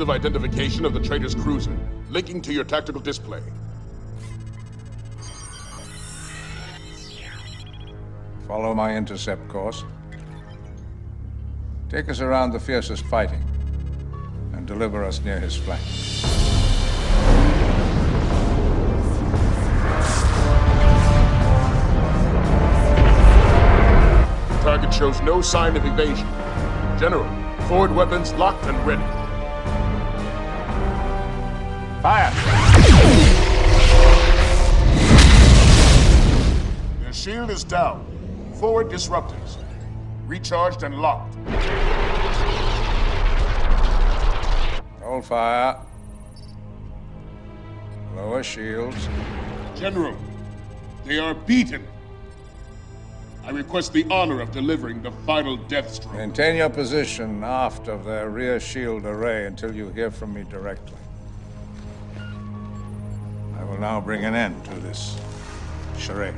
sensitive identification of the traitor's cruiser, linking to your tactical display. Follow my intercept course. Take us around the fiercest fighting, and deliver us near his flank. The target shows no sign of evasion. General, forward weapons locked and ready. Fire! Their shield is down. Forward disruptors. Recharged and locked. Hold fire. Lower shields. General, they are beaten. I request the honor of delivering the final death stroke. Maintain your position aft of their rear shield array until you hear from me directly. I will now bring an end to this charade.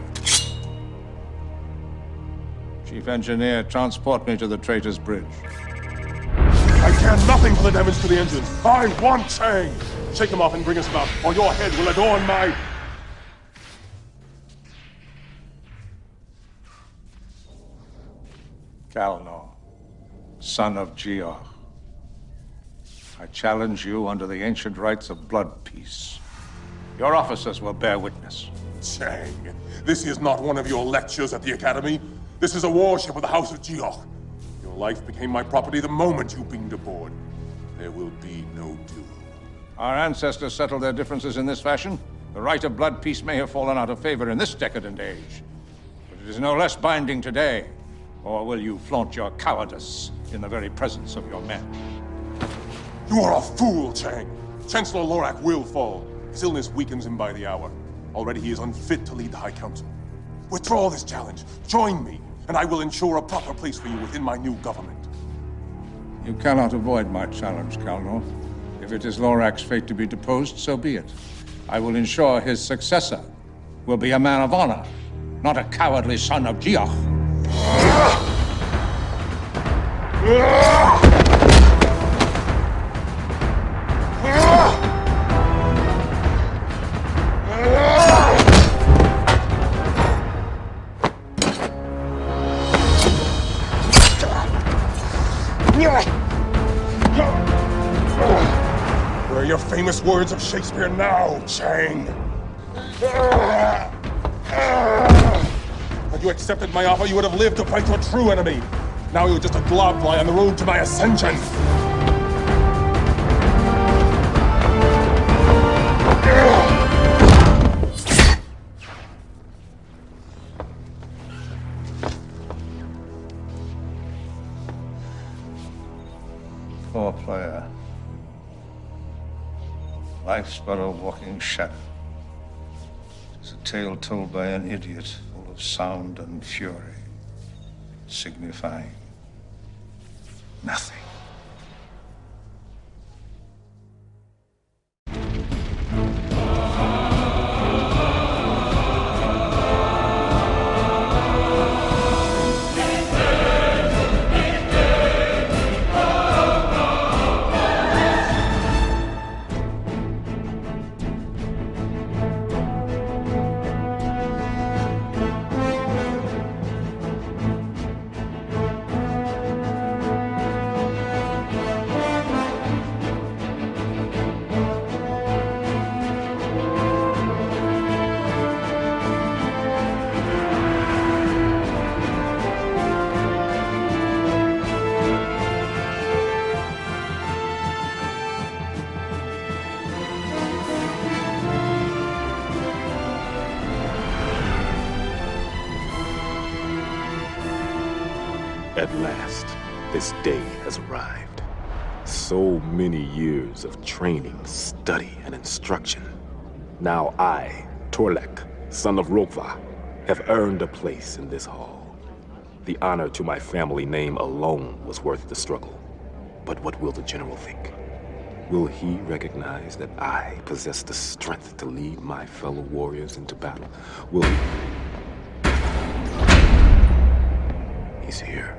Chief Engineer, transport me to the Traitor's Bridge. I care nothing for the damage to the engines. I want Chang! Shake him off and bring us back, or your head will adorn my... Kalnor, son of Georg. I challenge you under the ancient rites of blood peace. Your officers will bear witness. Chang, this is not one of your lectures at the Academy. This is a warship of the House of Georg. Your life became my property the moment you beamed aboard. There will be no duel. Our ancestors settled their differences in this fashion. The rite of blood peace may have fallen out of favor in this decadent age, but it is no less binding today. Or will you flaunt your cowardice in the very presence of your men? You are a fool, Chang. Chancellor Lorak will fall. His illness weakens him by the hour. Already he is unfit to lead the High Council. Withdraw this challenge. Join me, and I will ensure a proper place for you within my new government. You cannot avoid my challenge, Kalnor. If it is Lorak's fate to be deposed, so be it. I will ensure his successor will be a man of honor, not a cowardly son of Georg. Where are your famous words of Shakespeare now, Chang? Had you accepted my offer, you would have lived to fight your true enemy. Now you're just a globfly on the road to my ascension. Poor player. Life's but a walking shadow. It's a tale told by an idiot, full of sound and fury, signifying nothing. At last, this day has arrived. So many years of training, study, and instruction. Now I, Torlek, son of Rokva, have earned a place in this hall. The honor to my family name alone was worth the struggle. But what will the general think? Will he recognize that I possess the strength to lead my fellow warriors into battle? Will he... He's here.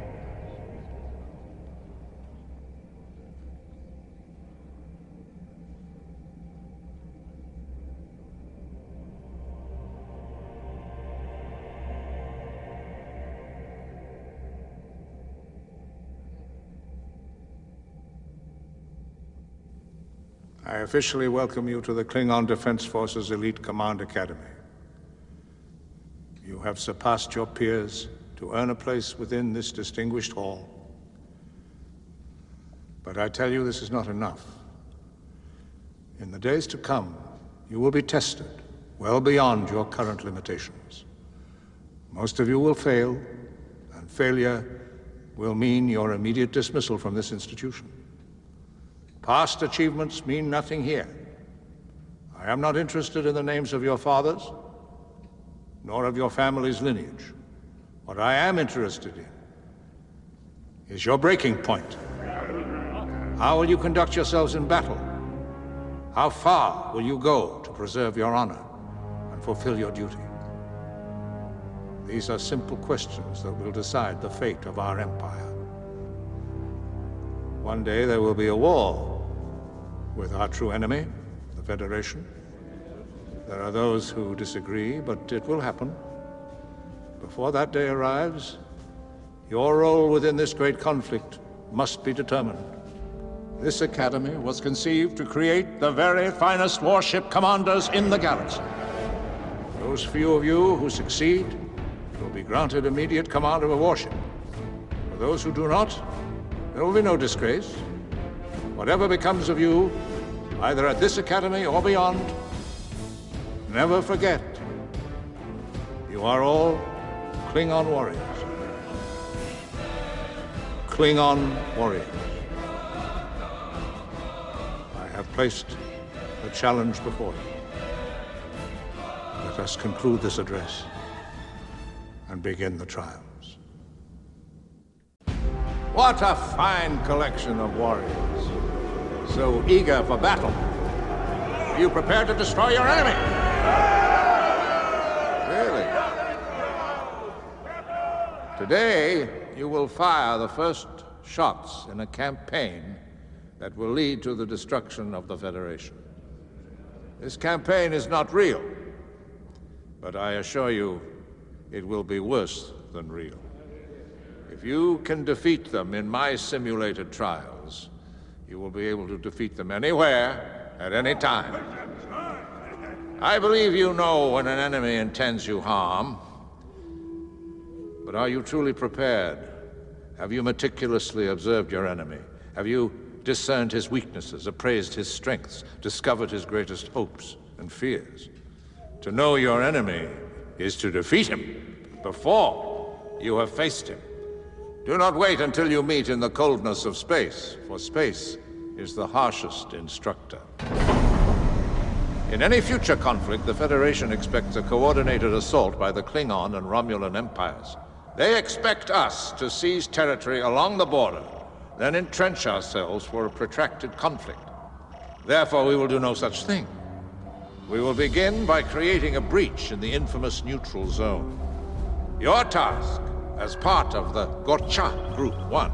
I officially welcome you to the Klingon Defense Forces Elite Command Academy. You have surpassed your peers to earn a place within this distinguished hall. But I tell you, this is not enough. In the days to come, you will be tested well beyond your current limitations. Most of you will fail, and failure will mean your immediate dismissal from this institution. Past achievements mean nothing here. I am not interested in the names of your fathers, nor of your family's lineage. What I am interested in is your breaking point. How will you conduct yourselves in battle? How far will you go to preserve your honor and fulfill your duty? These are simple questions that will decide the fate of our empire. One day there will be a war with our true enemy, the Federation. There are those who disagree, but it will happen. Before that day arrives, your role within this great conflict must be determined. This academy was conceived to create the very finest warship commanders in the galaxy. Those few of you who succeed will be granted immediate command of a warship. For those who do not, there will be no disgrace. Whatever becomes of you, either at this academy or beyond, never forget, you are all Klingon warriors. Klingon warriors. I have placed a challenge before you. Let us conclude this address and begin the trials. What a fine collection of warriors. So eager for battle. Are you prepared to destroy your enemy? Really? Today, you will fire the first shots in a campaign that will lead to the destruction of the Federation. This campaign is not real, but I assure you, it will be worse than real. If you can defeat them in my simulated trials, you will be able to defeat them anywhere, at any time. I believe you know when an enemy intends you harm, but are you truly prepared? Have you meticulously observed your enemy? Have you discerned his weaknesses, appraised his strengths, discovered his greatest hopes and fears? To know your enemy is to defeat him before you have faced him. Do not wait until you meet in the coldness of space, for space is the harshest instructor. In any future conflict, the Federation expects a coordinated assault by the Klingon and Romulan empires. They expect us to seize territory along the border, then entrench ourselves for a protracted conflict. Therefore, we will do no such thing. We will begin by creating a breach in the infamous neutral zone. Your task, as part of the Gorcha Group 1,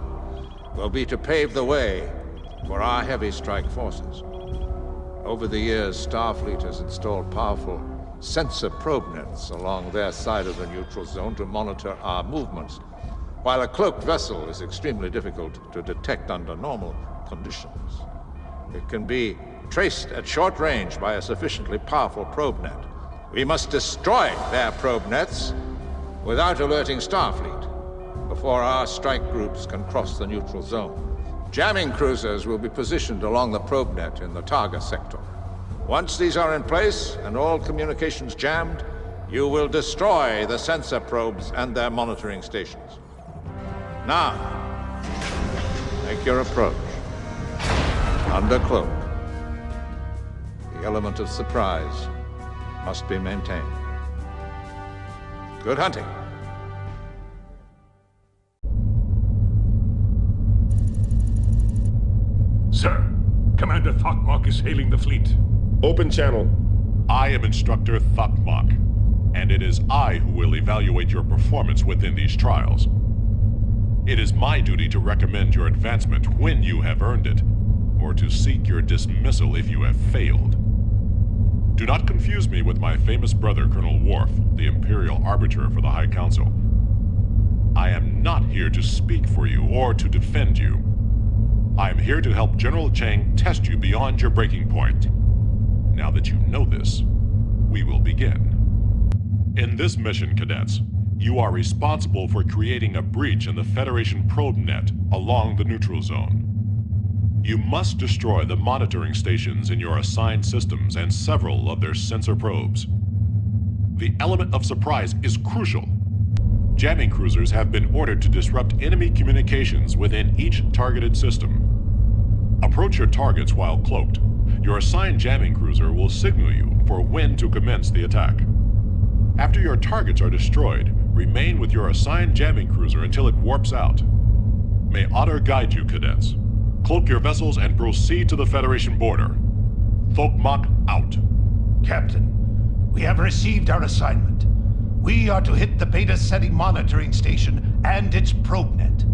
will be to pave the way for our heavy strike forces. Over the years, Starfleet has installed powerful sensor probe nets along their side of the neutral zone to monitor our movements, while a cloaked vessel is extremely difficult to detect under normal conditions. It can be traced at short range by a sufficiently powerful probe net. We must destroy their probe nets without alerting Starfleet before our strike groups can cross the neutral zone. Jamming cruisers will be positioned along the probe net in the taH'be sector. Once these are in place and all communications jammed, you will destroy the sensor probes and their monitoring stations. Now, make your approach. Under cloak. The element of surprise must be maintained. Good hunting. Sir, Commander taH'be is hailing the fleet. Open channel. I am Instructor taH'be, and it is I who will evaluate your performance within these trials. It is my duty to recommend your advancement when you have earned it, or to seek your dismissal if you have failed. Do not confuse me with my famous brother, Colonel Worf, the Imperial Arbiter for the High Council. I am not here to speak for you or to defend you. I am here to help General Chang test you beyond your breaking point. Now that you know this, we will begin. In this mission, cadets, you are responsible for creating a breach in the Federation probe net along the neutral zone. You must destroy the monitoring stations in your assigned systems and several of their sensor probes. The element of surprise is crucial. Jamming cruisers have been ordered to disrupt enemy communications within each targeted system. Approach your targets while cloaked. Your assigned jamming cruiser will signal you for when to commence the attack. After your targets are destroyed, remain with your assigned jamming cruiser until it warps out. May Otter guide you, cadets. Cloak your vessels and proceed to the Federation border. taH'be out. Captain, we have received our assignment. We are to hit the Beta Ceti monitoring station and its probe net.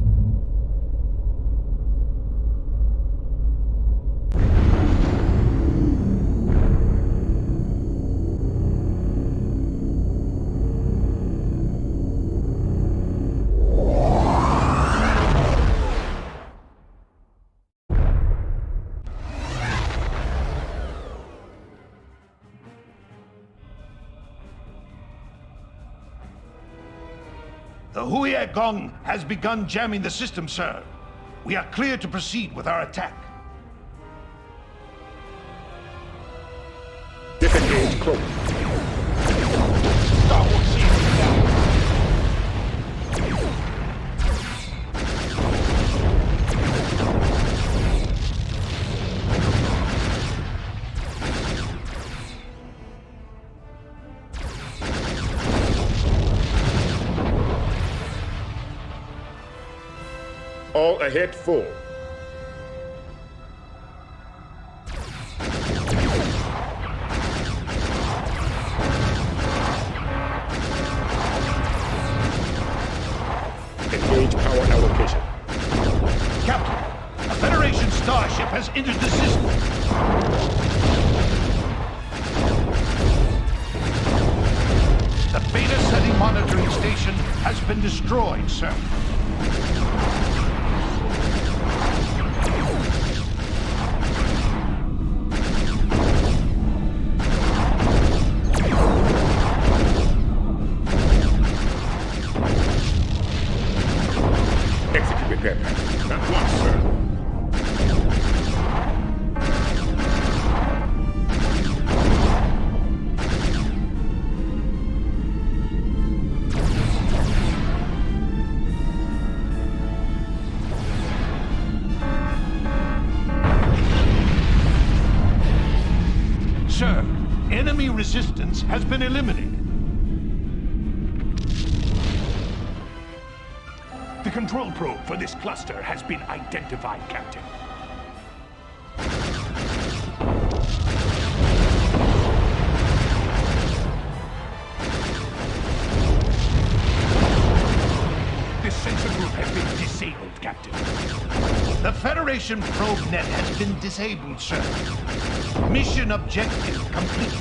The Gong has begun jamming the system, sir. We are clear to proceed with our attack. Disengage cloak. Starboard seating down. All ahead full. Engage power allocation. Captain, a Federation starship has entered the system. The Beta Ceti monitoring station has been destroyed, sir. Execute repair package. At once, sir. Sir, enemy resistance has been eliminated. The control probe for this cluster has been identified, Captain. This sensor group has been disabled, Captain. The Federation probe net has been disabled, sir. Mission objective complete.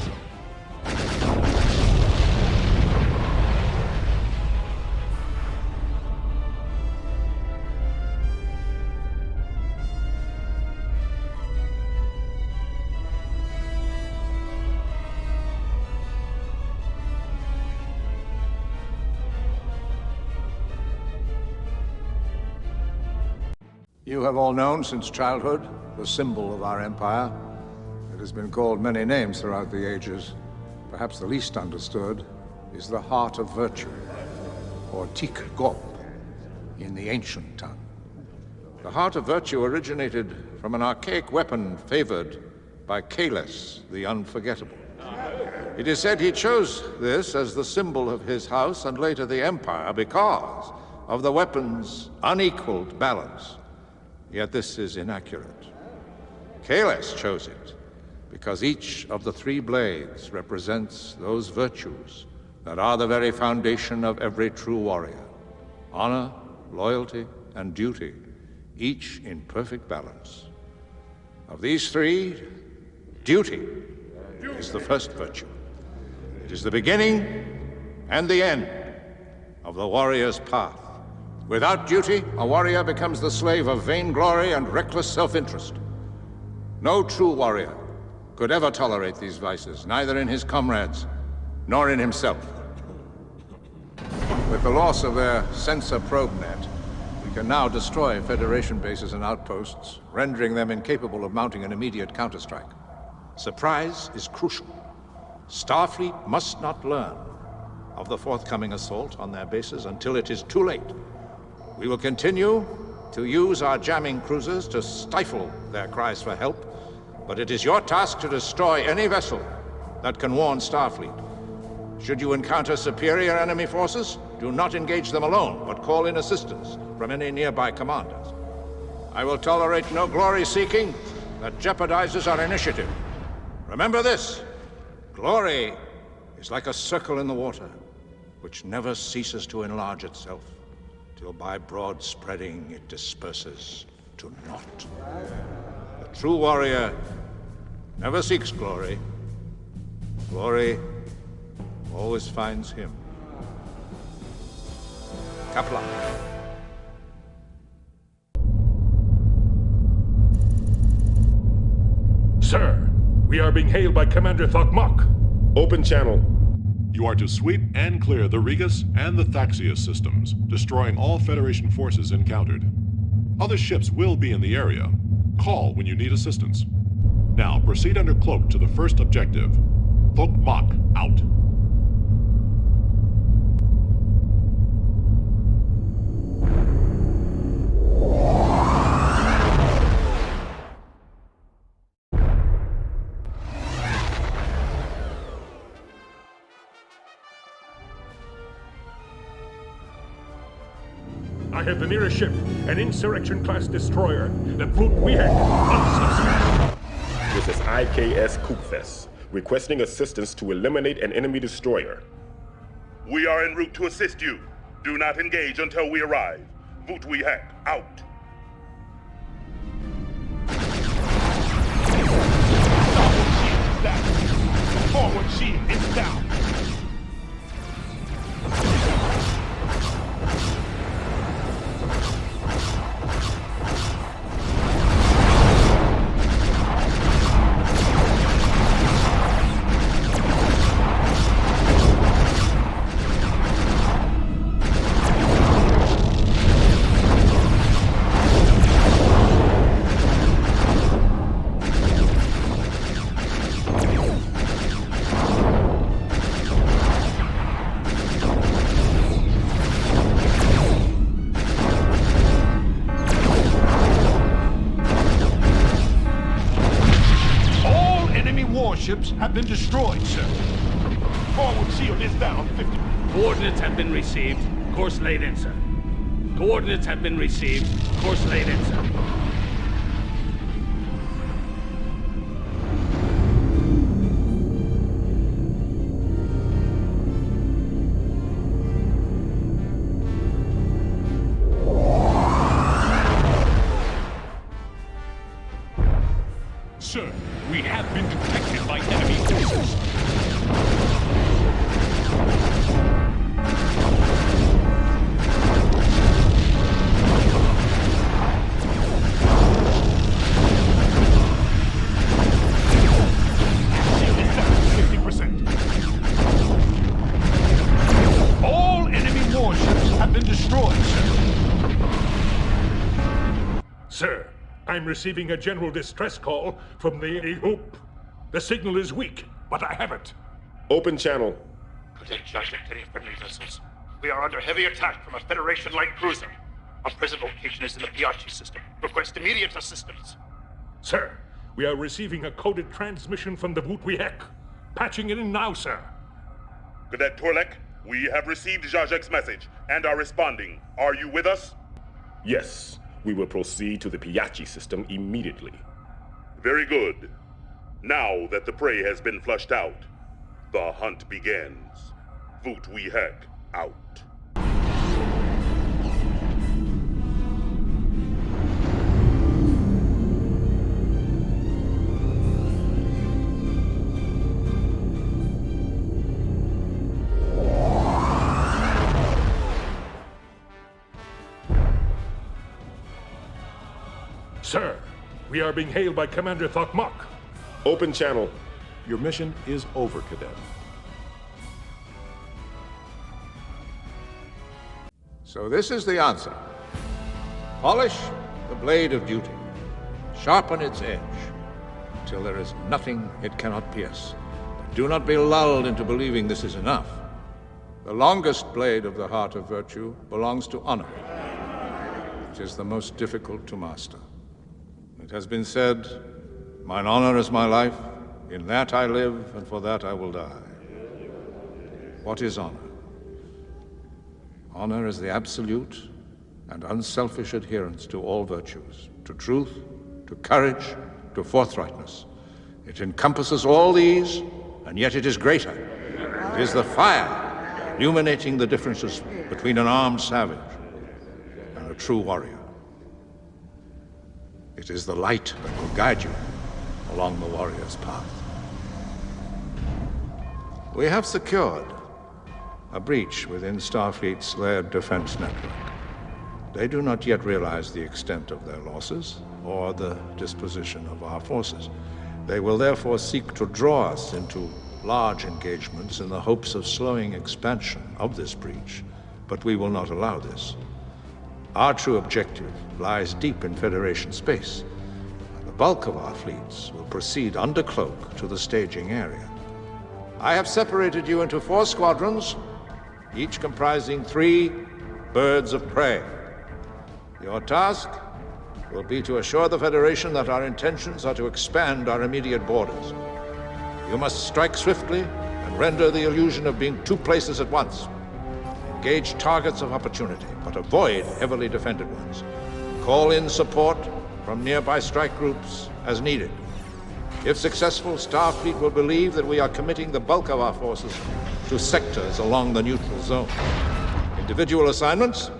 You have all known since childhood the symbol of our empire. It has been called many names throughout the ages. Perhaps the least understood is the Heart of Virtue, or taH'be in the ancient tongue. The Heart of Virtue originated from an archaic weapon favored by Kahless, the Unforgettable. It is said he chose this as the symbol of his house and later the Empire because of the weapon's unequaled balance. Yet this is inaccurate. Kahless chose it because each of the three blades represents those virtues that are the very foundation of every true warrior. Honor, loyalty, and duty, each in perfect balance. Of these three, duty is the first virtue. It is the beginning and the end of the warrior's path Without duty, a warrior becomes the slave of vainglory and reckless self-interest. No true warrior could ever tolerate these vices, neither in his comrades, nor in himself. With the loss of their sensor probe net, we can now destroy Federation bases and outposts, rendering them incapable of mounting an immediate counterstrike. Surprise is crucial. Starfleet must not learn of the forthcoming assault on their bases until it is too late. We will continue to use our jamming cruisers to stifle their cries for help, but it is your task to destroy any vessel that can warn Starfleet. Should you encounter superior enemy forces, do not engage them alone, but call in assistance from any nearby commanders. I will tolerate no glory-seeking that jeopardizes our initiative. Remember this: glory is like a circle in the water, which never ceases to enlarge itself, till by broad spreading it disperses to naught. The true warrior never seeks glory. Glory always finds him. Kut'luch. Sir, we are being hailed by Commander taH'be. Open channel. You are to sweep and clear the Regus and the Thaxius systems, destroying all Federation forces encountered. Other ships will be in the area. Call when you need assistance. Now, proceed under cloak to the first objective. taH'be out. I have the nearest ship, an Insurrection-class destroyer, the Kut'luch Rank. This is IKS Chiefest, requesting assistance to eliminate an enemy destroyer. We are en route to assist you. Do not engage until we arrive. Kut'luch out. Forward shield is down. Ships have been destroyed, sir. Forward shield is down 50. Coordinates have been received. Course laid in, sir. Coordinates have been received. Course laid in, sir. Sir, we have been detected by enemy forces. Shield is down 50%. All enemy warships have been destroyed, sir. Sir, I'm receiving a general distress call from the taH'be. The signal is weak, but I have it. Open channel. Friendly vessels. We are under heavy attack from a Federation light cruiser. Our present location is in the pagh system. Request immediate assistance. Sir, we are receiving a coded transmission from the Kut'luch. Patching it in now, sir. Cadet Torlek, we have received Zajek's message and are responding. Are you with us? Yes, we will proceed to the pagh system immediately. Very good. Now that the prey has been flushed out, the hunt begins. Kut'luch out. Sir, we are being hailed by Commander taH'be. Open channel. Your mission is over, Cadet. So this is the answer. Polish the blade of duty. Sharpen its edge, till there is nothing it cannot pierce. But do not be lulled into believing this is enough. The longest blade of the heart of virtue belongs to honor, which is the most difficult to master. It has been said, "Mine honor is my life, in that I live, and for that I will die." What is honor? Honor is the absolute and unselfish adherence to all virtues, to truth, to courage, to forthrightness. It encompasses all these, and yet it is greater. It is the fire illuminating the differences between an armed savage and a true warrior. It is the light that will guide you along the warrior's path. We have secured a breach within Starfleet's layered defense network. They do not yet realize the extent of their losses or the disposition of our forces. They will therefore seek to draw us into large engagements in the hopes of slowing expansion of this breach, but we will not allow this. Our true objective lies deep in Federation space. The bulk of our fleets will proceed under cloak to the staging area. I have separated you into 4 squadrons, each comprising 3 birds of prey. Your task will be to assure the Federation that our intentions are to expand our immediate borders. You must strike swiftly and render the illusion of being 2 places at once. Engage targets of opportunity, but avoid heavily defended ones. Call in support from nearby strike groups as needed. If successful, Starfleet will believe that we are committing the bulk of our forces to sectors along the neutral zone. Individual assignments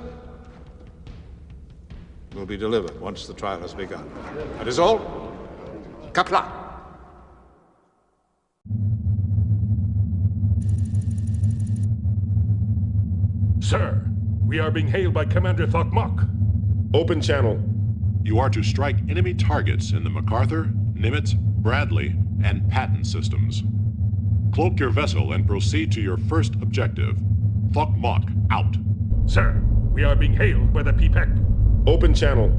will be delivered once the trial has begun. That is all. Kut'luch. Sir, we are being hailed by Commander taH'be. Open channel. You are to strike enemy targets in the MacArthur, Nimitz, Bradley, and Patton systems. Cloak your vessel and proceed to your first objective. taH'be out. Sir, we are being hailed by the pagh. Open channel.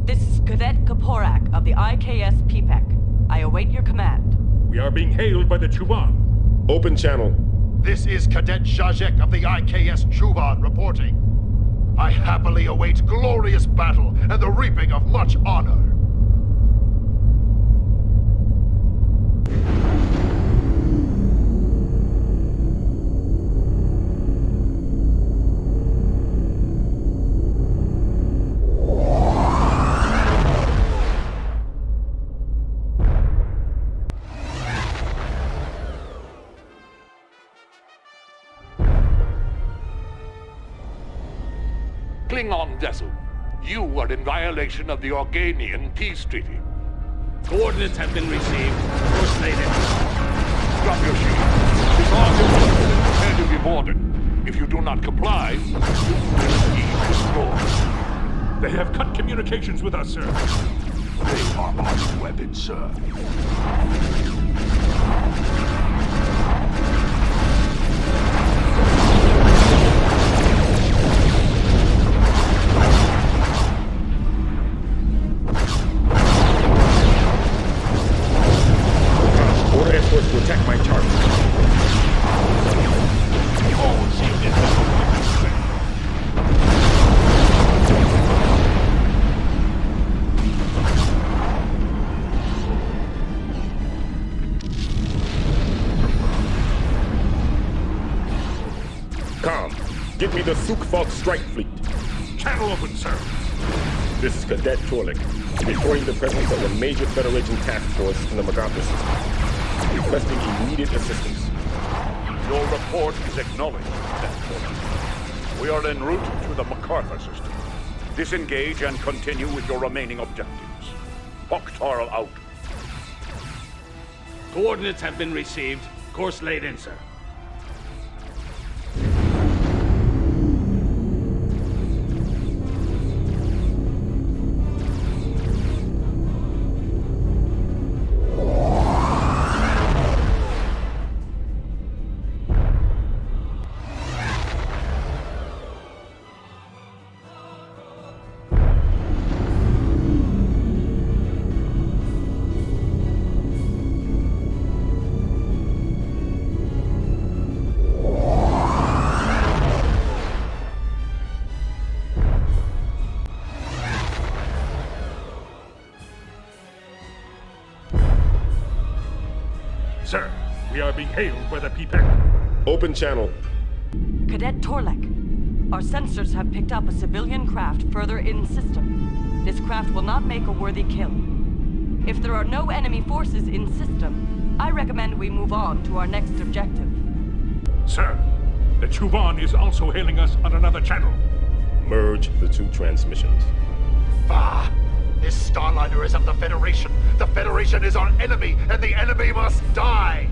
This is Cadet Kaporak of the IKS pagh. I await your command. We are being hailed by the Chuban. Open channel. This is Cadet Zhajek of the IKS Chuban reporting. I happily await glorious battle and the reaping of much honor. Klingon vessel, you are in violation of the Organian peace treaty. Coordinates have been received. Course laid in. Drop your shield. Disarm your weapons and prepare to be boarded. If you do not comply, you will be destroyed. They have cut communications with us, sir. They are armed weapons, sir. Order escorts to attack my target. Oh, see this. Get me the Sukfog strike fleet. Channel open, sir. This is Cadet Torlik, reporting the presence of a major Federation task force in the MacArthur system, requesting immediate assistance. Your report is acknowledged, Cadet Torlik. We are en route to the MacArthur system. Disengage and continue with your remaining objectives. Hoktarl out. Coordinates have been received. Course laid in, sir. Sir, we are being hailed by the pagh. Open channel. Cadet Torlek, our sensors have picked up a civilian craft further in system. This craft will not make a worthy kill. If there are no enemy forces in system, I recommend we move on to our next objective. Sir, the Chuvan is also hailing us on another channel. Merge the two transmissions. Pagh! This Starliner is of the Federation. The Federation is our enemy, and the enemy must die!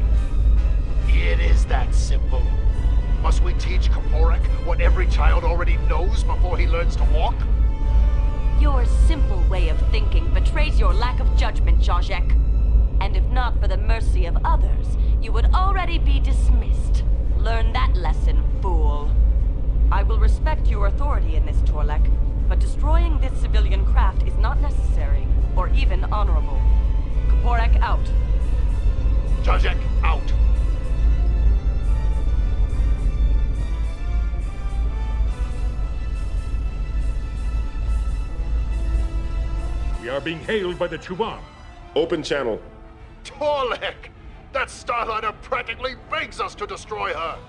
It is that simple. Must we teach Kut'luch what every child already knows before he learns to walk? Your simple way of thinking betrays your lack of judgment, taH'be. And if not for the mercy of others, you would already be dismissed. Learn that lesson, fool. I will respect your authority in this, Torlek, but destroying this civilian craft is not necessary, or even honorable. Kut'luch out. taH'be out. We are being hailed by the Chuvan. Open channel. Torlek! That Starliner practically begs us to destroy her!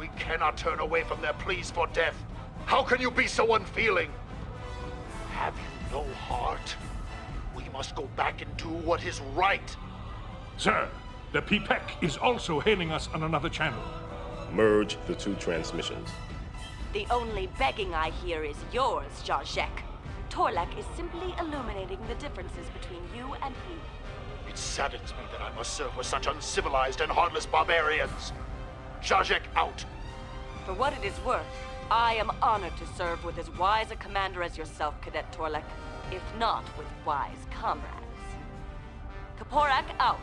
We cannot turn away from their pleas for death. How can you be so unfeeling? Have you no heart? We must go back and do what is right. Sir, the pagh is also hailing us on another channel. Merge the two transmissions. The only begging I hear is yours, taH'be. Torlek is simply illuminating the differences between you and he. It saddens me that I must serve with such uncivilized and heartless barbarians. taH'be out. For what it is worth, I am honored to serve with as wise a commander as yourself, Cadet Torlek, if not with wise comrades. Kut'luch out.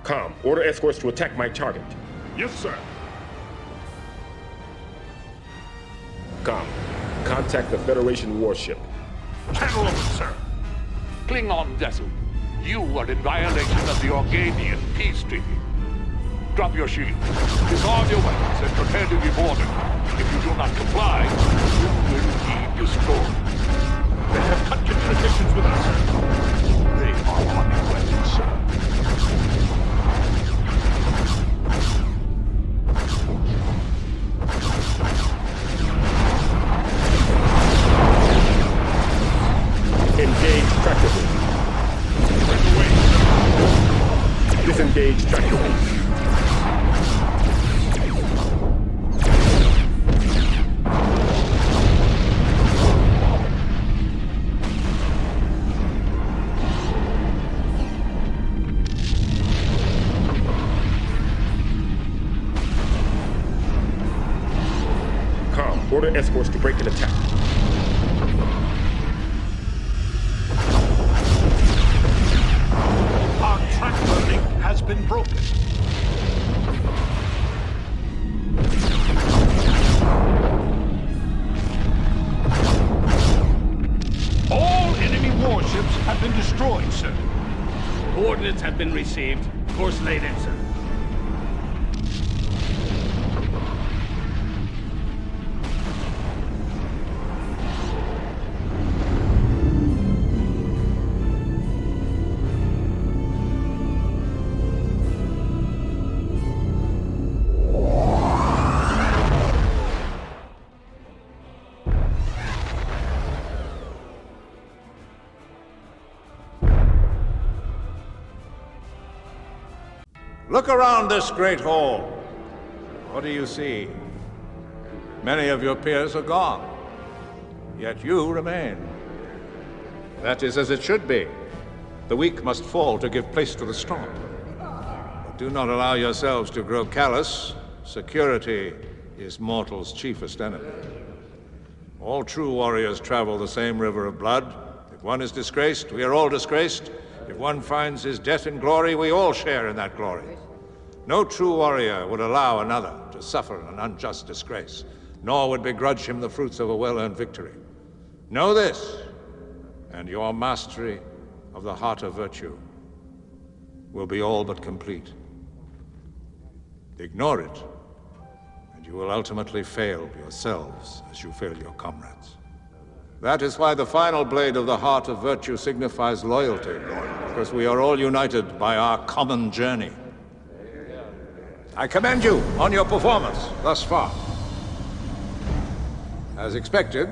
Com, order escorts to attack my target. Yes, sir. Com, contact the Federation warship. Channel open, sir. Klingon vessel, you are in violation of the Organian peace treaty. Drop your shield, disarm your weapons, and prepare to be boarded. If you do not comply, you will be destroyed. They have cut communications with us, sir. They are on your weapons, sir. Engage tractable. Disengage tractable. Com, order escorts to break an attack. Has been broken. All enemy warships have been destroyed, sir. Coordinates have been received. Course laid in, sir. Look around this great hall. What do you see? Many of your peers are gone, yet you remain. That is as it should be. The weak must fall to give place to the strong. But do not allow yourselves to grow callous. Security is mortal's chiefest enemy. All true warriors travel the same river of blood. If one is disgraced, we are all disgraced. If one finds his death in glory, we all share in that glory. No true warrior would allow another to suffer an unjust disgrace. nor would begrudge him the fruits of a well-earned victory. Know this, and your mastery of the heart of virtue will be all but complete. Ignore it, and you will ultimately fail yourselves as you fail your comrades. That is why the final blade of the heart of virtue signifies loyalty, because we are all united by our common journey. I commend you on your performance thus far. As expected,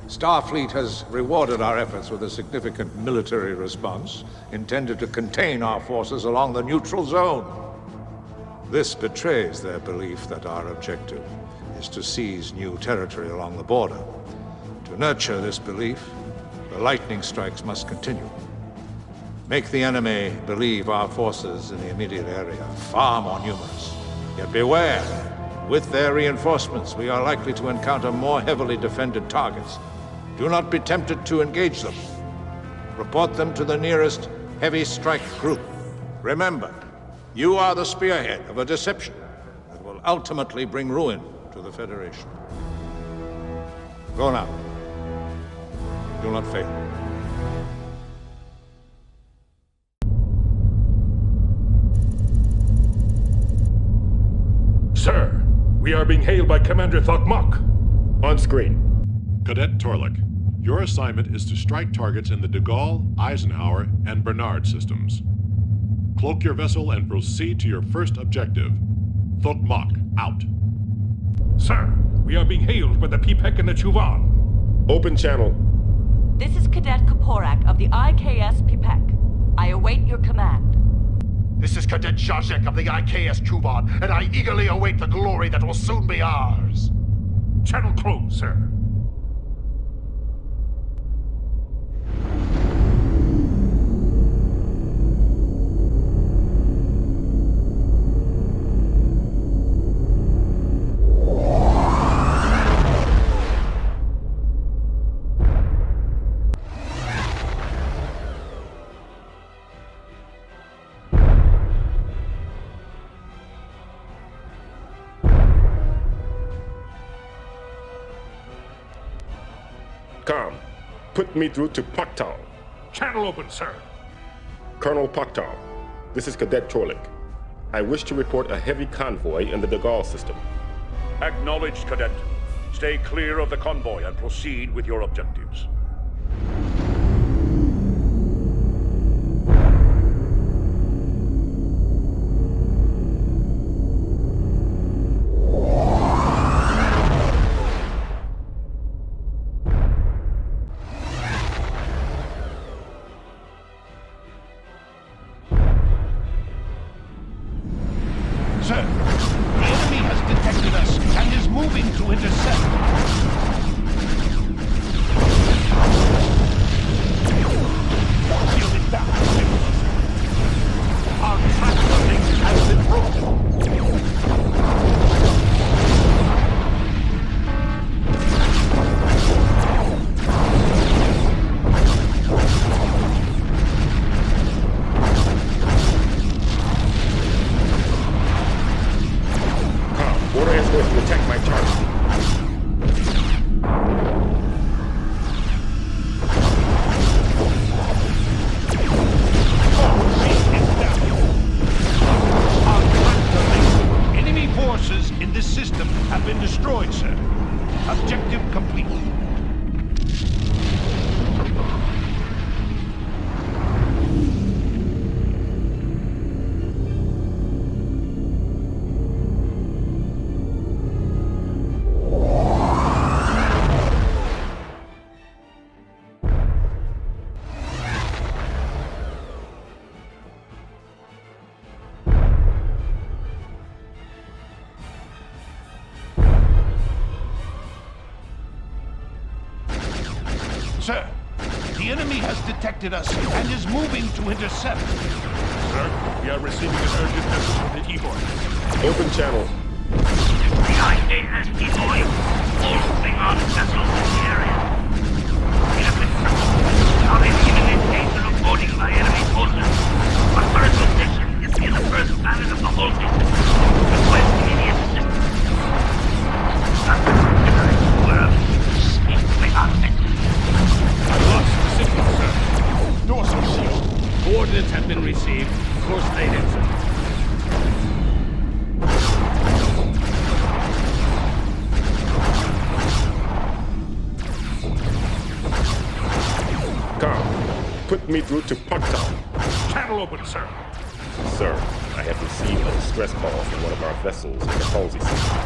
Starfleet has rewarded our efforts with a significant military response intended to contain our forces along the neutral zone. This betrays their belief that our objective is to seize new territory along the border. To nurture this belief, the lightning strikes must continue. Make the enemy believe our forces in the immediate area are far more numerous. Yet beware, with their reinforcements, we are likely to encounter more heavily defended targets. Do not be tempted to engage them. Report them to the nearest heavy strike group. Remember, you are the spearhead of a deception that will ultimately bring ruin to the Federation. Go now. Do not fail. Sir, we are being hailed by Commander taH'be. On screen. Cadet Torlik, your assignment is to strike targets in the De Gaulle, Eisenhower, and Bernard systems. Cloak your vessel and proceed to your first objective. taH'be, out. Sir, we are being hailed by the pagh and the Chuvan. Open channel. This is Cadet Kaporak of the IKS pagh. I await your command. This is Cadet Zhazek of the IKS Chuvan, and I eagerly await the glory that will soon be ours. Channel closed, sir. Put me through to pagh. Channel open, sir. Colonel pagh, this is Cadet Torlik. I wish to report a heavy convoy in the De Gaulle system. Acknowledged, Cadet. Stay clear of the convoy and proceed with your objectives. Sir, the enemy has detected us and is moving to intercept. Shield it down. Our tractor link has been broken. Border escorts to attack my target. Enemy forces in this system have been destroyed, sir. Objective complete. Sir, the enemy has detected us and is moving to intercept. Sir, we are receiving an urgent message from the T-Boy. Open channel. The IKS T-Boy. All Klingon vessels in the area. We have been now they've given indication of boarding by enemy forces. Our current position is near the first planet of the whole system. Request immediate assistance. meet route to pagh. Channel open, sir. Sir, I have received a distress call from one of our vessels in the palsy system.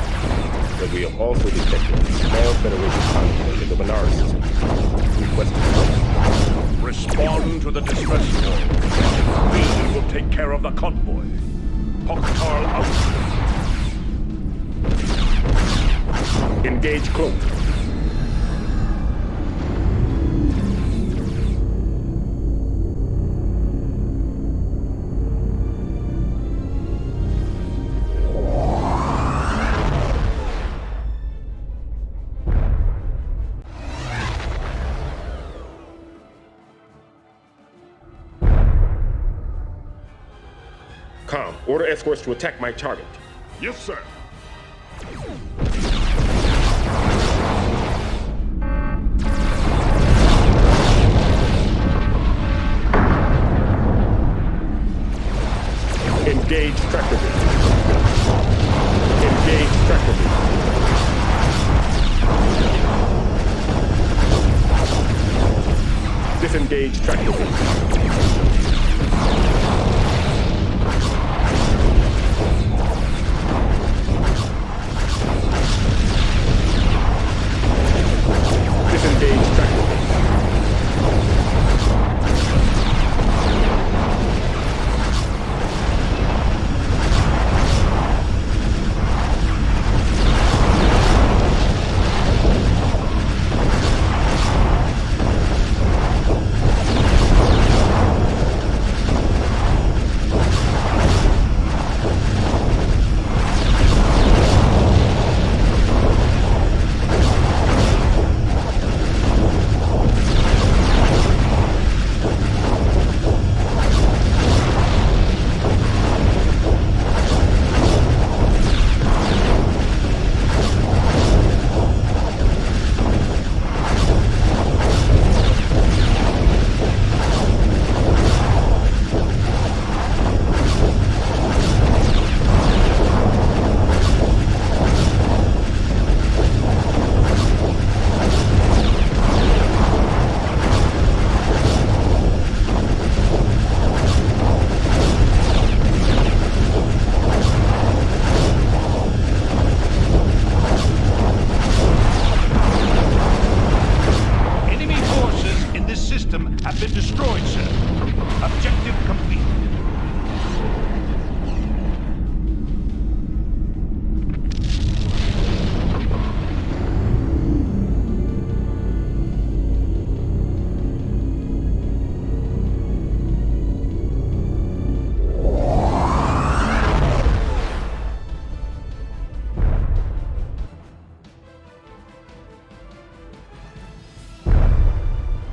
But we have also detected a small Federation convoy in the Minar system. Requesting Respond to the distress call. We will take care of the convoy. Pagh out. engage cloak. Order escorts to attack my target. Yes, sir. Engage tractor beam. Engage tractor beam. Disengage tractor beam.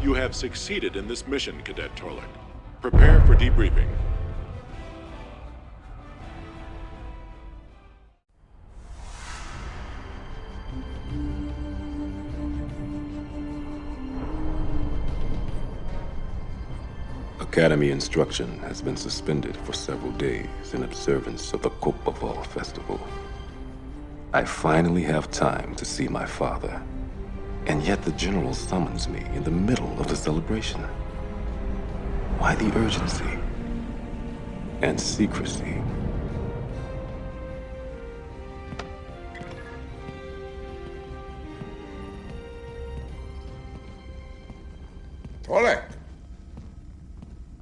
You have succeeded in this mission, Cadet Torlik. Prepare for debriefing. Academy instruction has been suspended for several days in observance of the Kopavol festival. I finally have time to see my father. And yet the General summons me in the middle of the celebration. Why the urgency and secrecy? Torlik,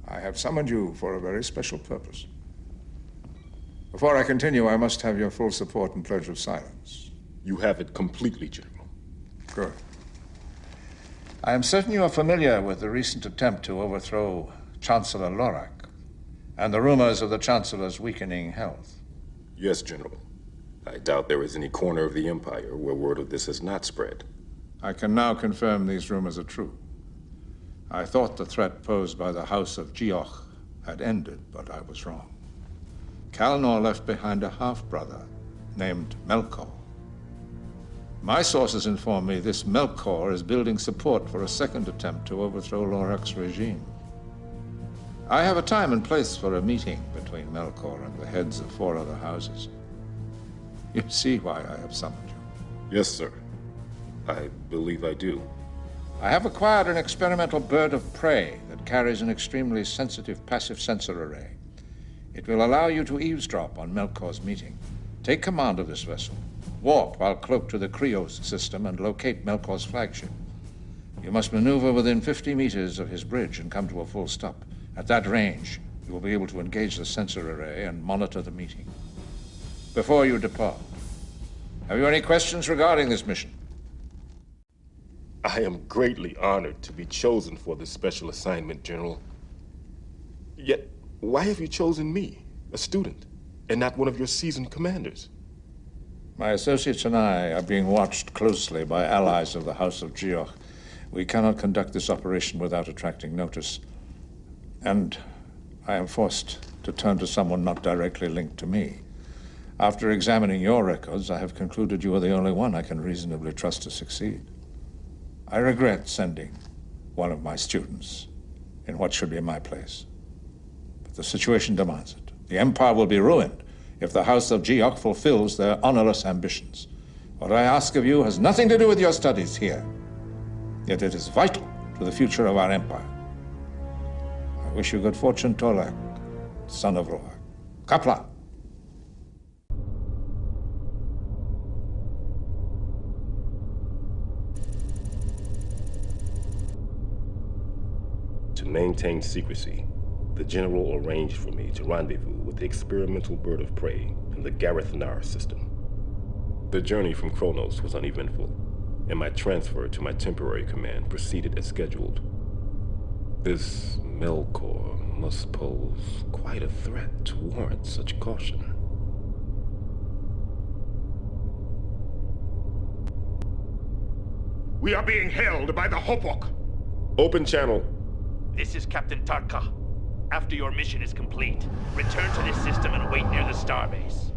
I have summoned you for a very special purpose. Before I continue, I must have your full support and pledge of silence. You have it completely, General. Good. I am certain you are familiar with the recent attempt to overthrow Chancellor Lorak and the rumors of the Chancellor's weakening health. Yes, General. I doubt there is any corner of the Empire where word of this has not spread. I can now confirm these rumors are true. I thought the threat posed by the House of Geoch had ended, but I was wrong. Kalnor left behind a half-brother named Melkor. My sources inform me this Melkor is building support for a second attempt to overthrow Lorak's regime. I have a time and place for a meeting between Melkor and the heads of 4 other houses. You see why I have summoned you. Yes, sir. I believe I do. I have acquired an experimental bird of prey that carries an extremely sensitive passive sensor array. It will allow you to eavesdrop on Melkor's meeting. Take command of this vessel. Warp while cloaked to the Krios system and locate Melkor's flagship. You must maneuver within 50 meters of his bridge and come to a full stop. At that range, you will be able to engage the sensor array and monitor the meeting. Before you depart, have you any questions regarding this mission? I am greatly honored to be chosen for this special assignment, General. Yet, why have you chosen me, a student, and not one of your seasoned commanders? My associates and I are being watched closely by allies of the House of Geoch. We cannot conduct this operation without attracting notice. And I am forced to turn to someone not directly linked to me. After examining your records, I have concluded you are the only one I can reasonably trust to succeed. I regret sending one of my students in what should be my place. But the situation demands it. The Empire will be ruined if the House of Geoch fulfills their honorless ambitions. What I ask of you has nothing to do with your studies here, yet it is vital to the future of our Empire. I wish you good fortune, Tolak, son of Roak. Kapla! To maintain secrecy, the General arranged for me to rendezvous with the experimental bird of prey in the Gareth-Nar system. The journey from Kronos was uneventful, and my transfer to my temporary command proceeded as scheduled. This Melkor must pose quite a threat to warrant such caution. We are being held by the Havok. Open channel. This is Captain Tarka. After your mission is complete, return to this system and wait near the starbase.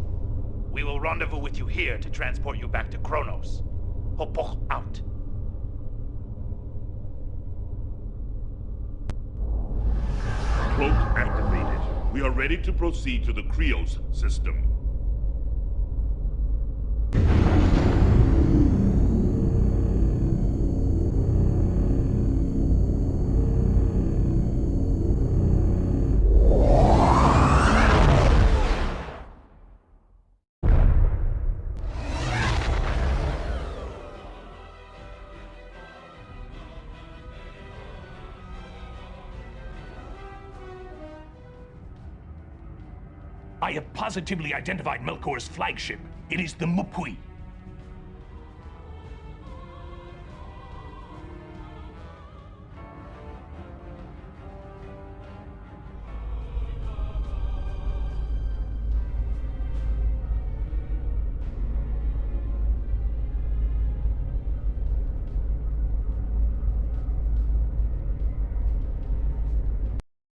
We will rendezvous with you here to transport you back to Kronos. Havok out. Cloak activated. We are ready to proceed to the Krios system. I have positively identified Melkor's flagship. It is the Mupui.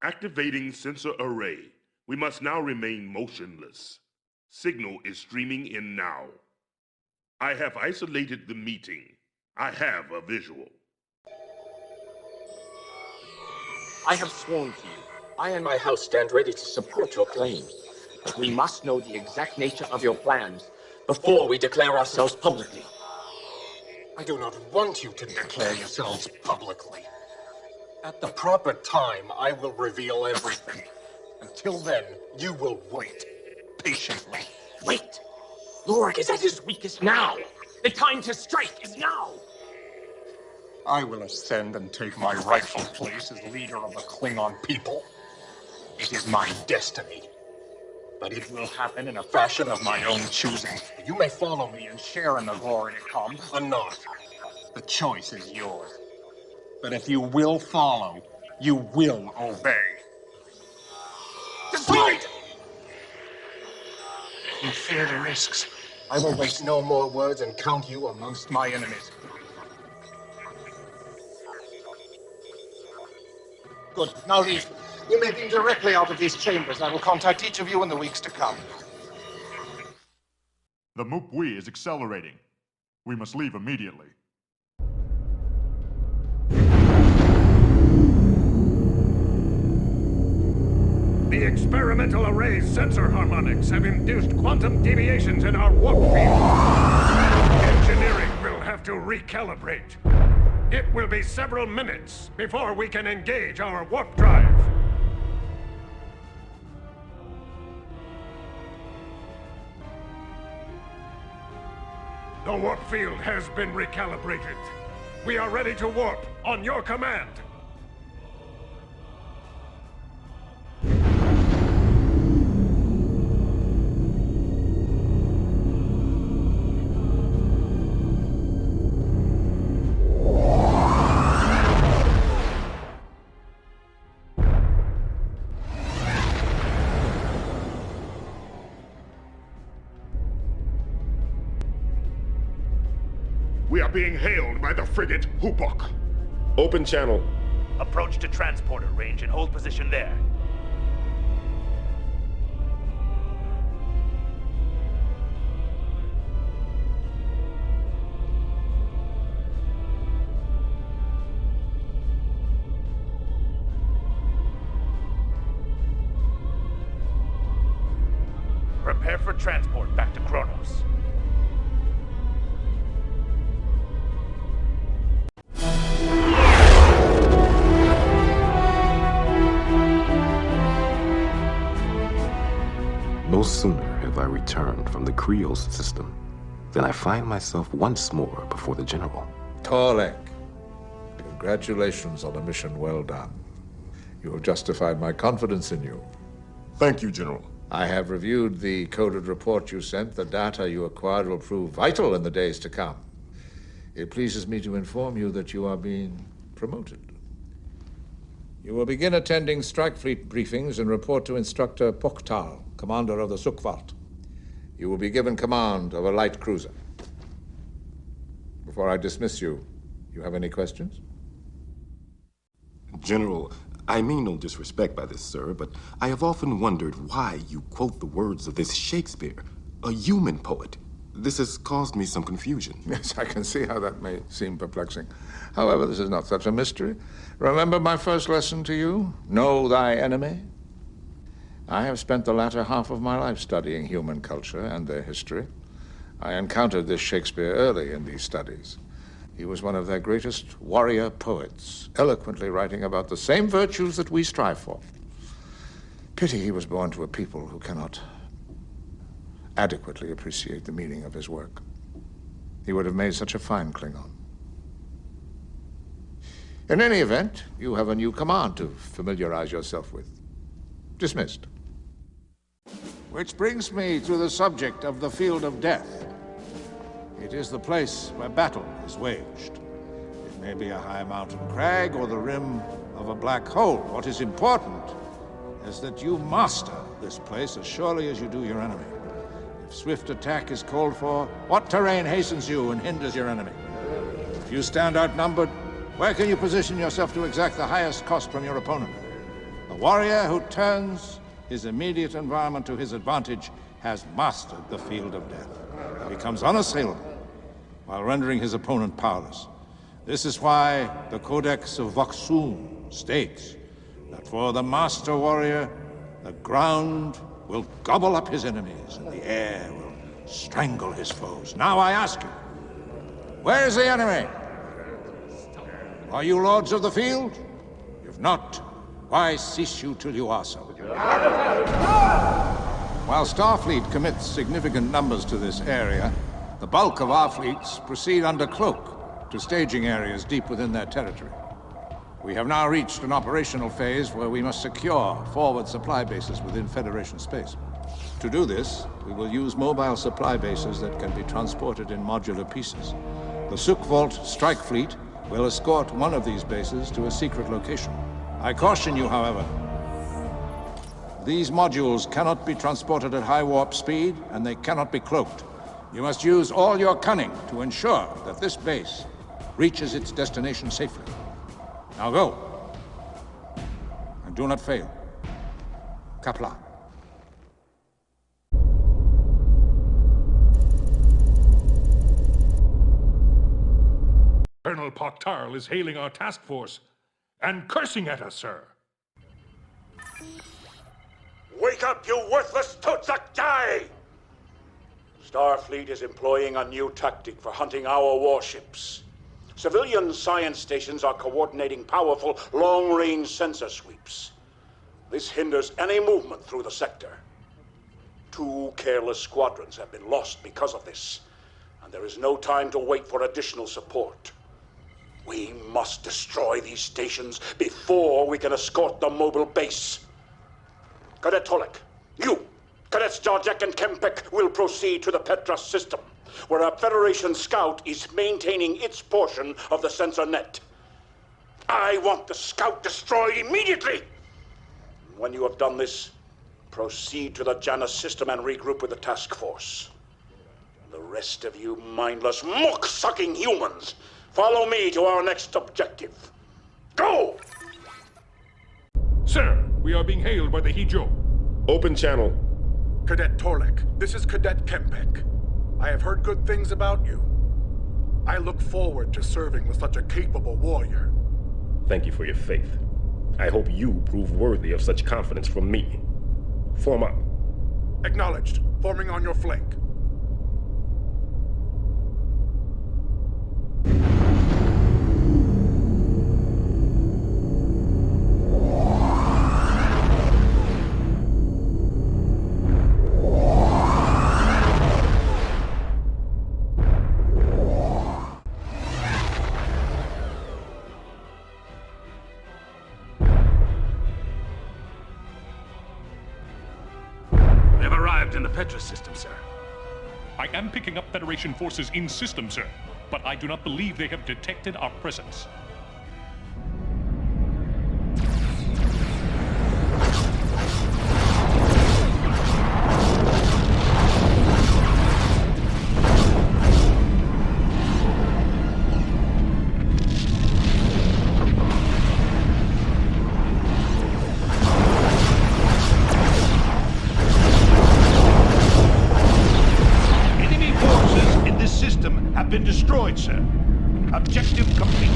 Activating sensor array. We must now remain motionless. Signal is streaming in now. I have isolated the meeting. I have a visual. I have sworn to you. I and my house stand ready to support your claims. But we must know the exact nature of your plans before we declare ourselves publicly. I do not want you to declare yourselves publicly. At the proper time, I will reveal everything. Until then, you will wait. Patiently. Wait! Lorak is at his weakest now! The time to strike is now! I will ascend and take my rightful place as leader of the Klingon people. It is my destiny. But it will happen in a fashion of my own choosing. You may follow me and share in the glory to come, or not. The choice is yours. But if you will follow, you will obey. Decide! You fear the risks. I will waste no more words and count you amongst my enemies. Good. Now leave. You may beam directly out of these chambers. I will contact each of you in the weeks to come. The Mupui is accelerating. We must leave immediately. The experimental array's sensor harmonics have induced quantum deviations in our warp field. Engineering will have to recalibrate. It will be several minutes before we can engage our warp drive. The warp field has been recalibrated. We are ready to warp on your command. We are being hailed by the frigate Havok. Open channel. Approach to transporter range and hold position there. Prepare for transport back to Kronos. No sooner have I returned from the Krios system than I find myself once more before the General. taH'be, congratulations on a mission well done. You have justified my confidence in you. Thank you, General. I have reviewed the coded report you sent. The data you acquired will prove vital in the days to come. It pleases me to inform you that you are being promoted. You will begin attending Strike Fleet briefings and report to Instructor Poktal, commander of the Sukhvalt. You will be given command of a light cruiser. Before I dismiss you, you have any questions? General, I mean no disrespect by this, sir, but I have often wondered why you quote the words of this Shakespeare, a human poet. This has caused me some confusion. Yes, I can see how that may seem perplexing. However, this is not such a mystery. Remember my first lesson to you? Know thy enemy. I have spent the latter half of my life studying human culture and their history. I encountered this Shakespeare early in these studies. He was one of their greatest warrior poets, eloquently writing about the same virtues that we strive for. Pity he was born to a people who cannot adequately appreciate the meaning of his work. He would have made such a fine Klingon. In any event, you have a new command to familiarize yourself with. Dismissed. Which brings me to the subject of the field of death. It is the place where battle is waged. It may be a high mountain crag or the rim of a black hole. What is important is that you master this place as surely as you do your enemy. If swift attack is called for, what terrain hastens you and hinders your enemy? If you stand outnumbered, where can you position yourself to exact the highest cost from your opponent? The warrior who turns his immediate environment to his advantage has mastered the field of death. He becomes unassailable while rendering his opponent powerless. This is why the Codex of Voxoon states that for the master warrior, the ground will gobble up his enemies and the air will strangle his foes. Now I ask you, where is the enemy? Are you lords of the field? If not, why cease you till you are so? While Starfleet commits significant numbers to this area, the bulk of our fleets proceed under cloak to staging areas deep within their territory. We have now reached an operational phase where we must secure forward supply bases within Federation space. To do this, we will use mobile supply bases that can be transported in modular pieces. The Sukhvalt strike fleet will escort one of these bases to a secret location. I caution you, however, these modules cannot be transported at high warp speed, and they cannot be cloaked. You must use all your cunning to ensure that this base reaches its destination safely. Now go, and do not fail. Kaplan. Colonel Poktal is hailing our task force and cursing at us, sir. Wake up, you worthless taH'be! Starfleet is employing a new tactic for hunting our warships. Civilian science stations are coordinating powerful, long-range sensor sweeps. This hinders any movement through the sector. 2 careless squadrons have been lost because of this, and there is no time to wait for additional support. We must destroy these stations before we can escort the mobile base. Cadet Tolek, you, Cadets Jarjek and Kempek will proceed to the Petra system, where a Federation scout is maintaining its portion of the sensor net. I want the scout destroyed immediately! When you have done this, proceed to the Janus system and regroup with the task force. The rest of you mindless, muck-sucking humans, follow me to our next objective. Go! Sir, we are being hailed by the Hijo. Open channel. Cadet Torlek, this is Cadet Kempek. I have heard good things about you. I look forward to serving with such a capable warrior. Thank you for your faith. I hope you prove worthy of such confidence from me. Form up. Acknowledged. Forming on your flank. In the Petra system, sir. I am picking up Federation forces in system, sir, but I do not believe they have detected our presence. Been destroyed, sir. Objective complete.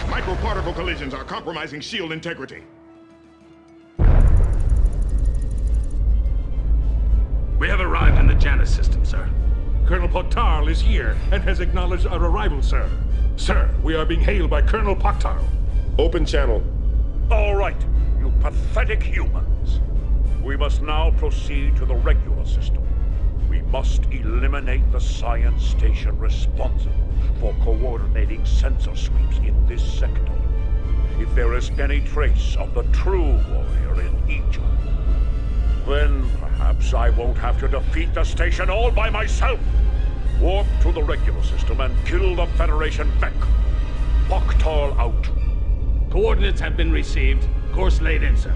Microparticle collisions are compromising shield integrity. We have arrived in the Janus system, sir. Colonel Poktarl is here and has acknowledged our arrival, sir. Sir, we are being hailed by Colonel Poktarl. Open channel. All right, you pathetic humans. We must now proceed to the regular system. We must eliminate the science station responsible for coordinating sensor sweeps in this sector. If there is any trace of the true warrior in each of them, then perhaps I won't have to defeat the station all by myself. Warp to the regular system and kill the Federation Vec. Poktarl out. Coordinates have been received. Course laid in, sir.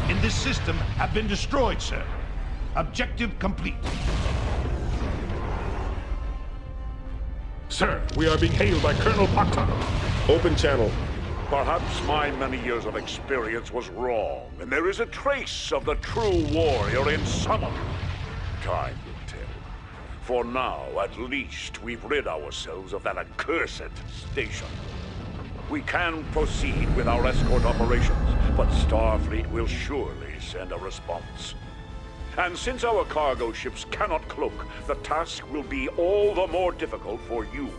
in this system have been destroyed, sir. Objective complete. Sir, we are being hailed by Colonel Pagh. Open channel. Perhaps my many years of experience was wrong, and there is a trace of the true warrior in some of you. Time will tell. For now, at least, we've rid ourselves of that accursed station. We can proceed with our escort operations, but Starfleet will surely send a response. And since our cargo ships cannot cloak, the task will be all the more difficult for you.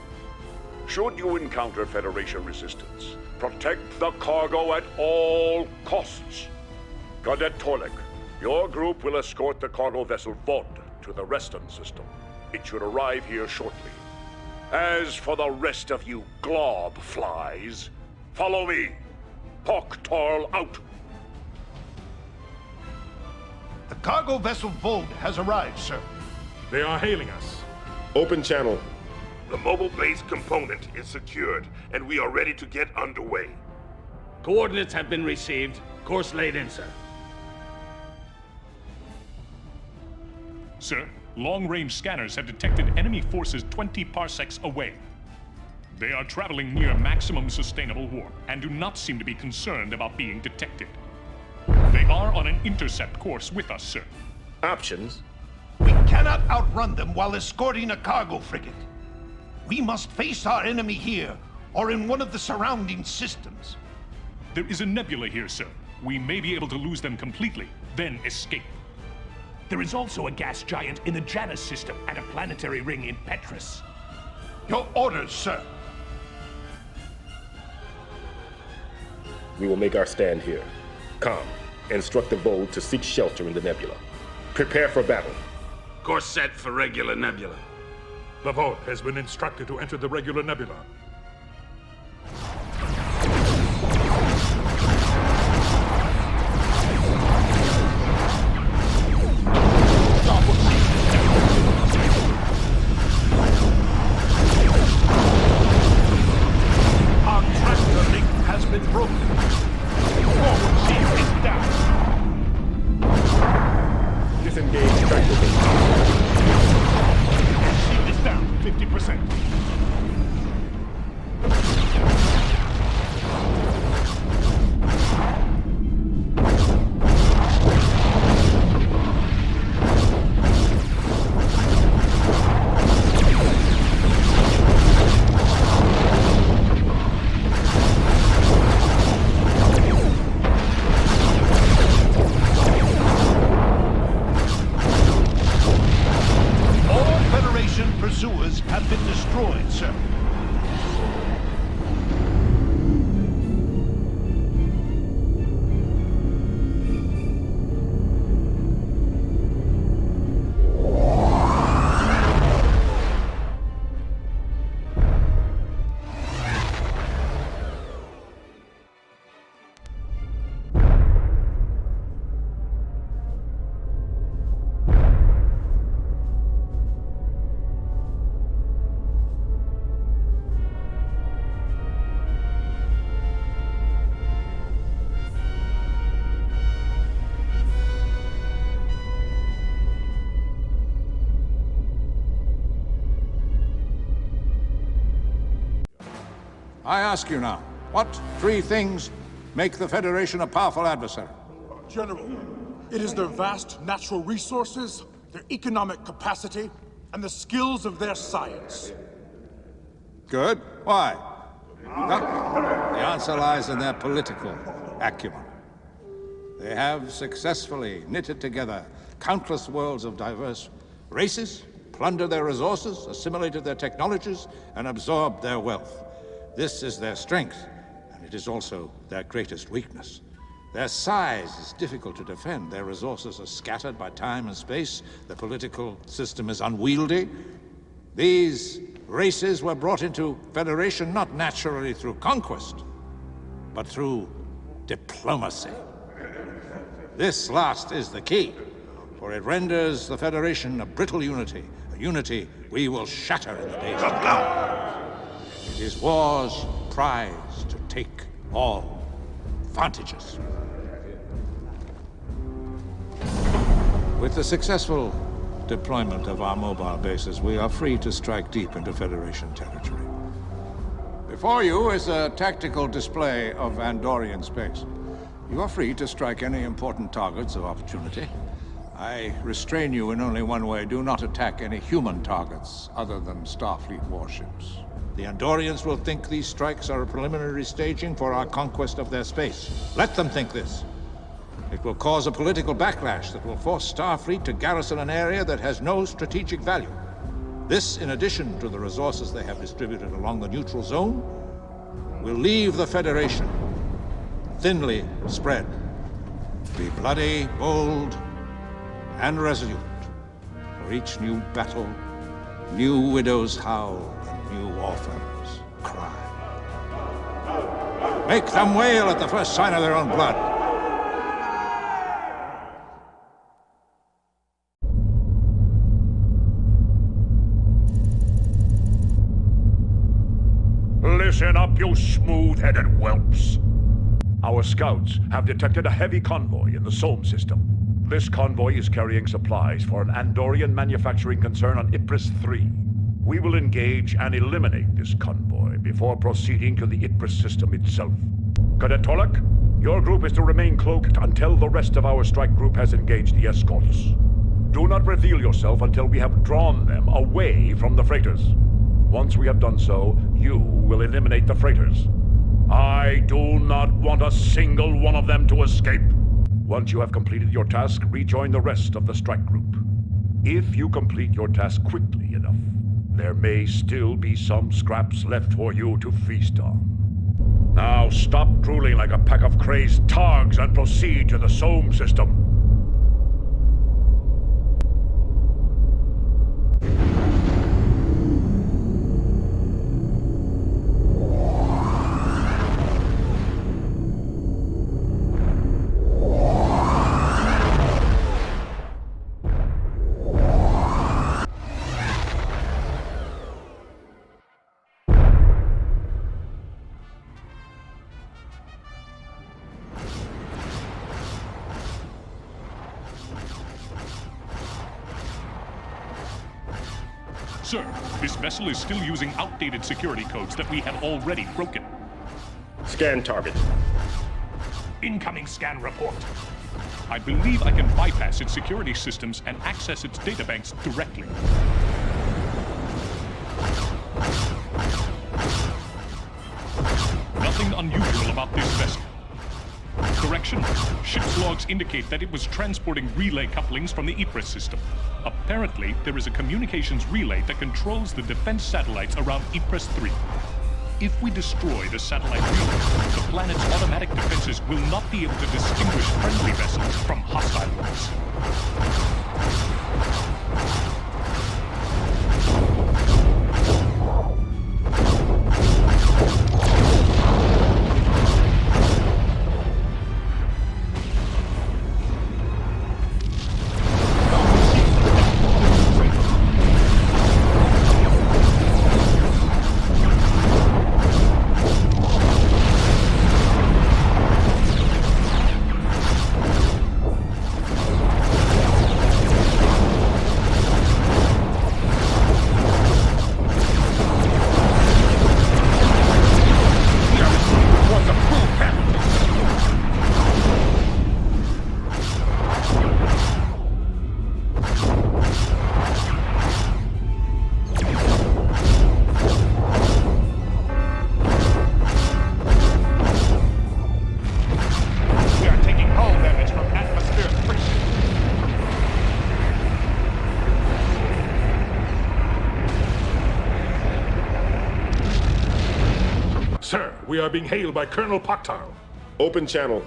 Should you encounter Federation resistance, protect the cargo at all costs. Cadet Torlik, your group will escort the cargo vessel Vod to the Reston system. It should arrive here shortly. As for the rest of you glob flies, follow me. Pagh out. The cargo vessel Vod has arrived, sir. They are hailing us. Open channel. The mobile base component is secured, and we are ready to get underway. Coordinates have been received. Course laid in, sir. Sir, long-range scanners have detected enemy forces 20 parsecs away. They are traveling near maximum sustainable warp and do not seem to be concerned about being detected. They are on an intercept course with us, sir. Options? We cannot outrun them while escorting a cargo frigate. We must face our enemy here, or in one of the surrounding systems. There is a nebula here, sir. We may be able to lose them completely, then escape. There is also a gas giant in the Janus system and a planetary ring in Petrus. Your orders, sir. We will make our stand here. Com, instruct the Vod to seek shelter in the nebula. Prepare for battle. Course set for regular nebula. The Vod has been instructed to enter the regular nebula. Our tractor link has been broken. Forward shield is down. Disengage tractor link. Shield is down 50%. Pursuers have been destroyed, sir. I ask you now, what three things make the Federation a powerful adversary? General, it is their vast natural resources, their economic capacity, and the skills of their science. Good. Why? Well, the answer lies in their political acumen. They have successfully knitted together countless worlds of diverse races, plundered their resources, assimilated their technologies, and absorbed their wealth. This is their strength, and it is also their greatest weakness. Their size is difficult to defend. Their resources are scattered by time and space. The political system is unwieldy. These races were brought into Federation not naturally through conquest, but through diplomacy. This last is the key, for it renders the Federation a brittle unity, a unity we will shatter in the days to come. It is war's prize to take all advantages. With the successful deployment of our mobile bases, we are free to strike deep into Federation territory. Before you is a tactical display of Andorian space. You are free to strike any important targets of opportunity. I restrain you in only one way. Do not attack any human targets other than Starfleet warships. The Andorians will think these strikes are a preliminary staging for our conquest of their space. Let them think this. It will cause a political backlash that will force Starfleet to garrison an area that has no strategic value. This, in addition to the resources they have distributed along the neutral zone, will leave the Federation thinly spread. Be bloody, bold, and resolute. For each new battle, new widows howl and new orphans cry. Make them wail at the first sign of their own blood. Listen up, you smooth-headed whelps. Our scouts have detected a heavy convoy in the Somme system. This convoy is carrying supplies for an Andorian manufacturing concern on Ypres 3. We will engage and eliminate this convoy before proceeding to the Ypres system itself. Cadet Torlak, your group is to remain cloaked until the rest of our strike group has engaged the escorts. Do not reveal yourself until we have drawn them away from the freighters. Once we have done so, you will eliminate the freighters. I do not want a single one of them to escape. Once you have completed your task, rejoin the rest of the strike group. If you complete your task quickly enough, there may still be some scraps left for you to feast on. Now stop drooling like a pack of crazed targs and proceed to the Somme system. Sir, this vessel is still using outdated security codes that we have already broken. Scan target. Incoming scan report. I believe I can bypass its security systems and access its databanks directly. Nothing unusual about this vessel. Correction. Ship's logs indicate that it was transporting relay couplings from the Ypres system. Apparently, there is a communications relay that controls the defense satellites around Ypres 3. If we destroy the satellite relay, the planet's automatic defenses will not be able to distinguish friendly vessels from hostile ones. We are being hailed by Colonel Paktal. Open channel.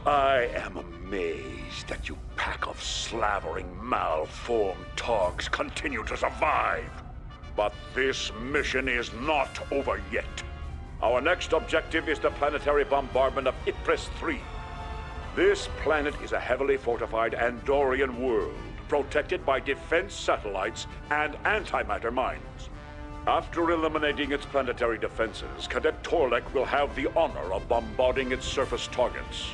I am amazed that you pack of slavering, malformed togs continue to survive. But this mission is not over yet. Our next objective is the planetary bombardment of Ypres 3. This planet is a heavily fortified Andorian world, protected by defense satellites and antimatter mines. After eliminating its planetary defenses, Cadet Torlak will have the honor of bombarding its surface targets.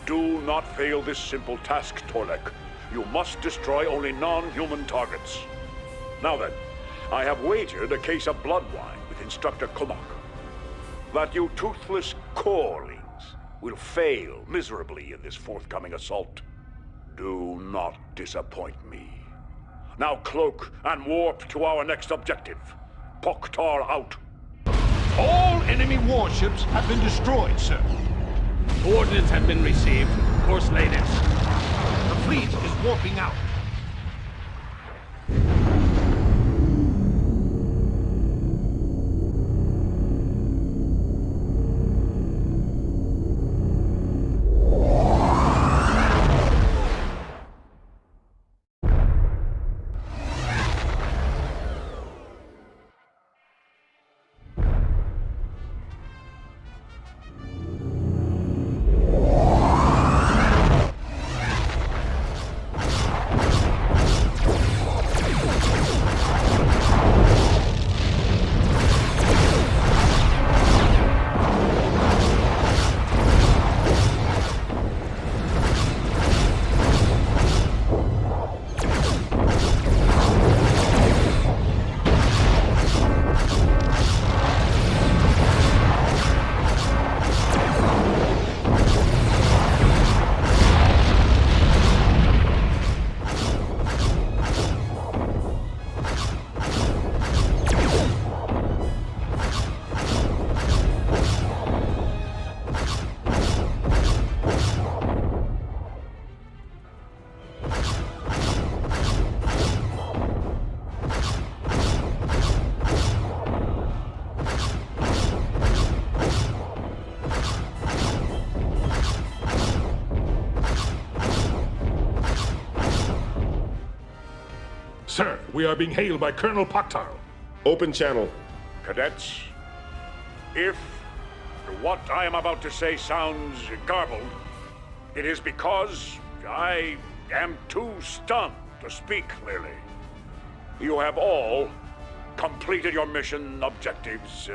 Do not fail this simple task, Torlak. You must destroy only non-human targets. Now then, I have wagered a case of blood wine with Instructor Kut'luch that you toothless corelings will fail miserably in this forthcoming assault. Do not disappoint me. Now cloak and warp to our next objective. Poktar out. All enemy warships have been destroyed, sir. Coordinates have been received. Course laid in. The fleet is warping out. Sir, we are being hailed by Colonel Poktar. Open channel. Cadets, if what I am about to say sounds garbled, it is because I am too stunned to speak clearly. You have all completed your mission objectives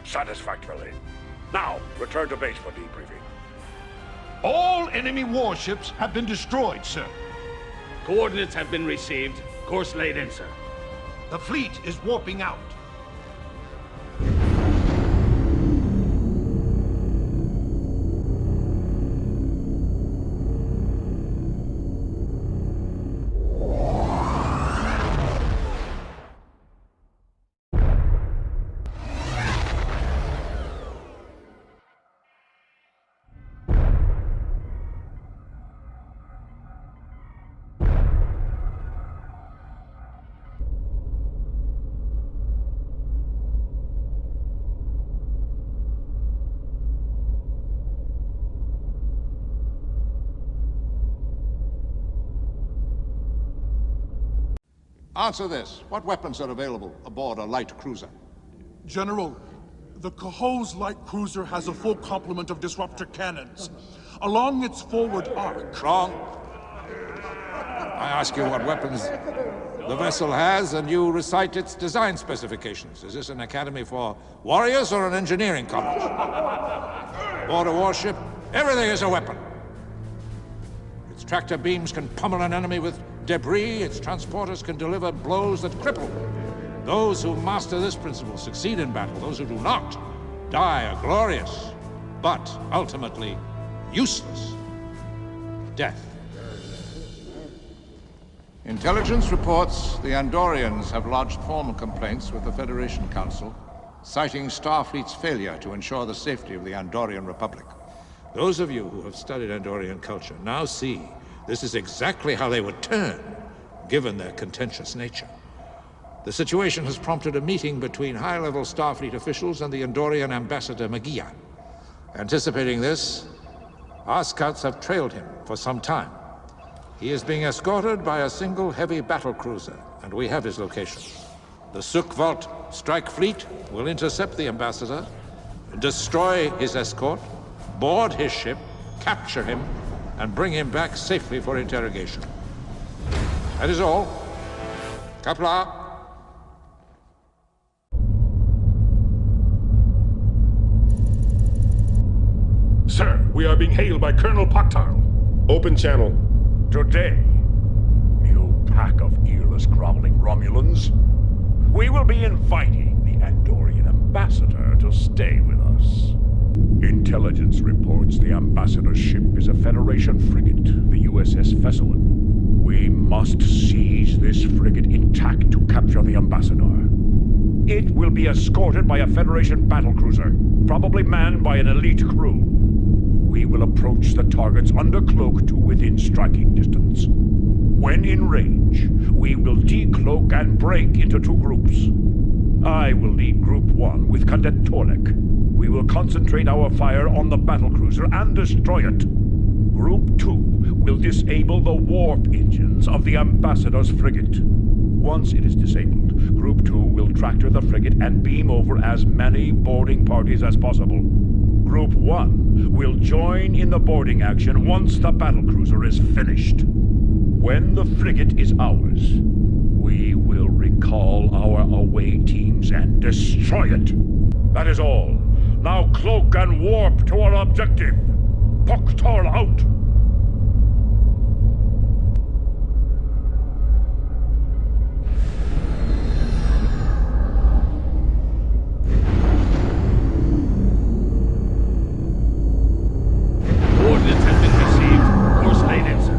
satisfactorily. Now, return to base for debriefing. All enemy warships have been destroyed, sir. Coordinates have been received. Course laid in, sir. The fleet is warping out. Answer this. What weapons are available aboard a light cruiser? General, the Kaho's light cruiser has a full complement of disruptor cannons. Along its forward arc... Wrong. I ask you what weapons the vessel has, and you recite its design specifications. Is this an academy for warriors or an engineering college? Aboard a warship, everything is a weapon. Its tractor beams can pummel an enemy with debris, its transporters can deliver blows that cripple. Those who master this principle succeed in battle. Those who do not die a glorious, but ultimately useless death. Intelligence reports the Andorians have lodged formal complaints with the Federation Council, citing Starfleet's failure to ensure the safety of the Andorian Republic. Those of you who have studied Andorian culture now see this is exactly how they would turn, given their contentious nature. The situation has prompted a meeting between high-level Starfleet officials and the Andorian ambassador Magia. Anticipating this, our scouts have trailed him for some time. He is being escorted by a single heavy battle cruiser, and we have his location. The Sukhvalt strike fleet will intercept the ambassador, destroy his escort, board his ship, capture him, and bring him back safely for interrogation. That is all. Kapla. Sir, we are being hailed by Colonel Poktar. Open channel. Today, pack of earless, growling Romulans. We will be inviting the Andorian ambassador to stay with us. Intelligence reports the ambassador's ship is a Federation frigate, the USS Fesselin. We must seize this frigate intact to capture the ambassador. It will be escorted by a Federation battlecruiser, probably manned by an elite crew. We will approach the targets under cloak to within striking distance. When in range, we will decloak and break into 2 groups. I will lead Group 1 with Cadet Torlek. We will concentrate our fire on the battlecruiser and destroy it. Group 2 will disable the warp engines of the ambassador's frigate. Once it is disabled, Group 2 will tractor the frigate and beam over as many boarding parties as possible. Group 1 will join in the boarding action once the battlecruiser is finished. When the frigate is ours, we will recall our away teams and destroy it. That is all. Now cloak and warp to our objective. Pok'tar out! Coordinates have been received. Course laid in, sir.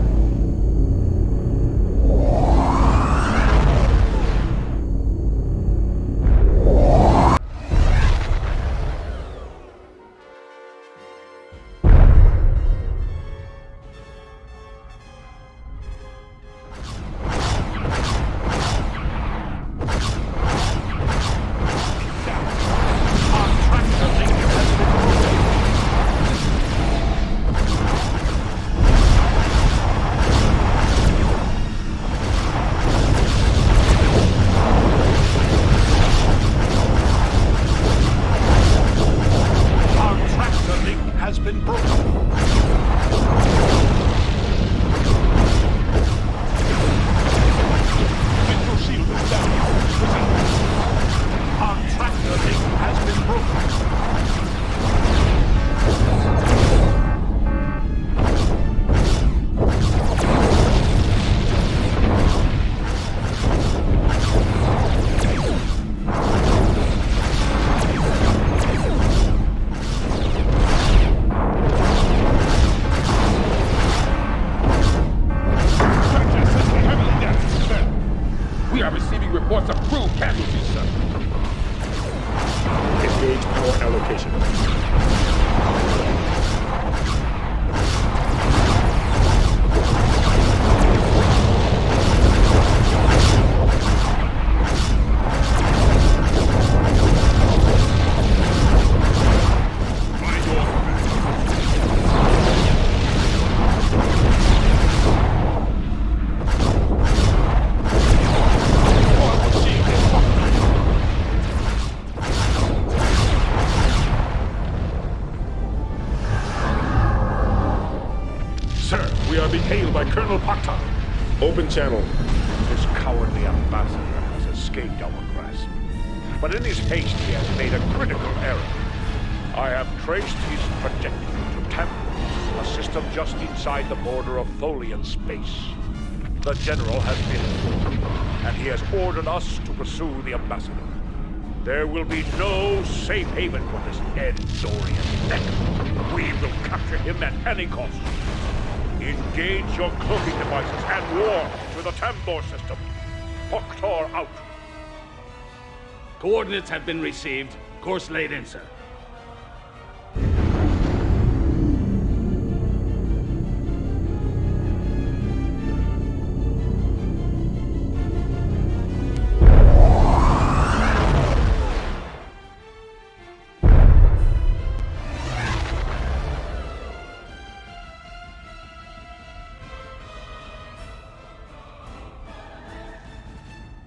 Open channel. This cowardly ambassador has escaped our grasp. But in his haste, he has made a critical error. I have traced his trajectory to taH'be, a system just inside the border of Tholian space. The General has been informed, and he has ordered us to pursue the ambassador. There will be no safe haven for this Andorian neck. We will capture him at any cost. Engage your cloaking devices and warp to the taH'be system. Pok'tar out. Coordinates have been received. Course laid in, sir.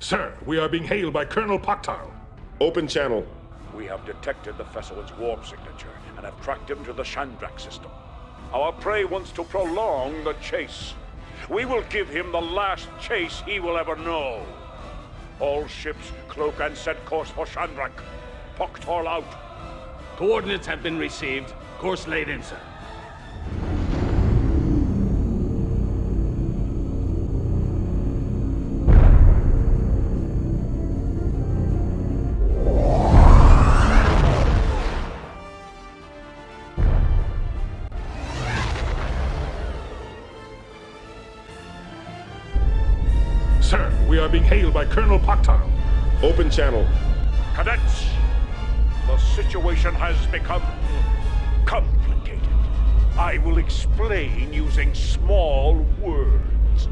Sir, we are being hailed by Colonel Pok'tar. Open channel. We have detected the Fesselin's warp signature and have tracked him to the Chandrak system. Our prey wants to prolong the chase. We will give him the last chase he will ever know. All ships cloak and set course for Chandrak. Pok'tar out. Coordinates have been received. Course laid in, sir. Sir, we are being hailed by Colonel Pagh. Open channel. Cadets, the situation has become complicated. I will explain using small words.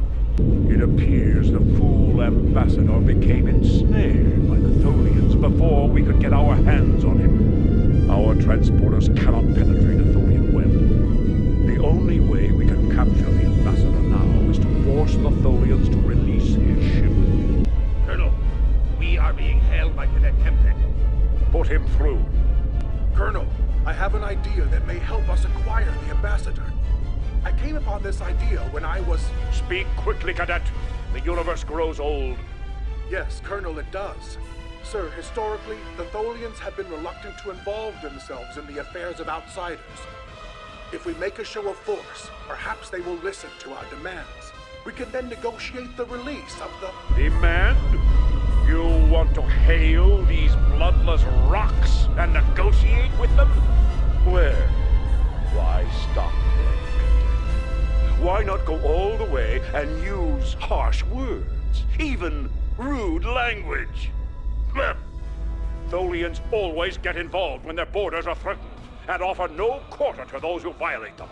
It appears the fool ambassador became ensnared by the Tholians before we could get our hands on him. Our transporters cannot penetrate a Tholian web. The only way we can capture the ambassador now is to force the Tholians to release his ship. Colonel, we are being hailed by Cadet Kemptek. Put him through. Colonel, I have an idea that may help us acquire the ambassador. I came upon this idea when I was... Speak quickly, Cadet. The universe grows old. Yes, Colonel, it does. Sir, historically, the Tholians have been reluctant to involve themselves in the affairs of outsiders. If we make a show of force, perhaps they will listen to our demands. We can then negotiate the release of the... Demand? You want to hail these bloodless rocks and negotiate with them? Where? Why stop there? Why not go all the way and use harsh words, even rude language? Tholians always get involved when their borders are threatened, and offer no quarter to those who violate them.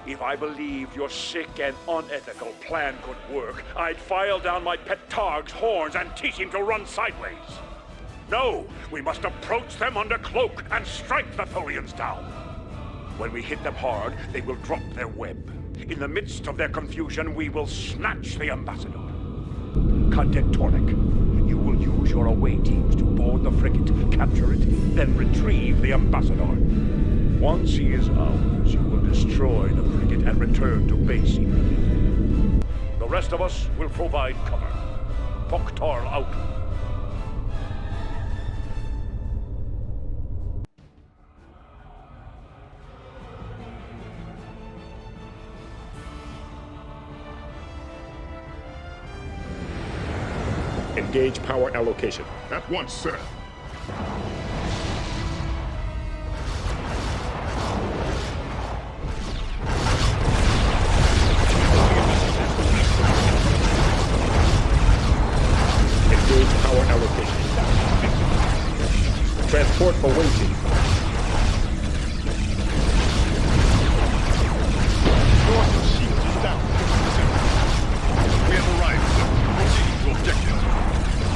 If I believed your sick and unethical plan could work, I'd file down my pet Targ's horns and teach him to run sideways. No, we must approach them under cloak and strike the Tholians down. When we hit them hard, they will drop their web. In the midst of their confusion, we will snatch the ambassador. Cadet Tornik, you will use your away teams to board the frigate, capture it, then retrieve the ambassador. Once he is ours, you will destroy the frigate and return to base immediately. The rest of us will provide cover. Poktar out. Engage power allocation. At once, sir. Engage power allocation. Transport away team. Dorsal shield is down. We have arrived, sir. Proceeding to objective.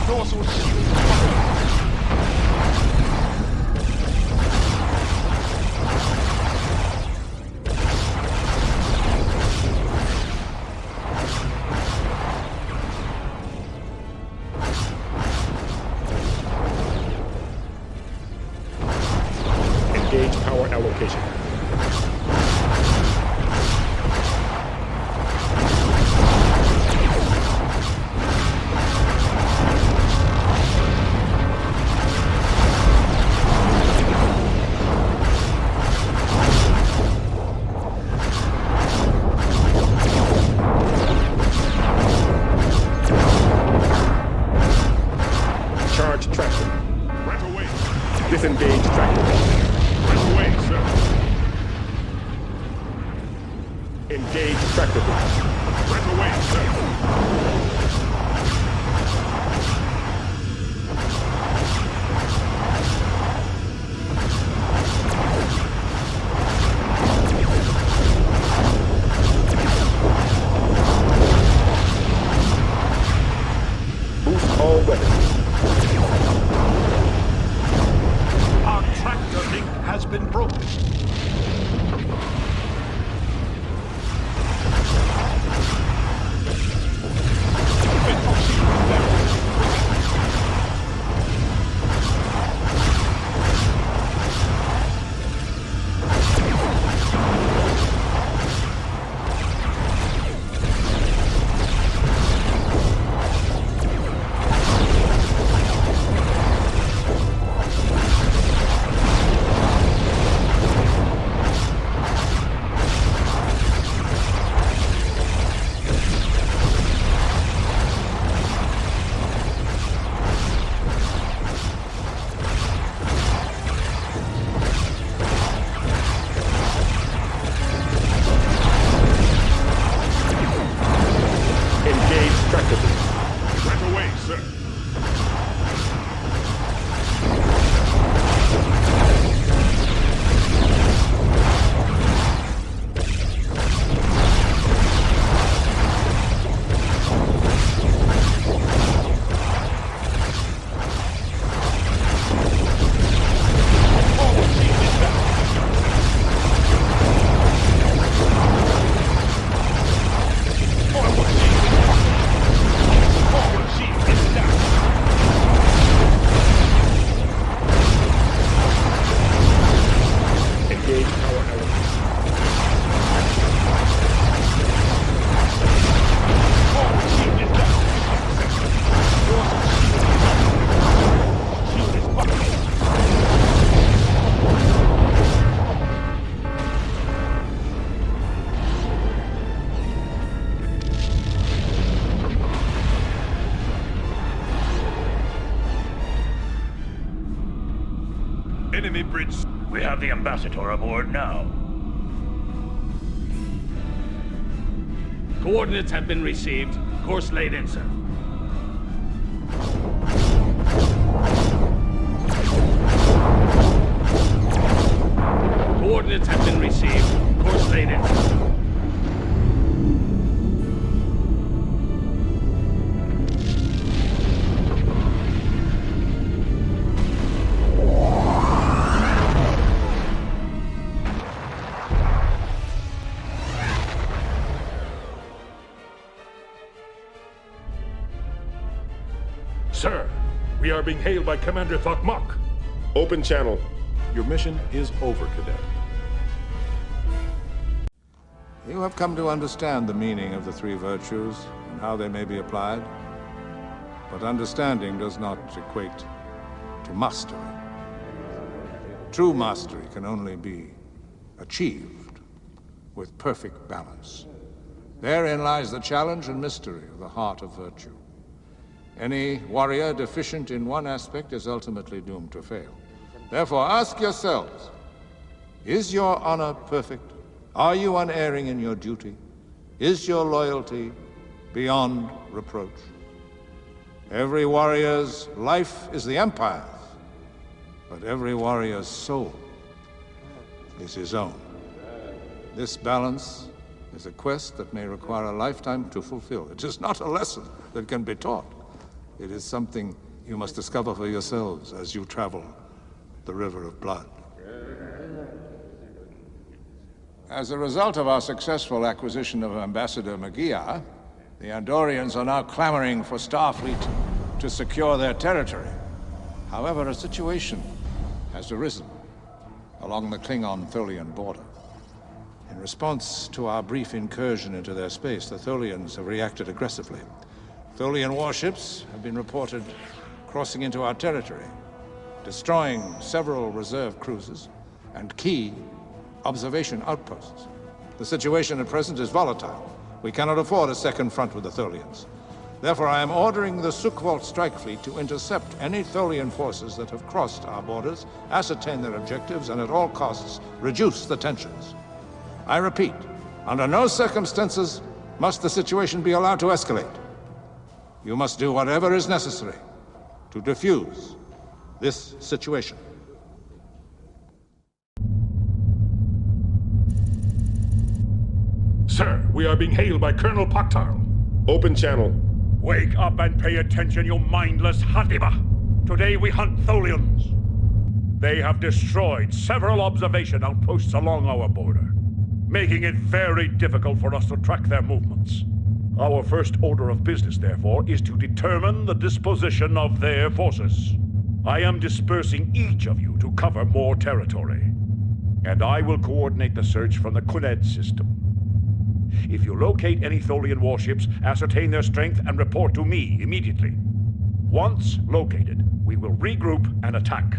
Dorsal shield enemy bridge. We have the ambassador aboard now. Coordinates have been received. Course laid in, sir. Coordinates have been received. Course laid in, sir. Sir, we are being hailed by Commander taH'be. Open channel. Your mission is over, Cadet. You have come to understand the meaning of the three virtues and how they may be applied. But understanding does not equate to mastery. True mastery can only be achieved with perfect balance. Therein lies the challenge and mystery of the heart of virtue. Any warrior deficient in one aspect is ultimately doomed to fail. Therefore, ask yourselves, is your honor perfect? Are you unerring in your duty? Is your loyalty beyond reproach? Every warrior's life is the Empire's, but every warrior's soul is his own. This balance is a quest that may require a lifetime to fulfill. It is not a lesson that can be taught. It is something you must discover for yourselves as you travel the river of blood. As a result of our successful acquisition of Ambassador Magia, the Andorians are now clamoring for Starfleet to secure their territory. However, a situation has arisen along the Klingon-Tholian border. In response to our brief incursion into their space, the Tholians have reacted aggressively. Tholian warships have been reported crossing into our territory, destroying several reserve cruisers and key observation outposts. The situation at present is volatile. We cannot afford a second front with the Tholians. Therefore, I am ordering the Sukhvolt strike fleet to intercept any Tholian forces that have crossed our borders, ascertain their objectives, and at all costs, reduce the tensions. I repeat, under no circumstances must the situation be allowed to escalate. You must do whatever is necessary to defuse this situation. Sir, we are being hailed by Colonel taH'be. Open channel. Wake up and pay attention, you mindless taH'be. Today we hunt Tholians. They have destroyed several observation outposts along our border, making it very difficult for us to track their movements. Our first order of business, therefore, is to determine the disposition of their forces. I am dispersing each of you to cover more territory, and I will coordinate the search from the Cuned system. If you locate any Tholian warships, ascertain their strength and report to me immediately. Once located, we will regroup and attack.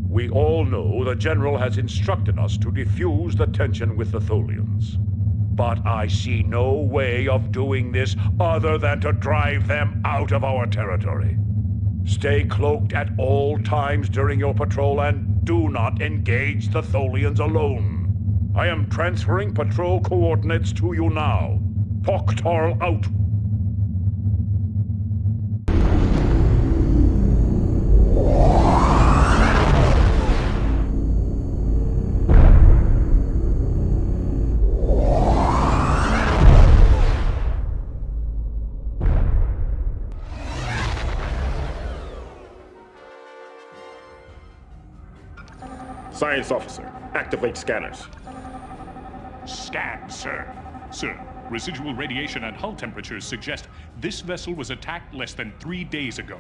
We all know the General has instructed us to defuse the tension with the Tholians. But I see no way of doing this other than to drive them out of our territory. Stay cloaked at all times during your patrol and do not engage the Tholians alone. I am transferring patrol coordinates to you now. Poktarl out. Science officer, activate scanners. Scan, sir. Sir, residual radiation and hull temperatures suggest this vessel was attacked less than 3 days ago.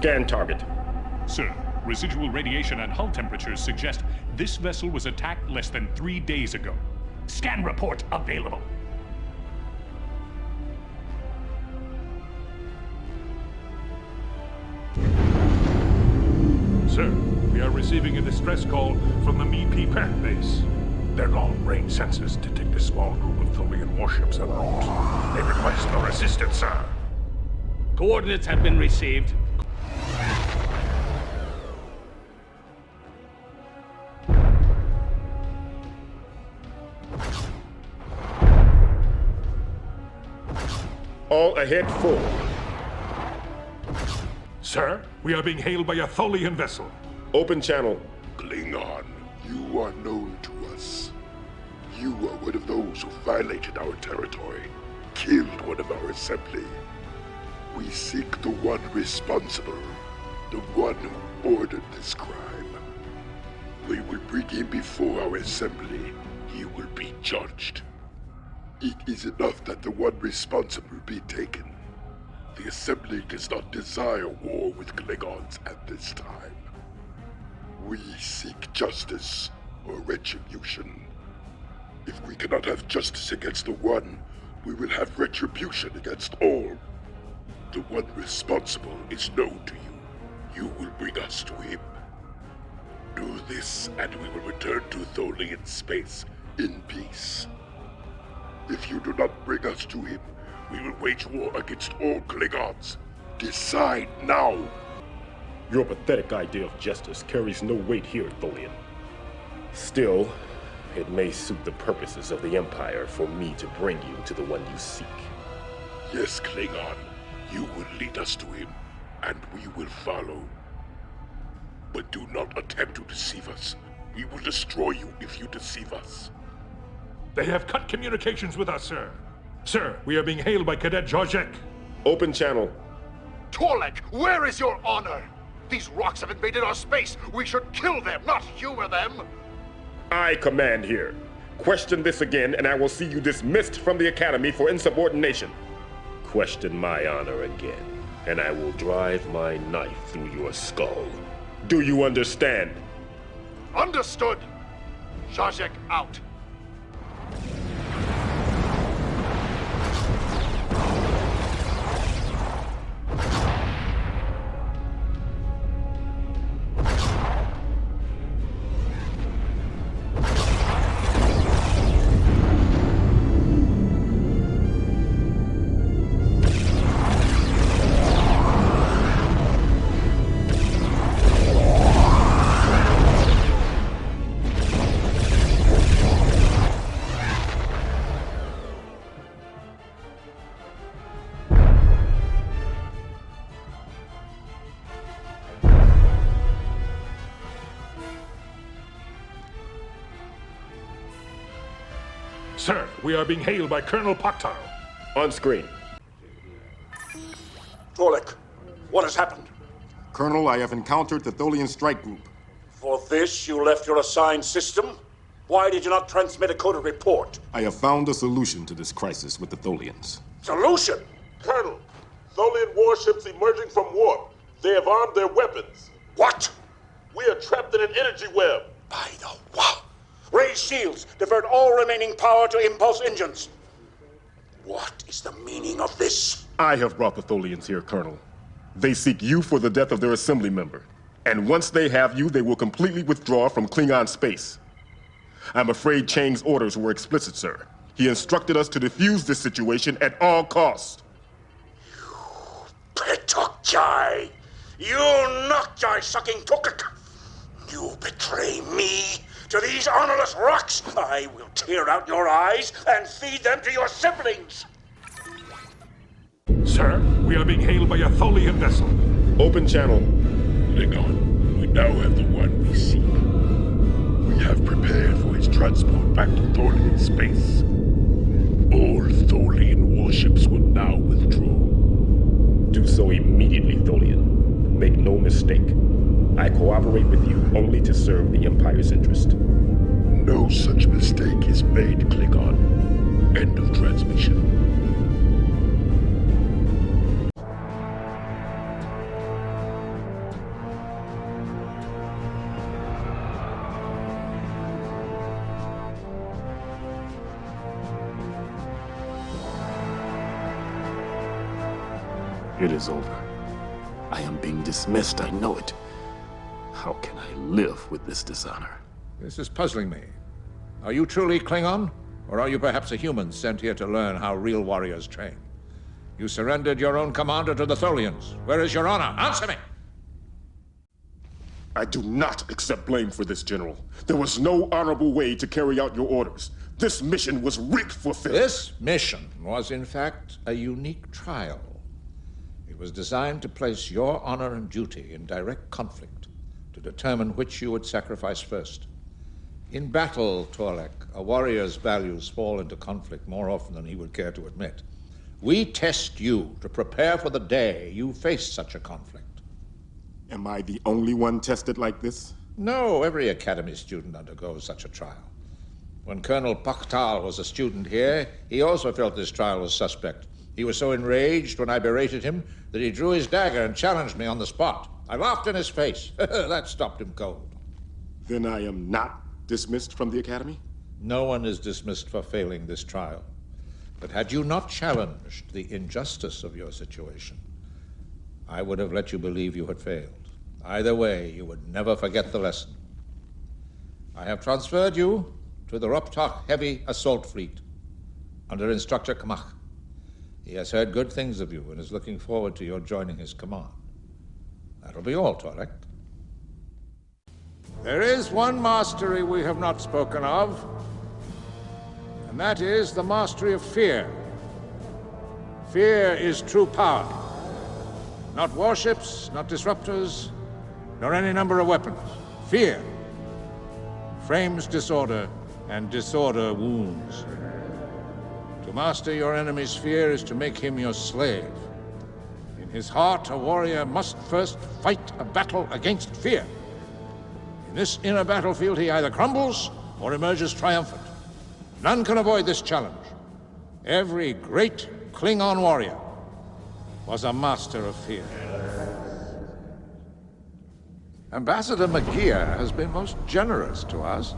Scan target. Sir, residual radiation and hull temperatures suggest this vessel was attacked less than 3 days ago. Scan report available. Sir, we are receiving a distress call from the pagh base. Their long-range sensors detect a small group of Tholian warships en route. They request our assistance, sir. Coordinates have been received. All ahead forward. Sir, we are being hailed by a Tholian vessel. Open channel. Klingon, you are known to us. You are one of those who violated our territory, killed one of our assembly. We seek the one responsible, the one who ordered this crime. We will bring him before our assembly. He will be judged. It is enough that the one responsible be taken. The assembly does not desire war with Klingons at this time. We seek justice or retribution. If we cannot have justice against the one, we will have retribution against all. The one responsible is known to you. You will bring us to him. Do this, and we will return to Tholian space in peace. If you do not bring us to him, we will wage war against all Klingons. Decide now! Your pathetic idea of justice carries no weight here, Tholian. Still, it may suit the purposes of the Empire for me to bring you to the one you seek. Yes, Klingon. You will lead us to him, and we will follow. But do not attempt to deceive us. We will destroy you if you deceive us. They have cut communications with us, sir. Sir, we are being hailed by Cadet Georgek. Open channel. Torlek, where is your honor? These rocks have invaded our space. We should kill them, not humor them. I command here. Question this again, and I will see you dismissed from the Academy for insubordination. Question my honor again, and I will drive my knife through your skull. Do you understand? Understood. Georgek out. Sir, we are being hailed by Colonel Pagh. On screen. Torlek, what has happened? Colonel, I have encountered the Tholian strike group. For this, you left your assigned system? Why did you not transmit a coded report? I have found a solution to this crisis with the Tholians. Solution? Colonel, Tholian warships emerging from warp. They have armed their weapons. What? We are trapped in an energy web. By the wow! Raise shields. Divert all remaining power to impulse engines. What is the meaning of this? I have brought the Tholians here, Colonel. They seek you for the death of their assembly member. And once they have you, they will completely withdraw from Klingon space. I'm afraid Chang's orders were explicit, sir. He instructed us to defuse this situation at all costs. Petokjai! You Nokjai-sucking Tukuk! You betray me to these honorless rocks! I will tear out your eyes and feed them to your siblings! Sir, we are being hailed by a Tholian vessel. Open channel. Klingon, we now have the one we seek. We have prepared for his transport back to Tholian space. All Tholian warships will now withdraw. Do so immediately, Tholian. Make no mistake. I cooperate with you only to serve the Empire's interest. No such mistake is made, Klingon. End of transmission. It is over. I am being dismissed, I know it. How can I live with this dishonor? This is puzzling me. Are you truly Klingon? Or are you perhaps a human sent here to learn how real warriors train? You surrendered your own commander to the Tholians. Where is your honor? Answer me! I do not accept blame for this, General. There was no honorable way to carry out your orders. This mission was rigged for failure. This mission was, in fact, a unique trial. It was designed to place your honor and duty in direct conflict, to determine which you would sacrifice first. In battle, Torlek, a warrior's values fall into conflict more often than he would care to admit. We test you to prepare for the day you face such a conflict. Am I the only one tested like this? No, every Academy student undergoes such a trial. When Colonel Pagh was a student here, he also felt this trial was suspect. He was so enraged when I berated him that he drew his dagger and challenged me on the spot. I laughed in his face. That stopped him cold. Then I am not dismissed from the Academy? No one is dismissed for failing this trial. But had you not challenged the injustice of your situation, I would have let you believe you had failed. Either way, you would never forget the lesson. I have transferred you to the Ruptok Heavy Assault Fleet under Instructor Kut'luch. He has heard good things of you and is looking forward to your joining his command. That'll be all, Torlek. There is one mastery we have not spoken of, and that is the mastery of fear. Fear is true power. Not warships, not disruptors, nor any number of weapons. Fear frames disorder, and disorder wounds. To master your enemy's fear is to make him your slave. In his heart, a warrior must first fight a battle against fear. In this inner battlefield, he either crumbles or emerges triumphant. None can avoid this challenge. Every great Klingon warrior was a master of fear. Ambassador McGear has been most generous to us.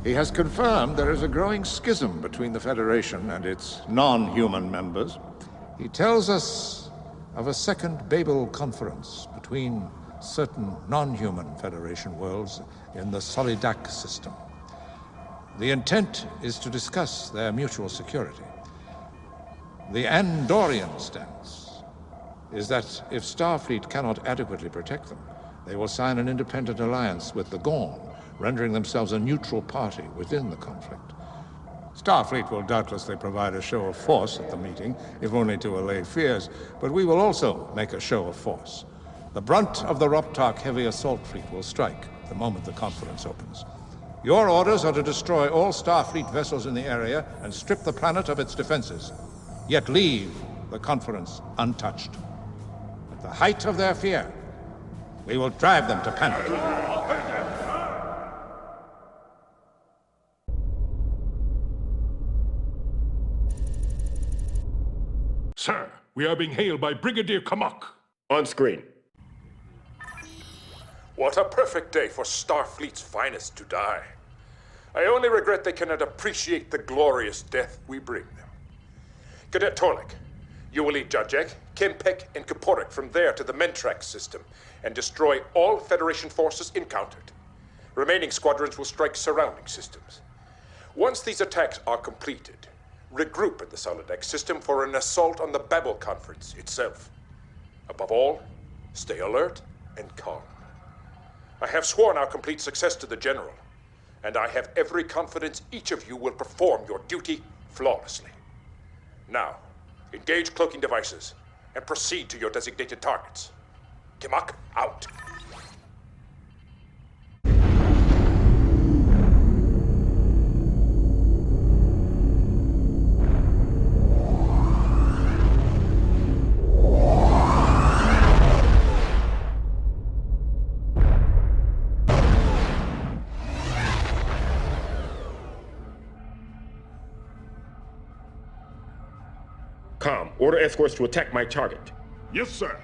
He has confirmed there is a growing schism between the Federation and its non-human members. He tells us of a second Babel conference between certain non-human Federation worlds in the Solidak system. The intent is to discuss their mutual security. The Andorian stance is that if Starfleet cannot adequately protect them, they will sign an independent alliance with the Gorn, rendering themselves a neutral party within the conflict. Starfleet will doubtlessly provide a show of force at the meeting, if only to allay fears, but we will also make a show of force. The brunt of the Ruptok Heavy Assault Fleet will strike the moment the conference opens. Your orders are to destroy all Starfleet vessels in the area and strip the planet of its defenses, yet leave the conference untouched. At the height of their fear, we will drive them to panic. Sir, we are being hailed by Brigadier Kut'luch. On screen. What a perfect day for Starfleet's finest to die. I only regret they cannot appreciate the glorious death we bring them. Cadet Torlek, you will lead Jajek, Kempek, and Kaporik from there to the Mentrax system and destroy all Federation forces encountered. Remaining squadrons will strike surrounding systems. Once these attacks are completed, regroup in the Solidak system for an assault on the Babel Conference itself. Above all, stay alert and calm. I have sworn our complete success to the General, and I have every confidence each of you will perform your duty flawlessly. Now, engage cloaking devices and proceed to your designated targets. Kut'luch, out. Com, order escorts to attack my target. Yes, sir.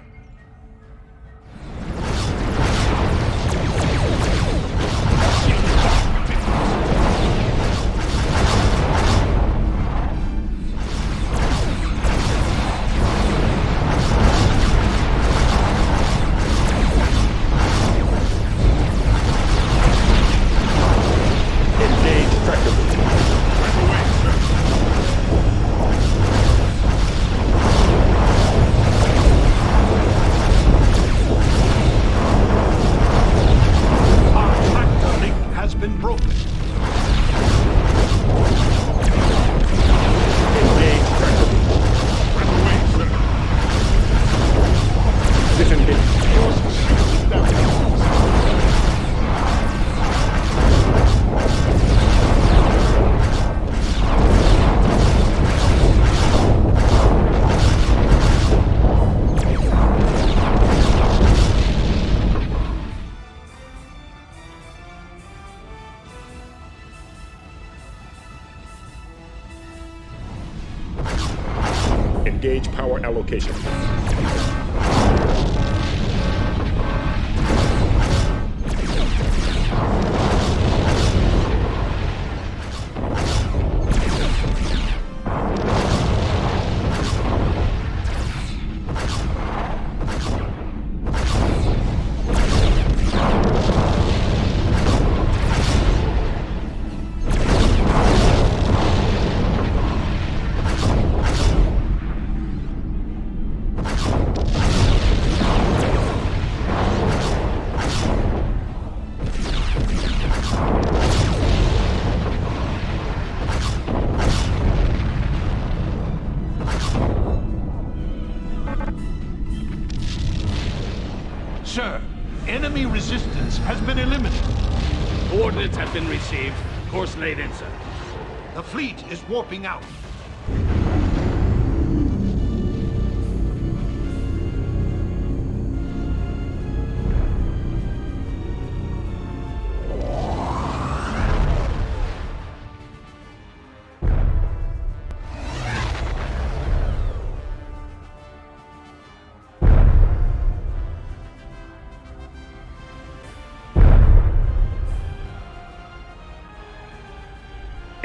location. Sir, enemy resistance has been eliminated. Coordinates have been received. Course laid in, sir. The fleet is warping out.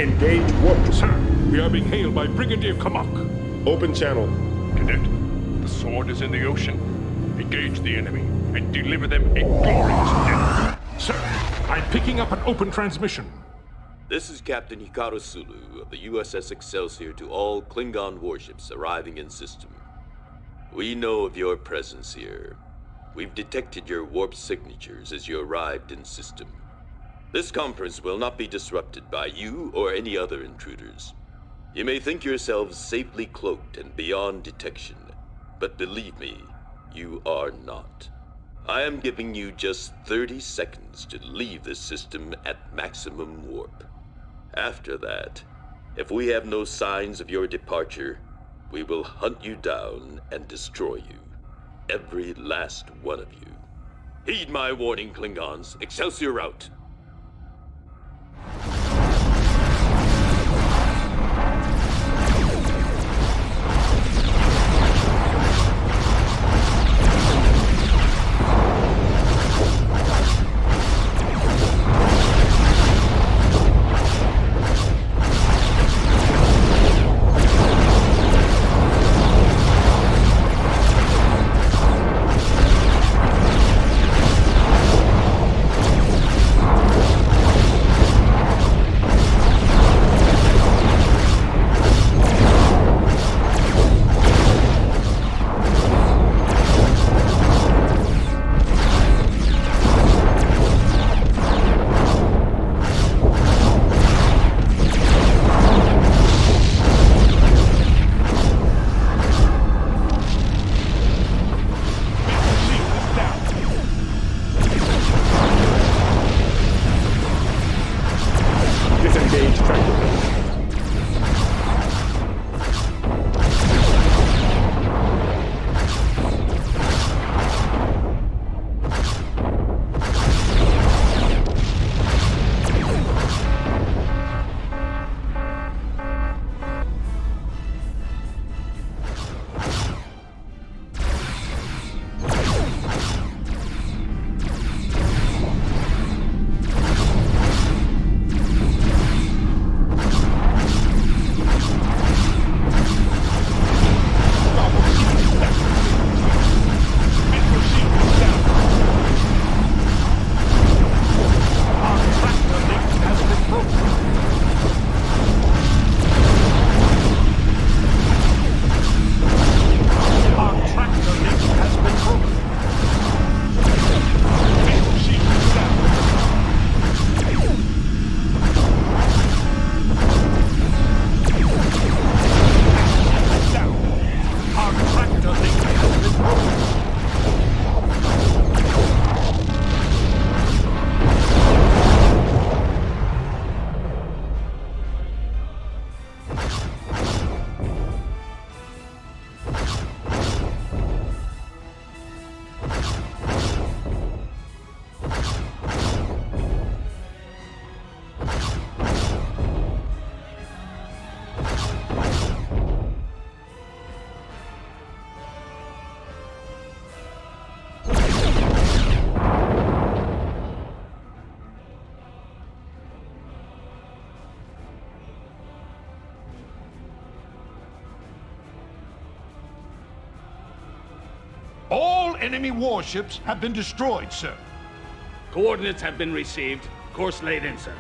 Engage warp. Sir, we are being hailed by Brigadier Kut'luch. Open channel. Cadet, the sword is in the ocean. Engage the enemy and deliver them a glorious death. Sir, I'm picking up an open transmission. This is Captain Hikaru Sulu of the USS Excelsior to all Klingon warships arriving in system. We know of your presence here. We've detected your warp signatures as you arrived in system. This conference will not be disrupted by you or any other intruders. You may think yourselves safely cloaked and beyond detection, but believe me, you are not. I am giving you just 30 seconds to leave this system at maximum warp. After that, if we have no signs of your departure, we will hunt you down and destroy you. Every last one of you. Heed my warning, Klingons. Excelsior out. enemy warships have been destroyed, sir. Coordinates have been received. Course laid in, sir.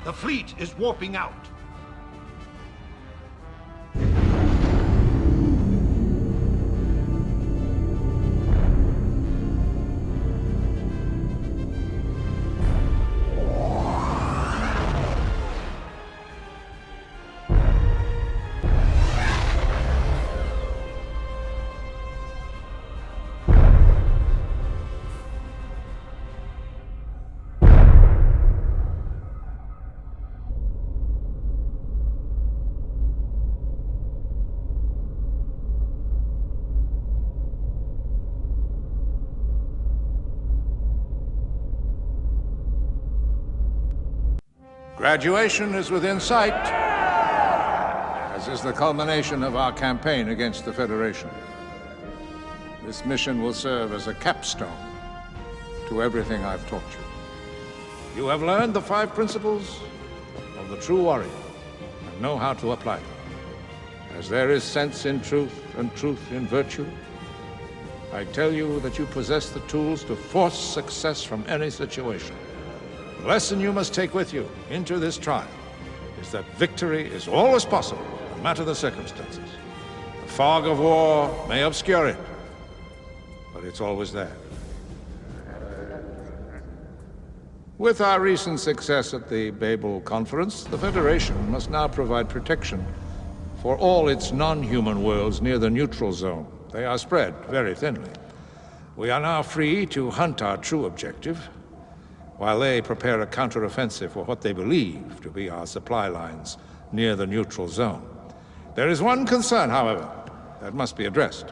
The fleet is warping out. Graduation is within sight, as is the culmination of our campaign against the Federation. This mission will serve as a capstone to everything I've taught you. You have learned the 5 principles of the true warrior and know how to apply them. As there is sense in truth and truth in virtue, I tell you that you possess the tools to force success from any situation. The lesson you must take with you into this trial is that victory is always possible, no matter the circumstances. The fog of war may obscure it, but it's always there. With our recent success at the Babel Conference, the Federation must now provide protection for all its non-human worlds near the neutral zone. They are spread very thinly. We are now free to hunt our true objective, while they prepare a counteroffensive for what they believe to be our supply lines near the neutral zone. There is one concern, however, that must be addressed.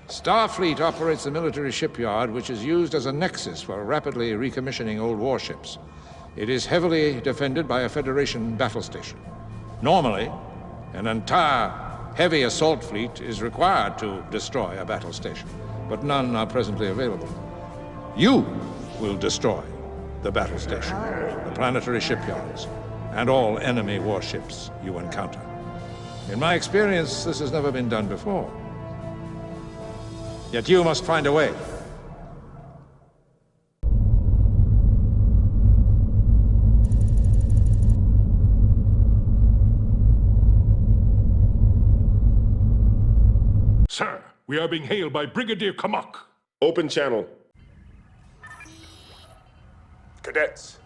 Starfleet operates a military shipyard which is used as a nexus for rapidly recommissioning old warships. It is heavily defended by a Federation battle station. Normally, an entire heavy assault fleet is required to destroy a battle station, but none are presently available. You will destroy the battle station, the planetary shipyards, and all enemy warships you encounter. In my experience, this has never been done before. Yet you must find a way. Sir, we are being hailed by Brigadier Kut'luch. Open channel. Cadets,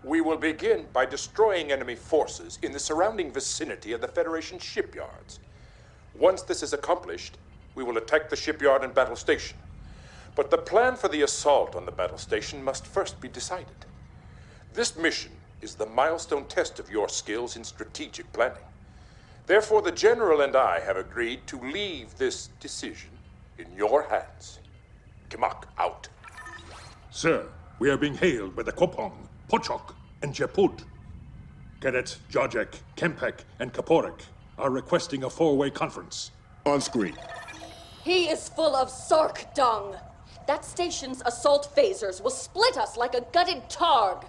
we will begin by destroying enemy forces in the surrounding vicinity of the Federation shipyards. Once this is accomplished, we will attack the shipyard and battle station. But the plan for the assault on the battle station must first be decided. This mission is the milestone test of your skills in strategic planning. Therefore, the General and I have agreed to leave this decision in your hands. Kut'luch, out. Sir, we are being hailed by the Kopong, Pochok, and Jeput. Cadets Jajek, Kempek, and Kaporek are requesting a 4-way conference. On screen. He is full of Sark dung. That station's assault phasers will split us like a gutted targ.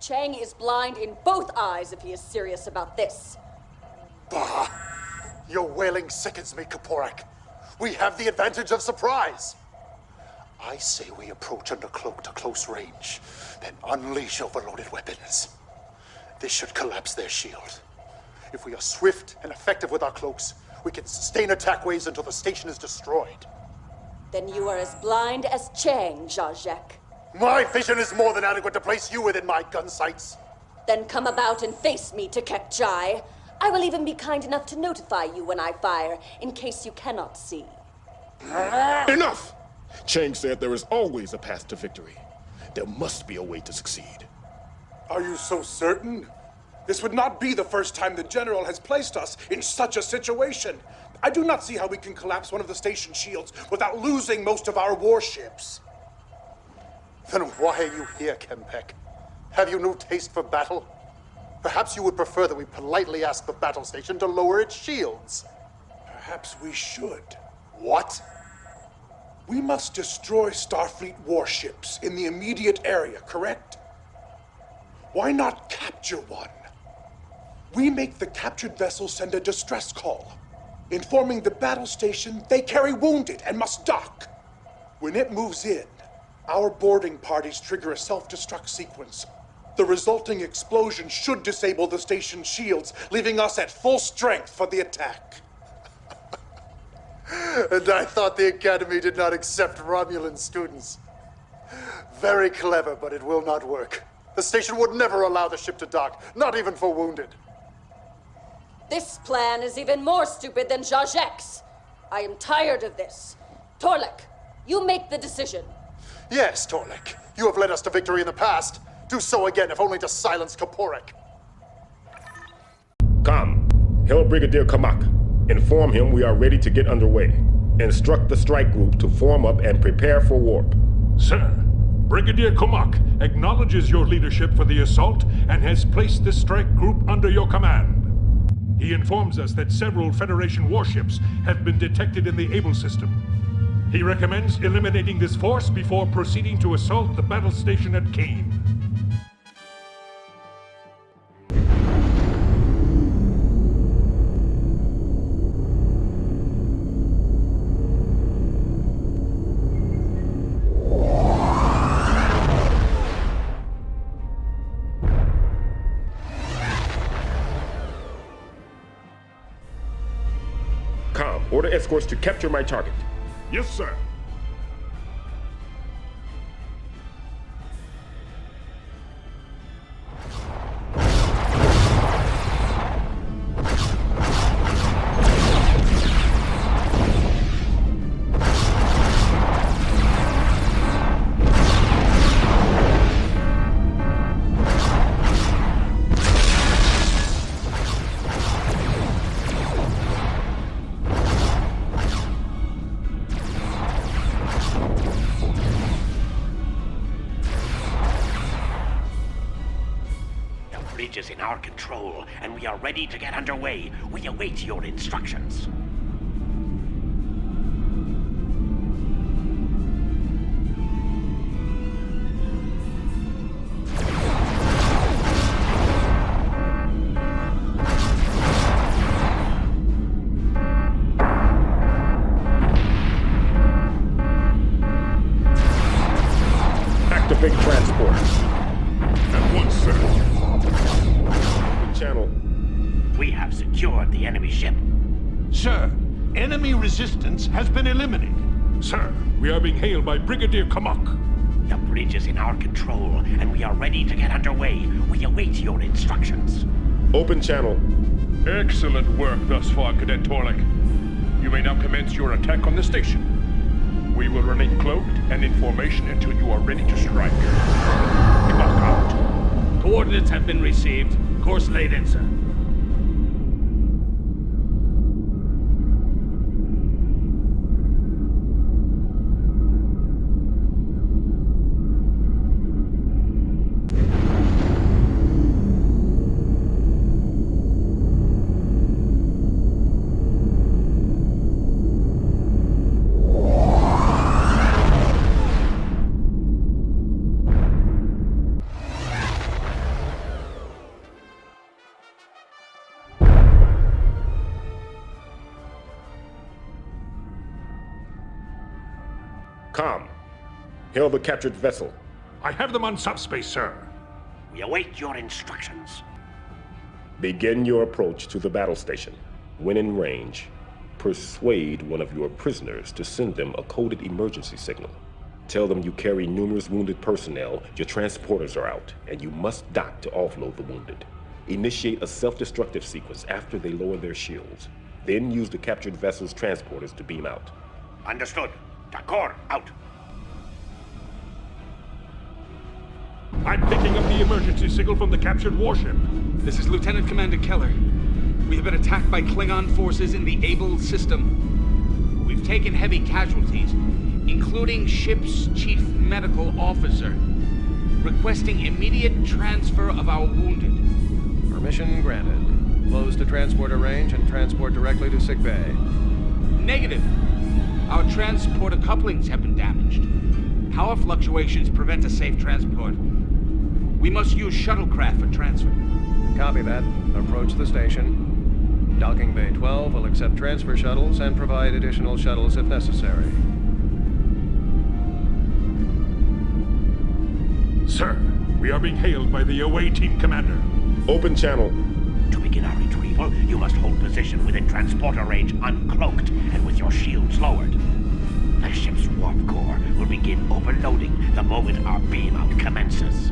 Chang is blind in both eyes if he is serious about this. Bah! Your wailing sickens me, Kaporek. We have the advantage of surprise. I say we approach under cloak to close range, then unleash overloaded weapons. This should collapse their shield. If we are swift and effective with our cloaks, we can sustain attack waves until the station is destroyed. Then you are as blind as Chang, Jajek. My vision is more than adequate to place you within my gun sights. Then come about and face me, Tekek-Jai. I will even be kind enough to notify you when I fire, in case you cannot see. Enough! Chang said there is always a path to victory. There must be a way to succeed. Are you so certain? This would not be the first time the General has placed us in such a situation. I do not see how we can collapse one of the station shields without losing most of our warships. Then why are you here, Kempek? Have you no taste for battle? Perhaps you would prefer that we politely ask the battle station to lower its shields. Perhaps we should. What? We must destroy Starfleet warships in the immediate area, correct? Why not capture one? We make the captured vessel send a distress call, informing the battle station they carry wounded and must dock. When it moves in, our boarding parties trigger a self-destruct sequence. The resulting explosion should disable the station's shields, leaving us at full strength for the attack. And I thought the Academy did not accept Romulan students. Very clever, but it will not work. The station would never allow the ship to dock, not even for wounded. This plan is even more stupid than Zhazhek's. I am tired of this. Torlek, you make the decision. Yes, Torlek. You have led us to victory in the past. Do so again, if only to silence Kaporek. Come. Hail Brigadier Kamak. Inform him we are ready to get underway. Instruct the strike group to form up and prepare for warp. Sir, Brigadier Kamak acknowledges your leadership for the assault and has placed the strike group under your command. He informs us that several Federation warships have been detected in the Able system. He recommends eliminating this force before proceeding to assault the battle station at Kane. Order escorts to capture my target. Yes, sir. Is in our control, and we are ready to get underway. We await your instructions. Activate transport. At once, sir. Channel. We have secured the enemy ship. Sir, enemy resistance has been eliminated. Sir, we are being hailed by Brigadier Kamak. The bridge is in our control, and we are ready to get underway. We await your instructions. Open channel. Excellent work thus far, Cadet Torlek. You may now commence your attack on the station. We will remain cloaked and in formation until you are ready to strike. Clock out. Coordinates have been received. Course laid in, sir. Com. Hail the captured vessel. I have them on subspace, sir. We await your instructions. Begin your approach to the battle station. When in range, persuade one of your prisoners to send them a coded emergency signal. Tell them you carry numerous wounded personnel, your transporters are out, and you must dock to offload the wounded. Initiate a self-destructive sequence after they lower their shields. Then use the captured vessel's transporters to beam out. Understood. D'accord, out. I'm picking up the emergency signal from the captured warship. This is Lieutenant Commander Keller. We have been attacked by Klingon forces in the Able system. We've taken heavy casualties, including ship's chief medical officer, requesting immediate transfer of our wounded. Permission granted. Close to transporter range and transport directly to sickbay. Negative. Our transporter couplings have been damaged. Power fluctuations prevent a safe transport. We must use shuttlecraft for transfer. Copy that. Approach the station. Docking Bay 12 will accept transfer shuttles and provide additional shuttles if necessary. Sir, we are being hailed by the away team commander. Open channel. To begin our retrieval, you must hold position within transporter range uncloaked and with your shields lowered. The ship's warp core will begin overloading the moment our beam-out commences.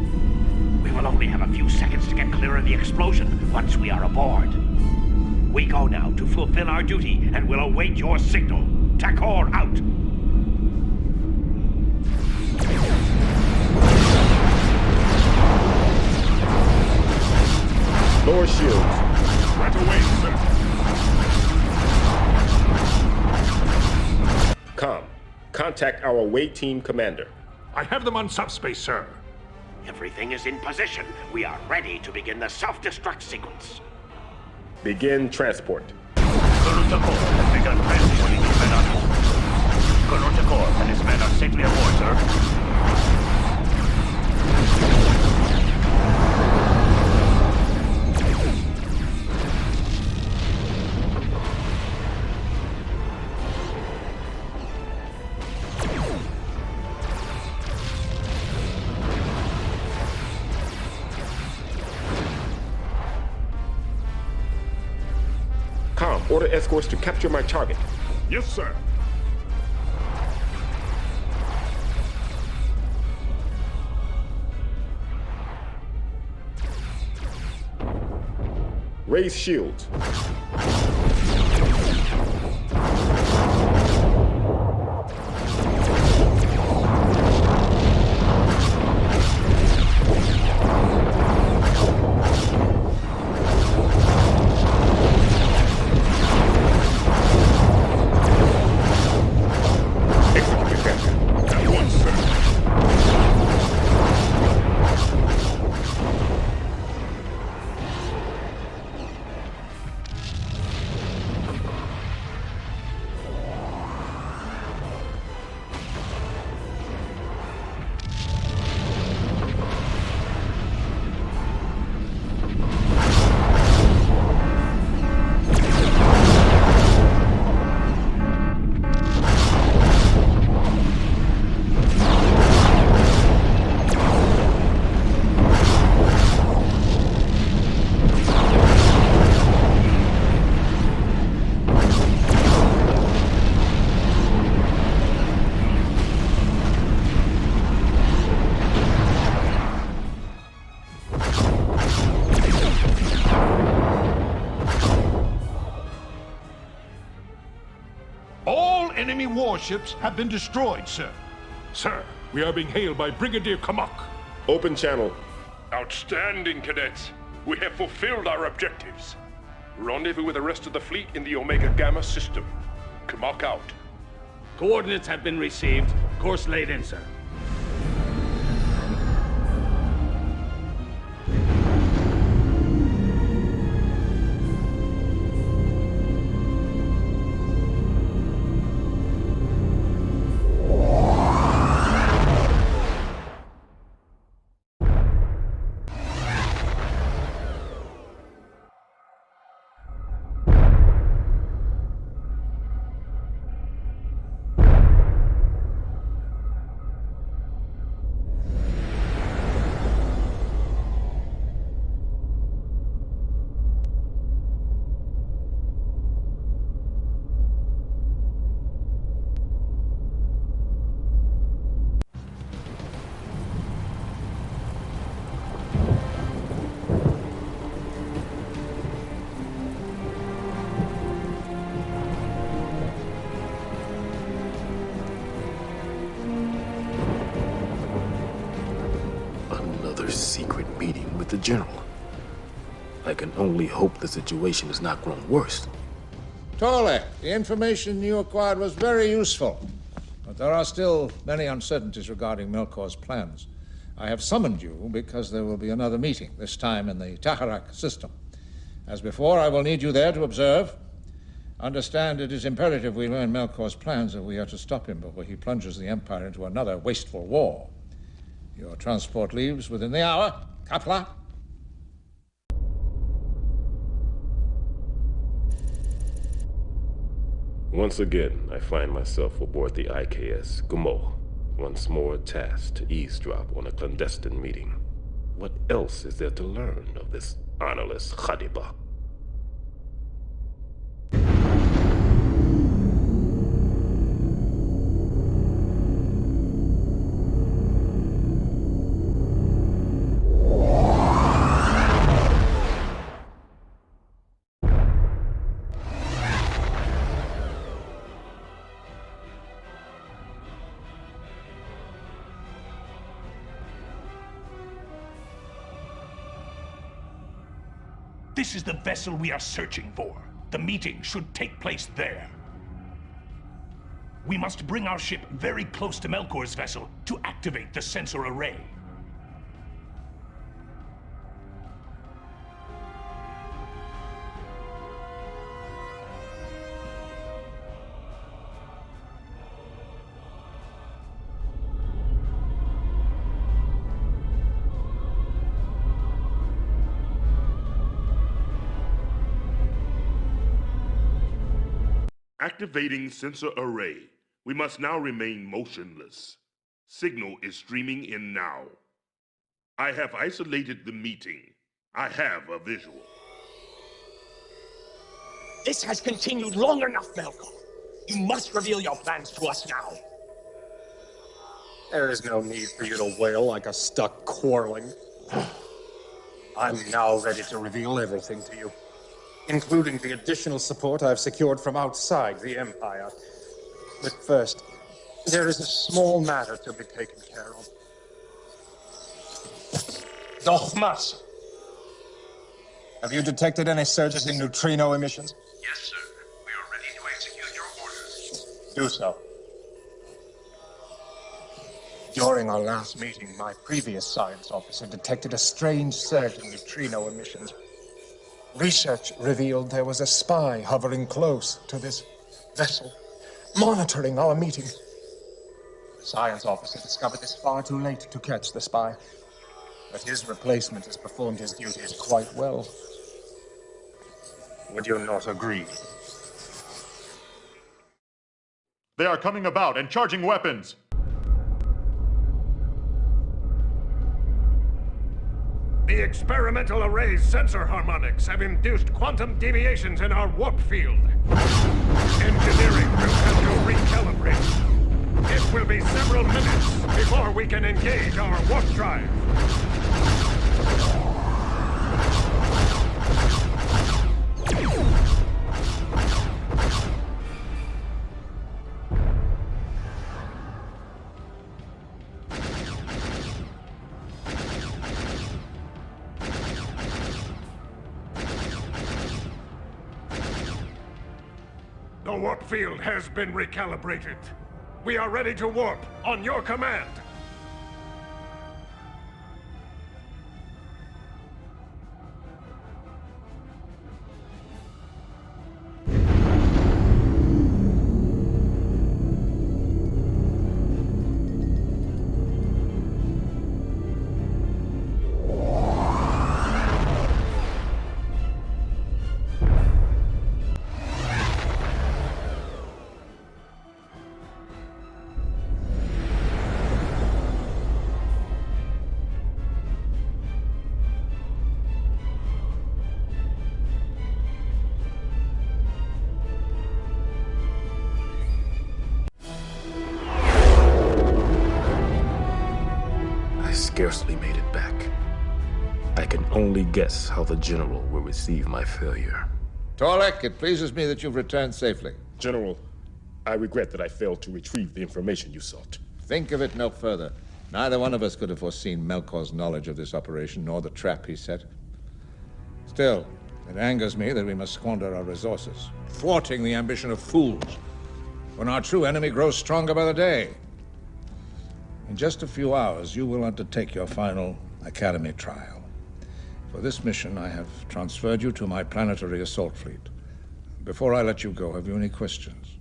We will only have a few seconds to get clear of the explosion once we are aboard. We go now to fulfill our duty and will await your signal. taH'be out! Lower shields. Right away, sir. Contact our away team commander. I have them on subspace, sir. Everything is in position. We are ready to begin the self-destruct sequence. Begin transport. Kut'luch has begun transporting his men on board. Kut'luch and his men are safely aboard, sir. Order escorts to capture my target. Yes, sir. Raise shields. Enemy warships have been destroyed, sir. Sir, we are being hailed by Brigadier Kut'luch. Open channel. Outstanding, cadets. We have fulfilled our objectives. Rendezvous with the rest of the fleet in the Omega Gamma system. Kut'luch out. Coordinates have been received. Course laid in, sir. Secret meeting with the General. I can only hope the situation has not grown worse. taH'be, the information you acquired was very useful, but there are still many uncertainties regarding Melkor's plans. I have summoned you because there will be another meeting, this time in the taH'be system. As before, I will need you there to observe. Understand it is imperative we learn Melkor's plans if we are to stop him before he plunges the Empire into another wasteful war. Your transport leaves within the hour. Kut'luch. Once again, I find myself aboard the IKS Gumoh. Once more tasked to eavesdrop on a clandestine meeting. What else is there to learn of this honorless taH'be? This is the vessel we are searching for. The meeting should take place there. We must bring our ship very close to Melkor's vessel to activate the sensor array. Activating sensor array. We must now remain motionless. Signal is streaming in now. I have isolated the meeting. I have a visual. This has continued long enough, Melkor. You must reveal your plans to us now. There is no need for you to wail like a stuck quarreling. I'm now ready to reveal everything to you, including the additional support I've secured from outside the Empire. But first, there is a small matter to be taken care of. Dochmas! Have you detected any surges in neutrino emissions? Yes, sir. We are ready to execute your orders. Do so. During our last meeting, my previous science officer detected a strange surge in neutrino emissions. Research revealed there was a spy hovering close to this vessel, monitoring our meeting. The science officer discovered this far too late to catch the spy, but his replacement has performed his duties quite well. Would you not agree? They are coming about and charging weapons. The experimental array's sensor harmonics have induced quantum deviations in our warp field. Engineering will have to recalibrate. It will be several minutes before we can engage our warp drive. The warp field has been recalibrated. We are ready to warp on your command. Scarcely made it back. I can only guess how the General will receive my failure. Torlek, it pleases me that you've returned safely. General, I regret that I failed to retrieve the information you sought. Think of it no further. Neither one of us could have foreseen Melkor's knowledge of this operation, nor the trap he set. Still, it angers me that we must squander our resources, thwarting the ambition of fools, when our true enemy grows stronger by the day. In just a few hours, you will undertake your final Academy trial. For this mission, I have transferred you to my planetary assault fleet. Before I let you go, have you any questions?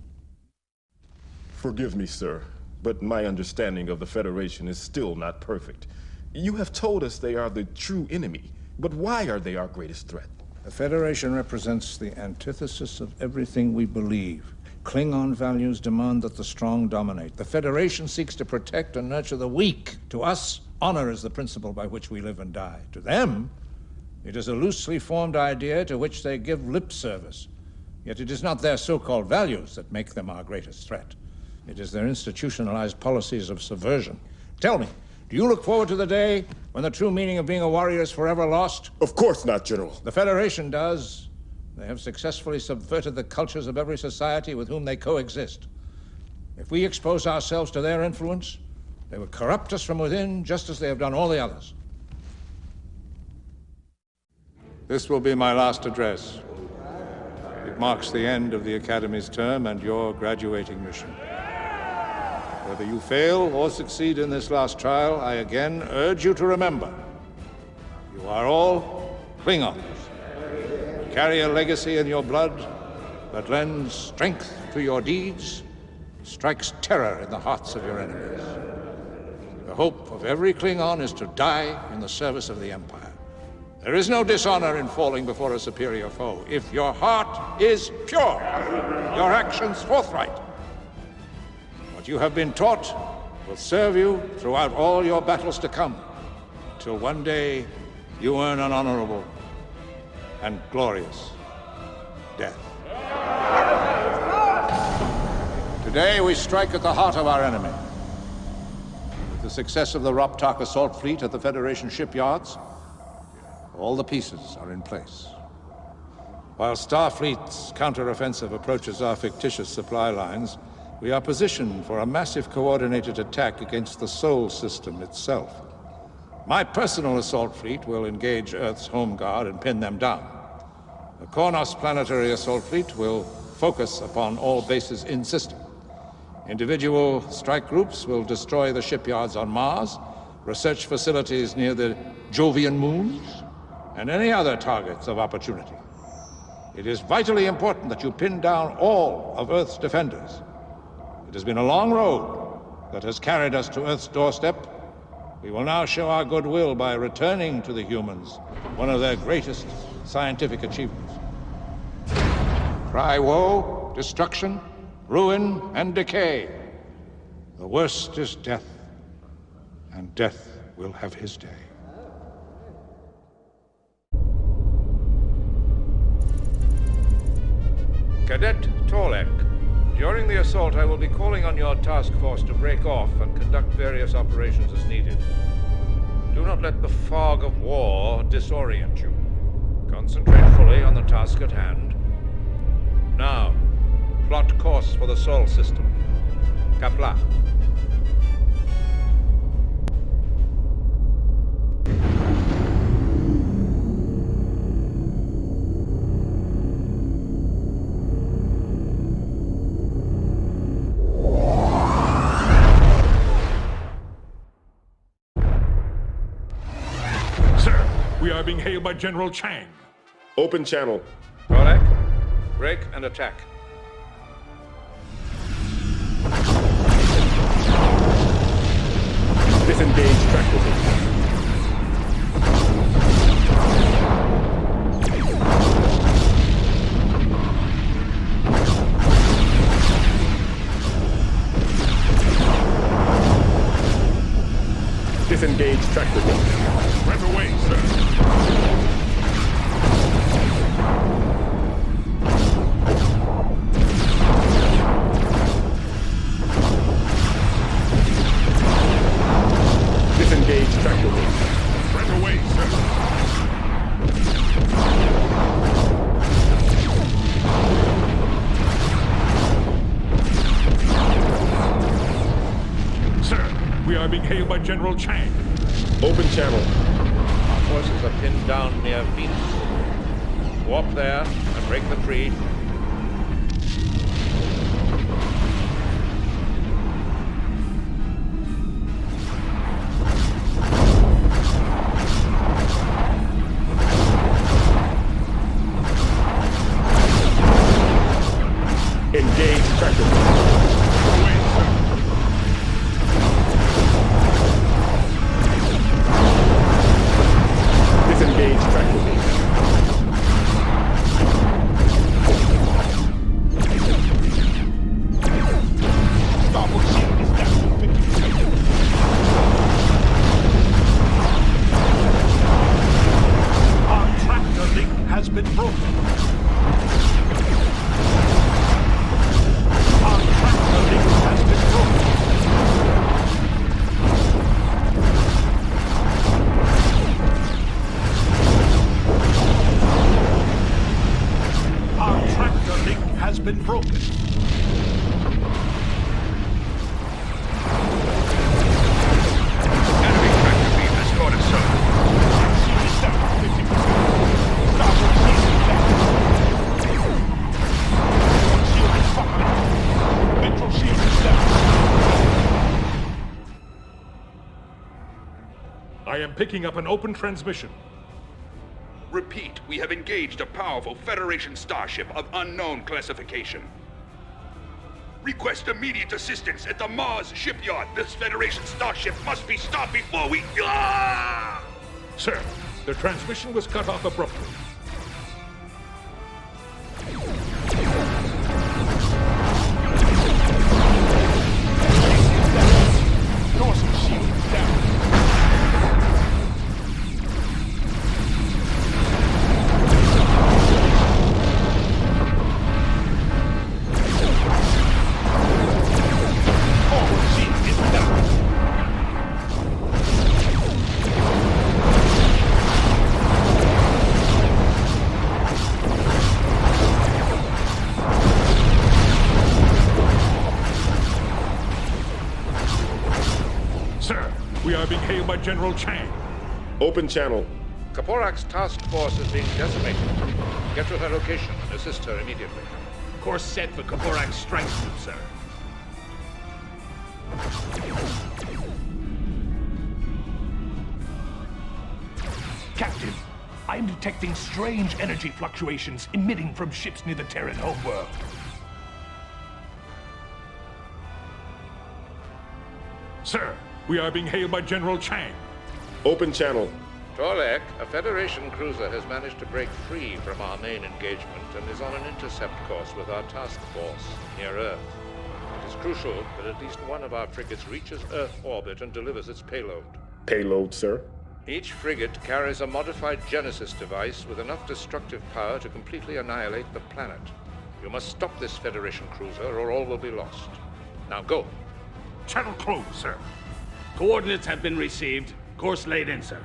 Forgive me, sir, but my understanding of the Federation is still not perfect. You have told us they are the true enemy, but why are they our greatest threat? The Federation represents the antithesis of everything we believe. Klingon values demand that the strong dominate. The Federation seeks to protect and nurture the weak. To us, honor is the principle by which we live and die. To them, it is a loosely formed idea to which they give lip service. Yet it is not their so-called values that make them our greatest threat. It is their institutionalized policies of subversion. Tell me, do you look forward to the day when the true meaning of being a warrior is forever lost? Of course not, General. The Federation does. They have successfully subverted the cultures of every society with whom they coexist. If we expose ourselves to their influence, they will corrupt us from within, just as they have done all the others. This will be my last address. It marks the end of the Academy's term and your graduating mission. Whether you fail or succeed in this last trial, I again urge you to remember, you are all Klingons. You carry a legacy in your blood that lends strength to your deeds, strikes terror in the hearts of your enemies. The hope of every Klingon is to die in the service of the Empire. There is no dishonor in falling before a superior foe. If your heart is pure, your actions forthright. What you have been taught will serve you throughout all your battles to come, till one day you earn an honorable and glorious death. Today we strike at the heart of our enemy. With the success of the Roptak assault fleet at the Federation shipyards, all the pieces are in place. While Starfleet's counteroffensive approaches our fictitious supply lines, we are positioned for a massive coordinated attack against the Sol system itself. My personal assault fleet will engage Earth's home guard and pin them down. The Kornos planetary assault fleet will focus upon all bases in system. Individual strike groups will destroy the shipyards on Mars, research facilities near the Jovian moons, and any other targets of opportunity. It is vitally important that you pin down all of Earth's defenders. It has been a long road that has carried us to Earth's doorstep. We will now show our goodwill by returning to the humans one of their greatest scientific achievements. Cry woe, destruction, ruin, and decay. The worst is death, and death will have his day. Cadet Torlek, during the assault I will be calling on your task force to break off and conduct various operations as needed. Do not let the fog of war disorient you. Concentrate fully on the task at hand. Now, plot course for the Sol system. Kut'luch. We are being hailed by General Chang. Open channel. Torlek, break and attack. Disengage track Disengage tractor beam. Right away, sir. Disengage tractor beam. Right away, sir. Sir, we are being hailed by General Chang. Open channel. Our forces are pinned down near Venus. Warp there and break the free. Engage tractor beam. Disengage tractor beam. been broken. Enemy tractor beam escorted, sir. Shield is down 50%. Starboard shield is down. Shield is fucking. Ventral shield is down. I am picking up an open transmission. Repeat, we have engaged a powerful Federation starship of unknown classification. Request immediate assistance at the Mars shipyard. This Federation starship must be stopped before we... Ah! Sir, the transmission was cut off abruptly. Dorsal shield is down. Sir, we are being hailed by General Chang. Open channel. Kaporak's task force is being decimated. Get to her location and assist her immediately. Course set for Kaporak's strike group, sir. Captain, I'm detecting strange energy fluctuations emitting from ships near the Terran homeworld. Sir, we are being hailed by General Chang. Open channel. Torlek, a Federation cruiser has managed to break free from our main engagement and is on an intercept course with our task force near Earth. It is crucial that at least one of our frigates reaches Earth orbit and delivers its payload. Payload, sir. Each frigate carries a modified Genesis device with enough destructive power to completely annihilate the planet. You must stop this Federation cruiser or all will be lost. Now go. Channel closed, sir. Coordinates have been received. Course laid in, sir.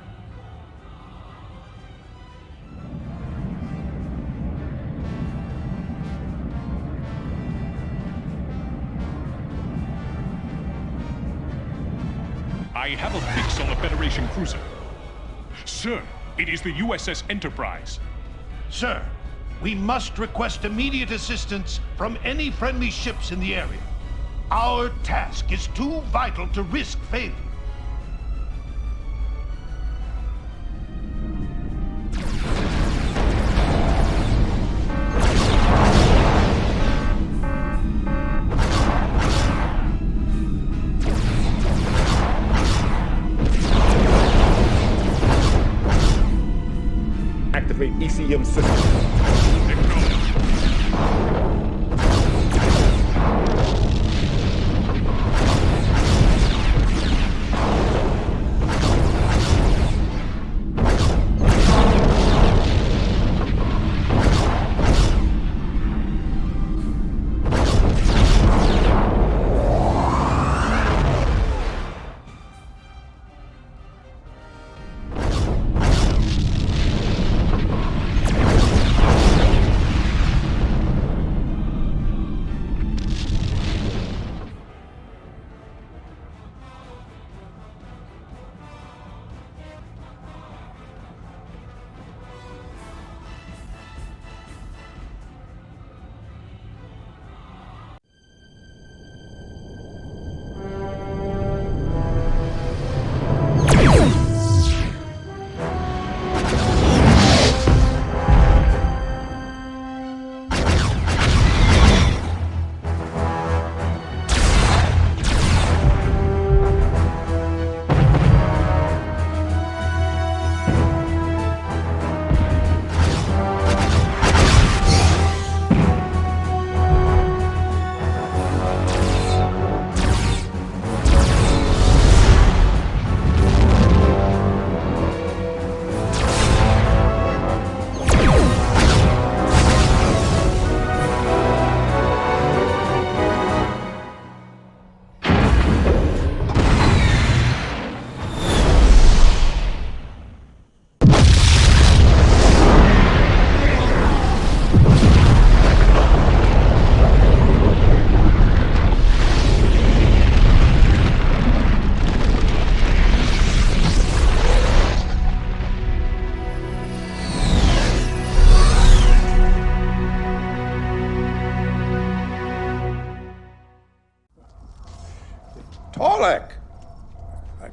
I have a fix on the Federation cruiser. Sir, it is the USS Enterprise. Sir, we must request immediate assistance from any friendly ships in the area. Our task is too vital to risk failure. Activate ECM system.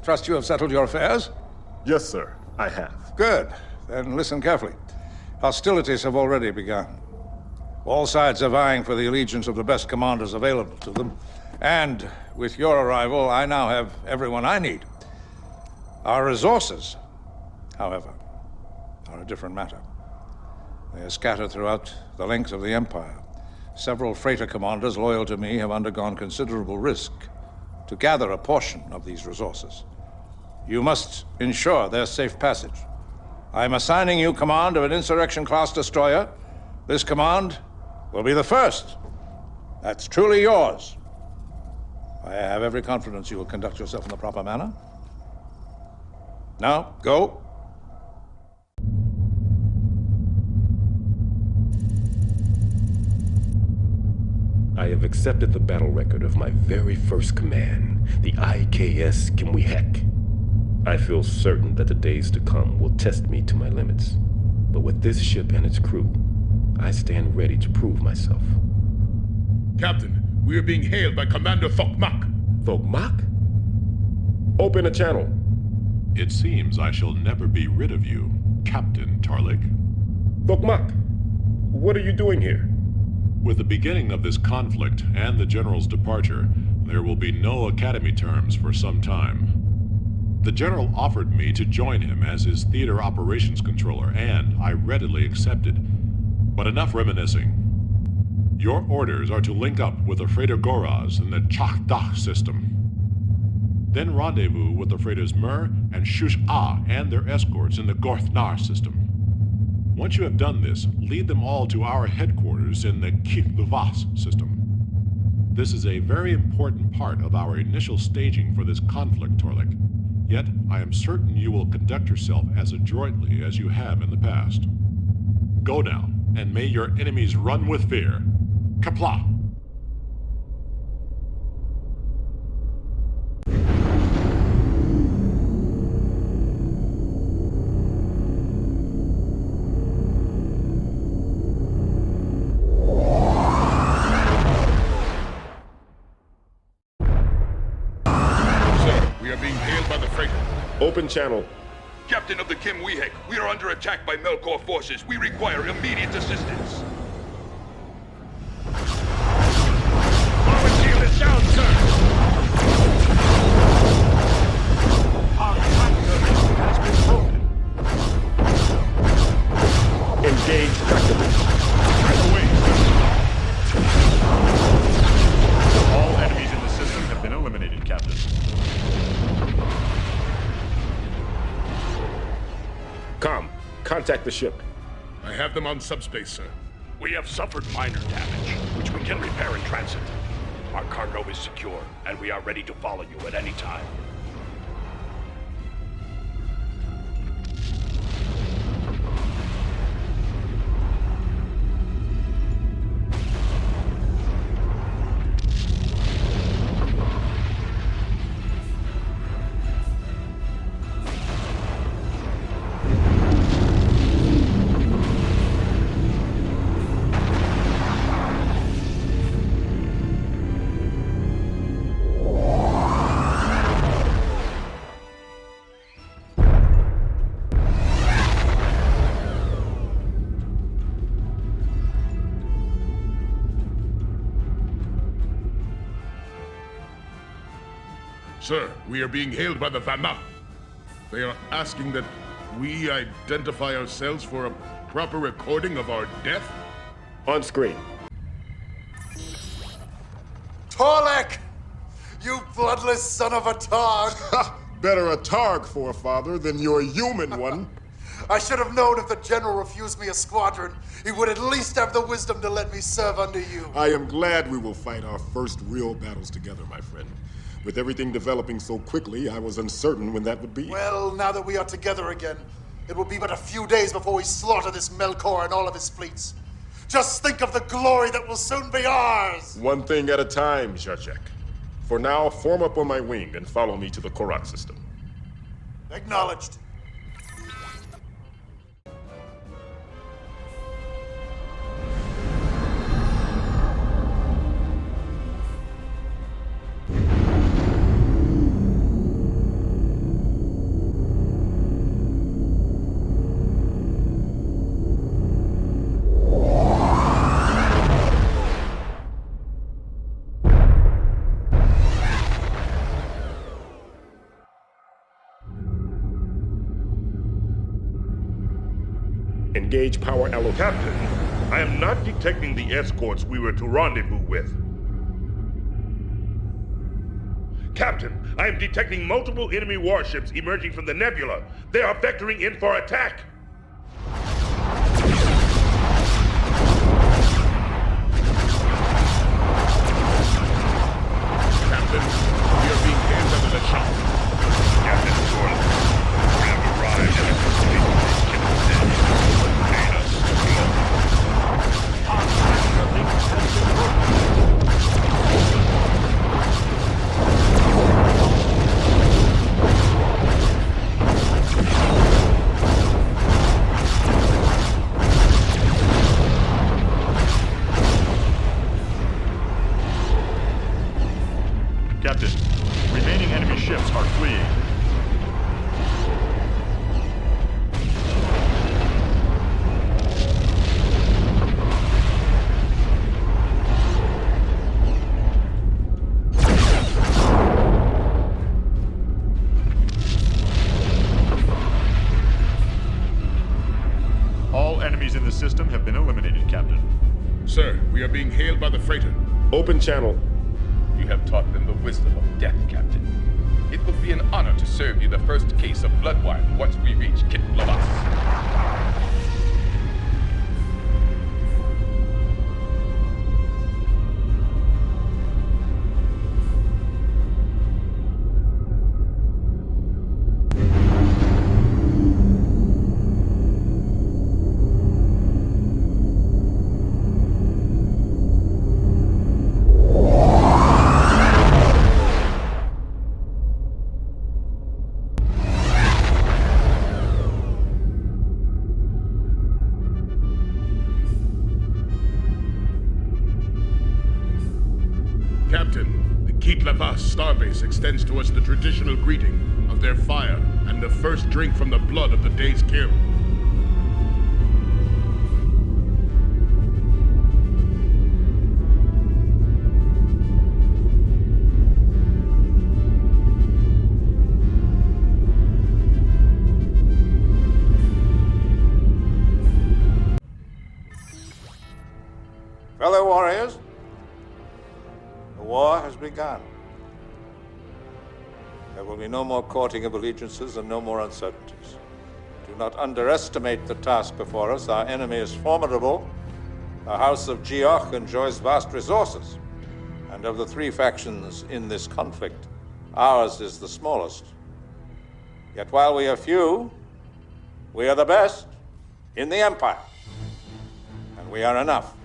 trust you have settled your affairs? Yes, sir. I have. Good. Then listen carefully. Hostilities have already begun. All sides are vying for the allegiance of the best commanders available to them. And with your arrival, I now have everyone I need. Our resources, however, are a different matter. They are scattered throughout the length of the Empire. Several freighter commanders loyal to me have undergone considerable risk to gather a portion of these resources. You must ensure their safe passage. I am assigning you command of an Insurrection-class destroyer. This command will be the first. That's truly yours. I have every confidence you will conduct yourself in the proper manner. Now, go. I have accepted the battle record of my very first command, the IKS Kimwehek. I feel certain that the days to come will test me to my limits. But with this ship and its crew, I stand ready to prove myself. Captain, we are being hailed by Commander Thokmak. Thokmak? Open a channel. It seems I shall never be rid of you, Captain Tarlik. Thokmak, what are you doing here? With the beginning of this conflict and the General's departure, there will be no Academy terms for some time. The General offered me to join him as his theater operations controller, and I readily accepted. But enough reminiscing. Your orders are to link up with the freighter Goraz in the taH'be system. Then rendezvous with the freighters Mer and Shush-A and their escorts in the Gorthnar system. Once you have done this, lead them all to our headquarters in the Kut'luch system. This is a very important part of our initial staging for this conflict, Tarlik. Yet, I am certain you will conduct yourself as adroitly as you have in the past. Go now, and may your enemies run with fear. Kapla! Open channel. Captain of the Kimwehek, we are under attack by Melkor forces. We require immediate assistance. Forward shield is down, sir! Our tractor has been broken. Engage tractor. Right away, sir. All enemies in the system have been eliminated, Captain. Contact the ship. I have them on subspace, sir. We have suffered minor damage, which we can repair in transit. Our cargo is secure, and we are ready to follow you at any time. Sir, we are being hailed by the Vama. They are asking that we identify ourselves for a proper recording of our death? On screen. Tarlik! You bloodless son of a Targ! Better a Targ, forefather, than your human one. I should have known if the General refused me a squadron, he would at least have the wisdom to let me serve under you. I am glad we will fight our first real battles together, my friend. With everything developing so quickly, I was uncertain when that would be. Well, now that we are together again, it will be but a few days before we slaughter this Melkor and all of his fleets. Just think of the glory that will soon be ours! One thing at a time, Zharzhek. For now, form up on my wing and follow me to the Korak system. Acknowledged. Engage power allocation. Captain, I am not detecting the escorts we were to rendezvous with. Captain, I am detecting multiple enemy warships emerging from the nebula. They are vectoring in for attack. Captain, we are being held under the shock. Captain Torley, we have arrived at a complete Aid us, Our master link has been broken. Captain, remaining enemy ships are fleeing. All enemies in the system have been eliminated, Captain. Sir, we are being hailed by the freighter. Open channel. You have taught them the wisdom of death, Captain. It will be an honor to serve you the first case of blood wine once we reach Kut'luch. Captain, the Kut'luch starbase extends to us the traditional greeting of their fire and the first drink from the blood of the day's kill. Fellow warriors, the war has begun. There will be no more courting of allegiances and no more uncertainties. Do not underestimate the task before us. Our enemy is formidable. The House of Geoch enjoys vast resources. And of the three factions in this conflict, ours is the smallest. Yet while we are few, we are the best in the Empire. And we are enough.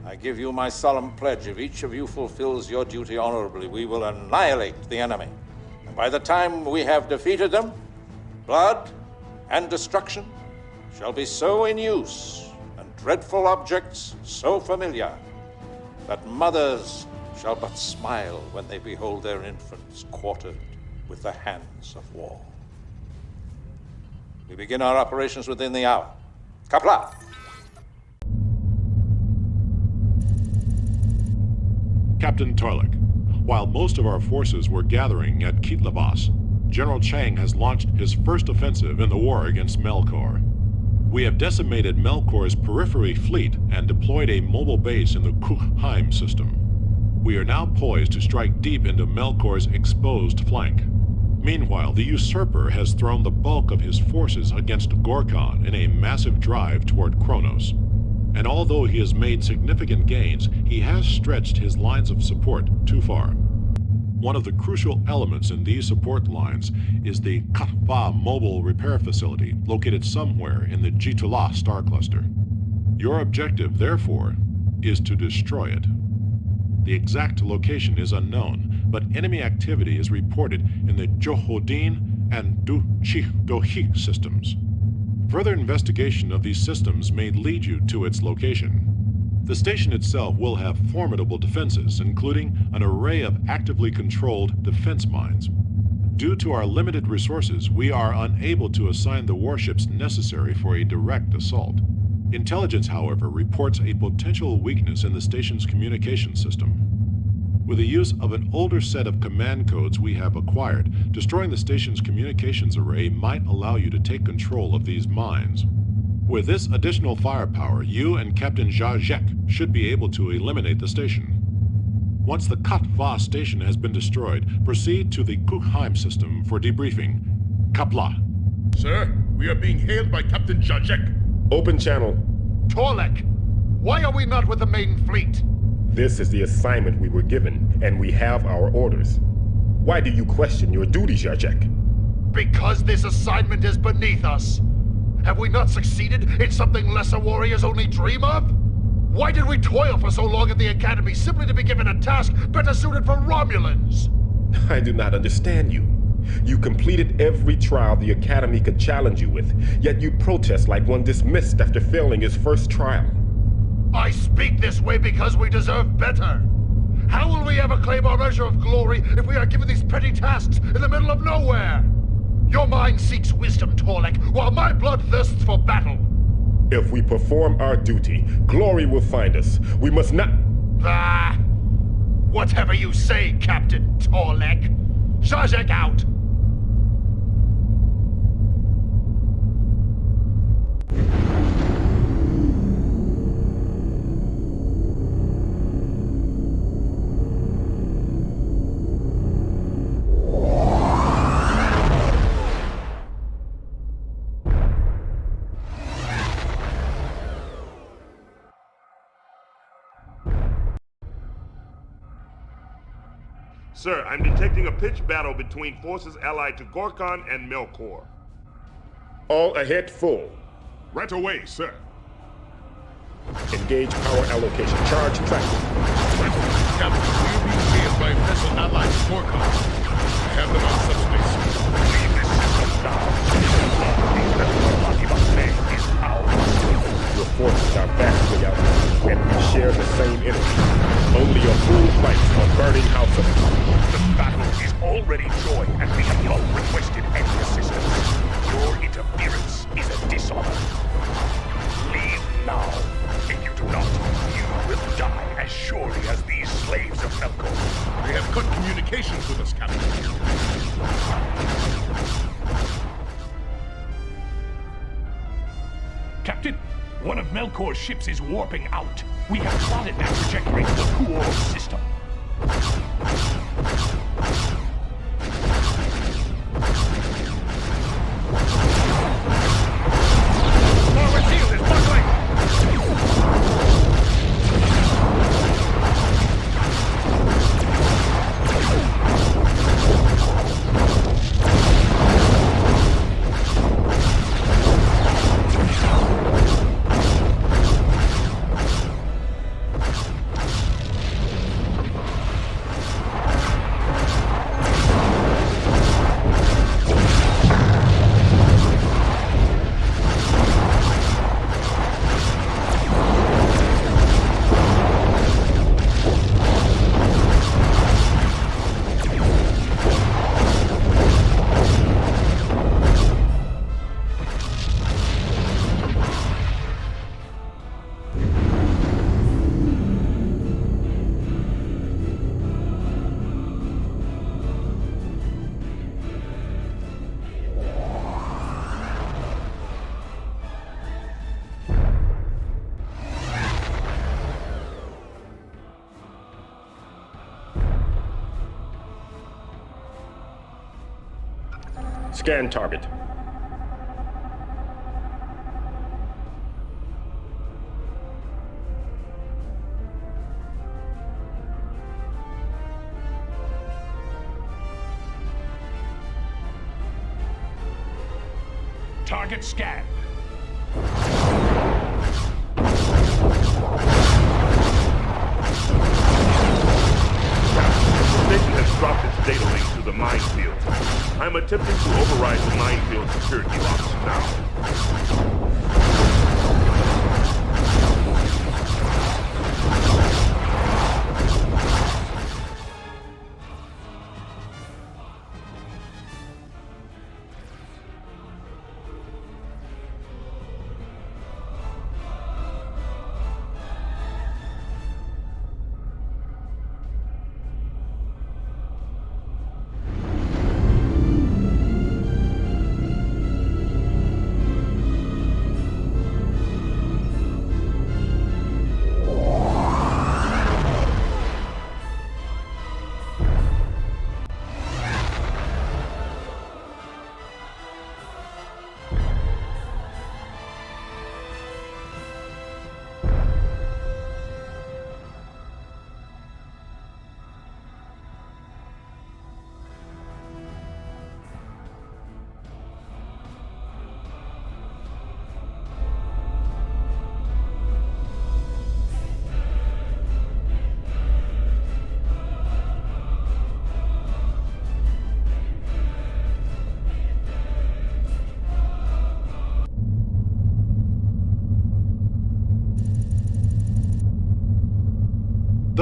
I give you my solemn pledge, if each of you fulfills your duty honorably, we will annihilate the enemy. And by the time we have defeated them, blood and destruction shall be so in use, and dreadful objects so familiar, that mothers shall but smile when they behold their infants quartered with the hands of war. We begin our operations within the hour. Kapla! Captain Tarlik, while most of our forces were gathering at Kut'luch, General Chang has launched his first offensive in the war against Melkor. We have decimated Melkor's periphery fleet and deployed a mobile base in the Kut'luch system. We are now poised to strike deep into Melkor's exposed flank. Meanwhile, the usurper has thrown the bulk of his forces against Gorkon in a massive drive toward Kronos. And although he has made significant gains, he has stretched his lines of support too far. One of the crucial elements in these support lines is the taH'be mobile repair facility located somewhere in the Jitula star cluster. Your objective, therefore, is to destroy it. The exact location is unknown, but enemy activity is reported in the Johodin and Dohi systems. Further investigation of these systems may lead you to its location. The station itself will have formidable defenses, including an array of actively controlled defense mines. Due to our limited resources, we are unable to assign the warships necessary for a direct assault. Intelligence, however, reports a potential weakness in the station's communication system. With the use of an older set of command codes we have acquired, destroying the station's communications array might allow you to take control of these mines. With this additional firepower, you and Captain Jacek should be able to eliminate the station. Once the Kut'luch station has been destroyed, proceed to the Kut'luch system for debriefing. Kapla. Sir, we are being hailed by Captain Jacek. Open channel. Torlek, why are we not with the main fleet? This is the assignment we were given, and we have our orders. Why do you question your duties, Jacek? Because this assignment is beneath us. Have we not succeeded in something lesser warriors only dream of? Why did we toil for so long at the Academy simply to be given a task better suited for Romulans? I do not understand you. You completed every trial the Academy could challenge you with, yet you protest like one dismissed after failing his first trial. I speak this way because we deserve better. How will we ever claim our measure of glory if we are given these petty tasks in the middle of nowhere? Your mind seeks wisdom, Torlek, while my blood thirsts for battle. If we perform our duty, glory will find us. We must not... Ah! Whatever you say, Captain Torlek. Zazek out! Sir, I'm detecting a pitched battle between forces allied to Gorkon and Melkor. All ahead full. Right away, sir. Engage power allocation. Charge tracking. Captain, we are being hailed by a vessel allied to Gorkon. I have them on subspace. Leave this system now. These vessels are lucky, but today is ours. Your forces are vastly outnumbered, and we share the same energy. Only a fool fights a burning house of... The battle is already joy, and we have not requested any assistance. Your interference is a dishonor. Leave now. If you do not, you will die as surely as these slaves of Melkor. They have good communications with us, Captain. Captain, one of Melkor's ships is warping out. We have plotted that trajectory to the Kut'luch system. Forward shield is buckling! Scan target. Target scanned. Station has dropped its data link to the minefield. I'm attempting to override the minefield security locks now.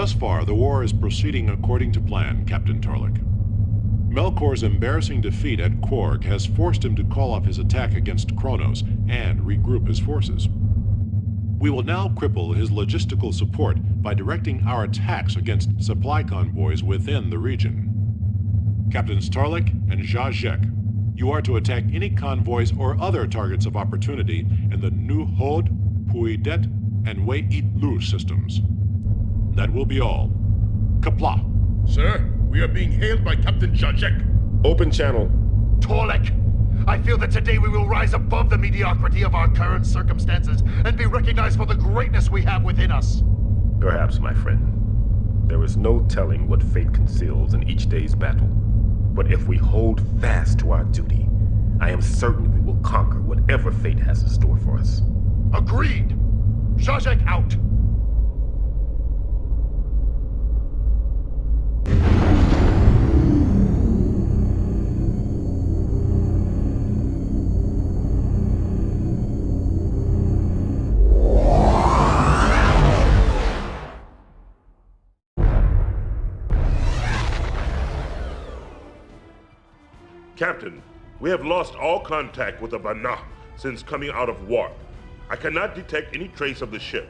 Thus far, the war is proceeding according to plan, Captain Torlik. Melkor's embarrassing defeat at Quark has forced him to call off his attack against Kronos and regroup his forces. We will now cripple his logistical support by directing our attacks against supply convoys within the region. Captains Torlik and Zhazek, you are to attack any convoys or other targets of opportunity in the New Hod, Puidet, and Wei-It-Lu systems. That will be all. Kapla. Sir, we are being hailed by Captain Zhazek. Open channel. Torlik, I feel that today we will rise above the mediocrity of our current circumstances and be recognized for the greatness we have within us. Perhaps, my friend. There is no telling what fate conceals in each day's battle. But if we hold fast to our duty, I am certain we will conquer whatever fate has in store for us. Agreed. Zhazek out. Captain, we have lost all contact with the Banah since coming out of warp. I cannot detect any trace of the ship.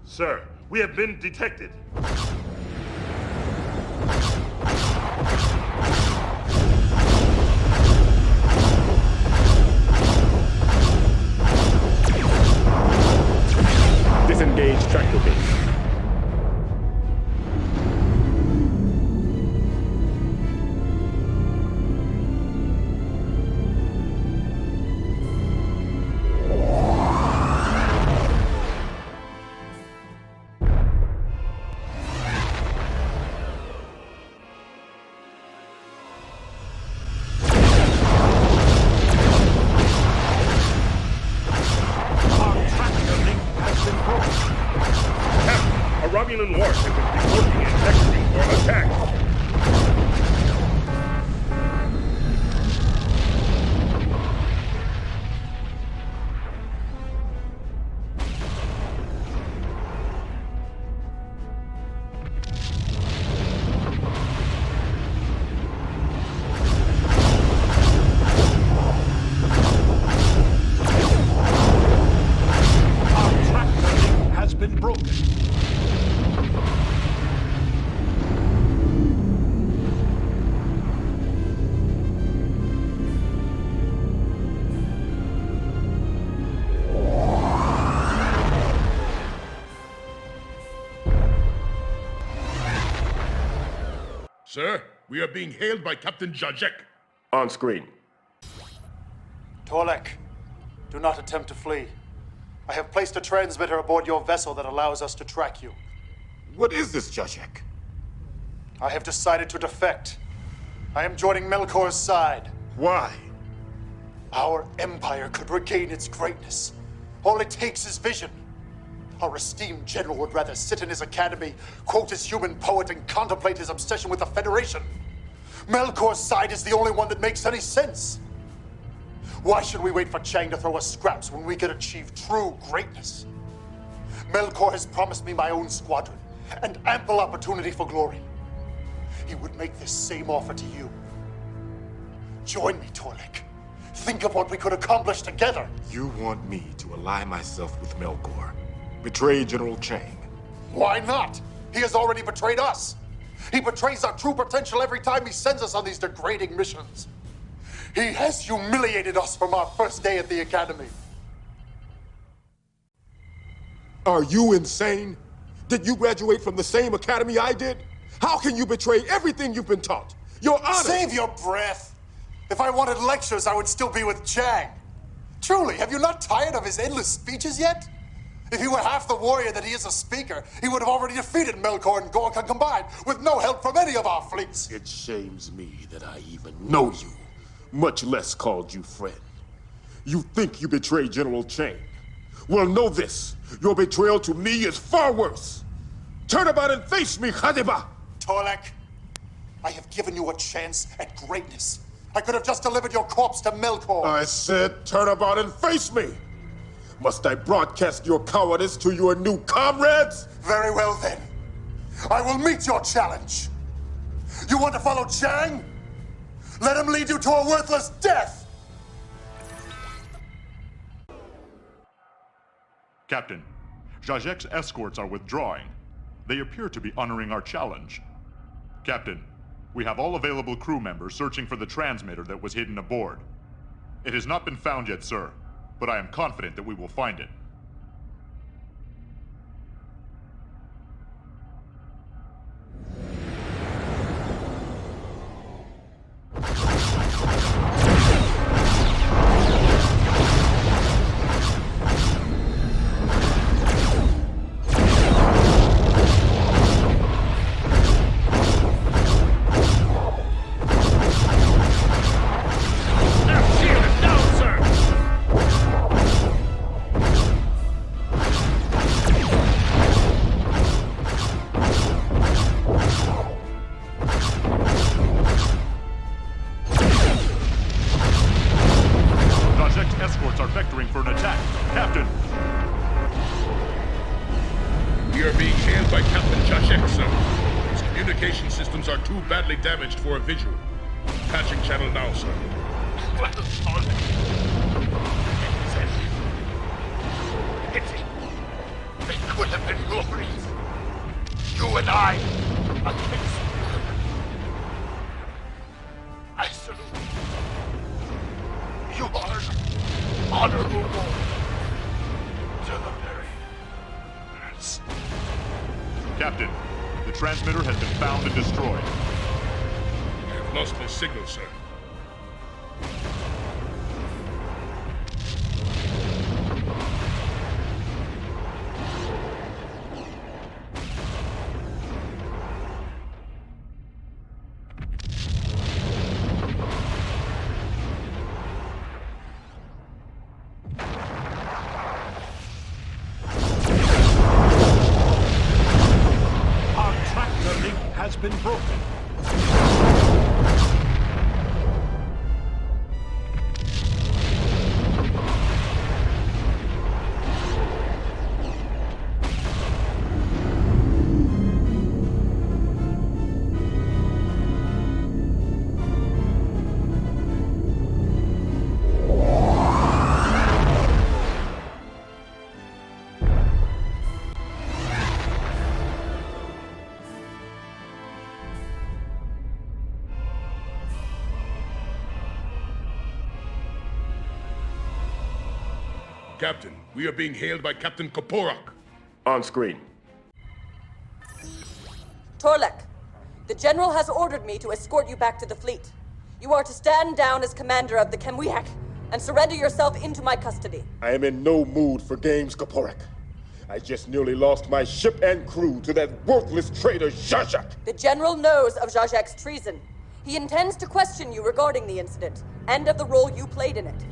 Sir, we have been detected. Disengage tractor base. Romulan warship is reporting integrity for attack. Our tractor link has been broken. Sir, we are being hailed by Captain Zhazek. On screen. Torlik, do not attempt to flee. I have placed a transmitter aboard your vessel that allows us to track you. What is this, Zhazek? I have decided to defect. I am joining Melkor's side. Why? Our empire could regain its greatness. All it takes is vision. Our esteemed general would rather sit in his academy, quote his human poet, and contemplate his obsession with the Federation. Melkor's side is the only one that makes any sense. Why should we wait for Chang to throw us scraps when we could achieve true greatness? Melkor has promised me my own squadron and ample opportunity for glory. He would make this same offer to you. Join me, Torlik. Think of what we could accomplish together. You want me to ally myself with Melkor? Betray General Chang? Why not? He has already betrayed us. He betrays our true potential every time he sends us on these degrading missions. He has humiliated us from our first day at the Academy. Are you insane? Did you graduate from the same academy I did? How can you betray everything you've been taught? Your honor! Save your breath! If I wanted lectures, I would still be with Chang. Truly, have you not tired of his endless speeches yet? If he were half the warrior that he is a speaker, he would have already defeated Melkor and Gorka combined, with no help from any of our fleets. It shames me that I even know you, much less called you friend. You think you betrayed General Chang. Well, know this. Your betrayal to me is far worse. Turn about and face me, taH'be! Torlik, I have given you a chance at greatness. I could have just delivered your corpse to Melkor. I said turn about and face me! Must I broadcast your cowardice to your new comrades? Very well then. I will meet your challenge. You want to follow Chang? Let him lead you to a worthless death! Captain, Zhazek's escorts are withdrawing. They appear to be honoring our challenge. Captain, we have all available crew members searching for the transmitter that was hidden aboard. It has not been found yet, sir, but I am confident that we will find it. Damaged for a visual. Patching channel now, sir. It could have been glorious. You and I against I salute you. You are an honorable war to the very last. Captain, the transmitter has been found and destroyed. Lost my signal, sir. Our tractor link has been broken. Captain, we are being hailed by Captain Koporak. On screen. Torlek, the General has ordered me to escort you back to the fleet. You are to stand down as commander of the Kemwiak and surrender yourself into my custody. I am in no mood for games, Koporak. I just nearly lost my ship and crew to that worthless traitor, Zhazek. The General knows of Zhazek's treason. He intends to question you regarding the incident and of the role you played in it.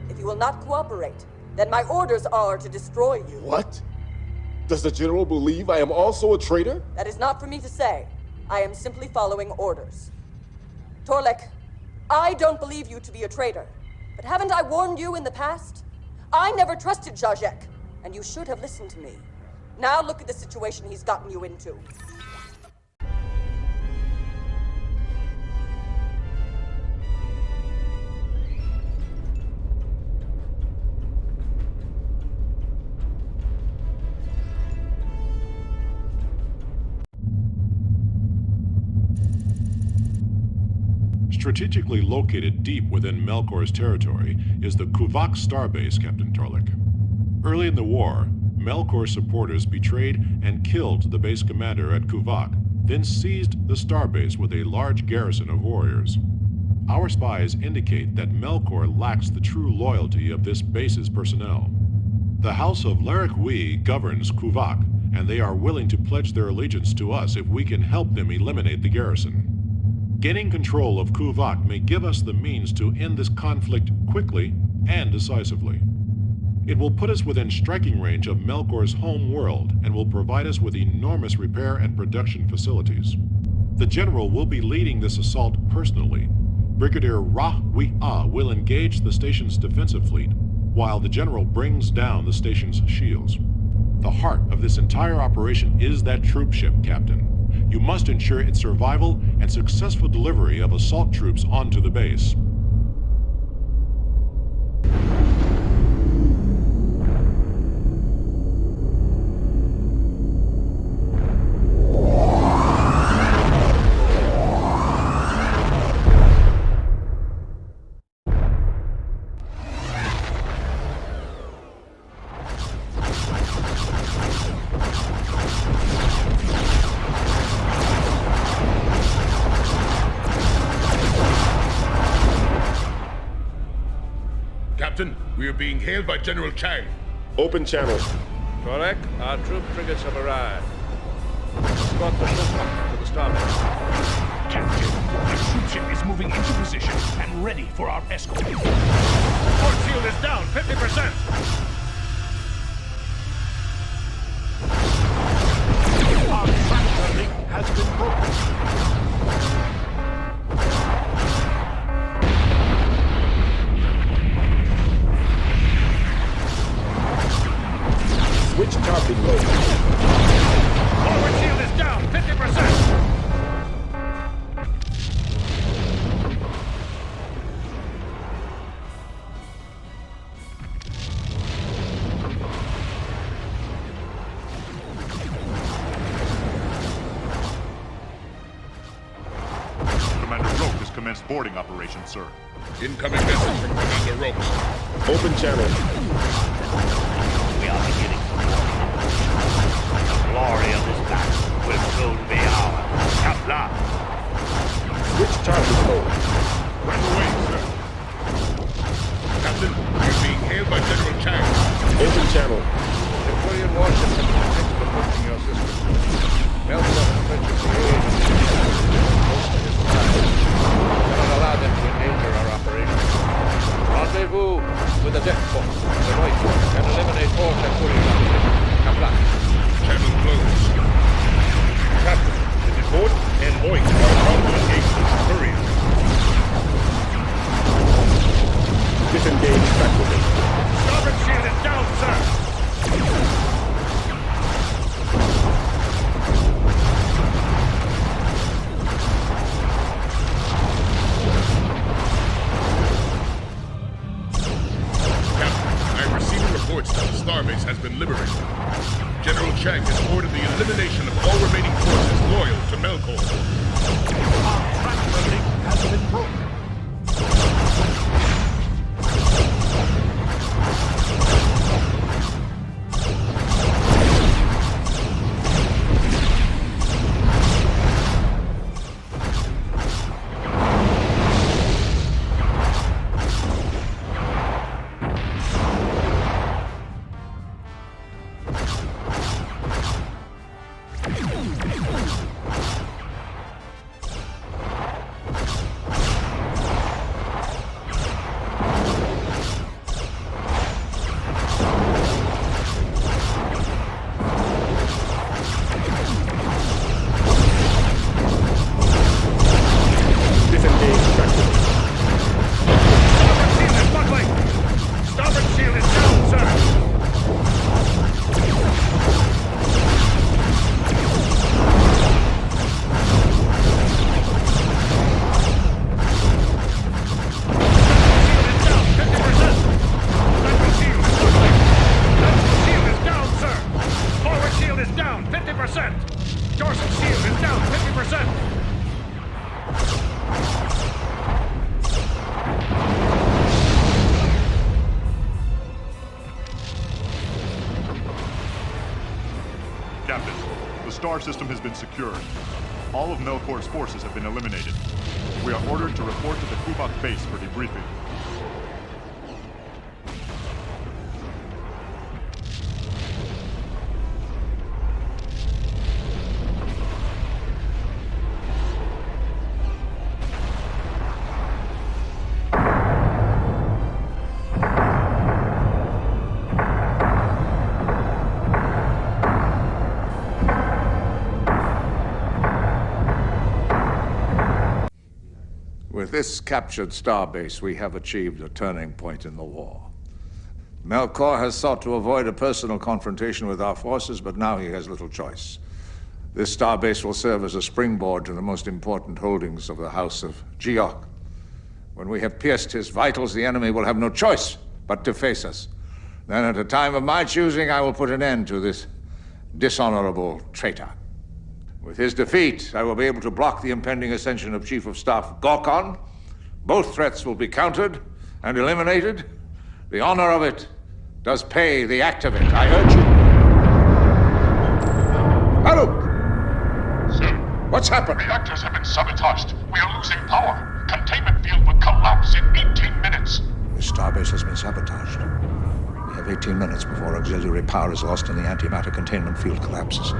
If you will not cooperate, then my orders are to destroy you. What? Does the General believe I am also a traitor? That is not for me to say. I am simply following orders. Torlek, I don't believe you to be a traitor. But haven't I warned you in the past? I never trusted Zhazek, and you should have listened to me. Now look at the situation he's gotten you into. Strategically located deep within Melkor's territory is the Kuvok starbase, Captain Torlek. Early in the war, Melkor supporters betrayed and killed the base commander at Kuvok, then seized the starbase with a large garrison of warriors. Our spies indicate that Melkor lacks the true loyalty of this base's personnel. The House of Larik governs Kuvok, and they are willing to pledge their allegiance to us if we can help them eliminate the garrison. Gaining control of Kuvok may give us the means to end this conflict quickly and decisively. It will put us within striking range of Melkor's home world and will provide us with enormous repair and production facilities. The General will be leading this assault personally. Brigadier Ra-Wi-Ah will engage the station's defensive fleet, while the General brings down the station's shields. The heart of this entire operation is that troop ship, Captain. You must ensure its survival and successful delivery of assault troops onto the base. Captain, we are being hailed by General Chang. Open channel. Torek, our troop frigates have arrived. Escort the ship to the starbase. Captain, the troop ship is moving into position and ready for our escort. Port shield is down 50%. Our tractor link has been broken. Switch targeting mode. Forward shield is down 50%. Commander Roke has commenced boarding operation, sir. Incoming message from Commander Ropes. Open channel. We are beginning to warn. The glory of this battle will soon be ours. Kut'luch! Switch targeting mode. Right away, sir. Captain, we're being hailed by General Chang. Open channel. Emporian warships have been fixed for pushing your system. Melkor purchased the aid of most of his time. We cannot allow them to endanger our operations. Rendezvous with the death force, the right, and eliminate all Emporian opposition. Kut'luch. Channel closed. Captain, the Devote and Oik are about to engage the Stirrings. Disengage effectively. Starboard shield is down, sir. Reports that the starbase has been liberated. General Chang has ordered the elimination of all remaining forces loyal to Melkor. Our tractor link has been broken. Captain, the star system has been secured. All of Melkor's forces have been eliminated. We are ordered to report to the Kubak base for debriefing. With this captured starbase, we have achieved a turning point in the war. Melkor has sought to avoid a personal confrontation with our forces, but now he has little choice. This starbase will serve as a springboard to the most important holdings of the House of Geok. When we have pierced his vitals, the enemy will have no choice but to face us. Then, at a time of my choosing, I will put an end to this dishonorable traitor. With his defeat, I will be able to block the impending ascension of Chief of Staff Gorkon. Both threats will be countered and eliminated. The honor of it does pay the act of it. I urge you. Haluk! Sir. What's happened? Reactors have been sabotaged. We are losing power. Containment field will collapse in 18 minutes. This starbase has been sabotaged. We have 18 minutes before auxiliary power is lost and the antimatter containment field collapses.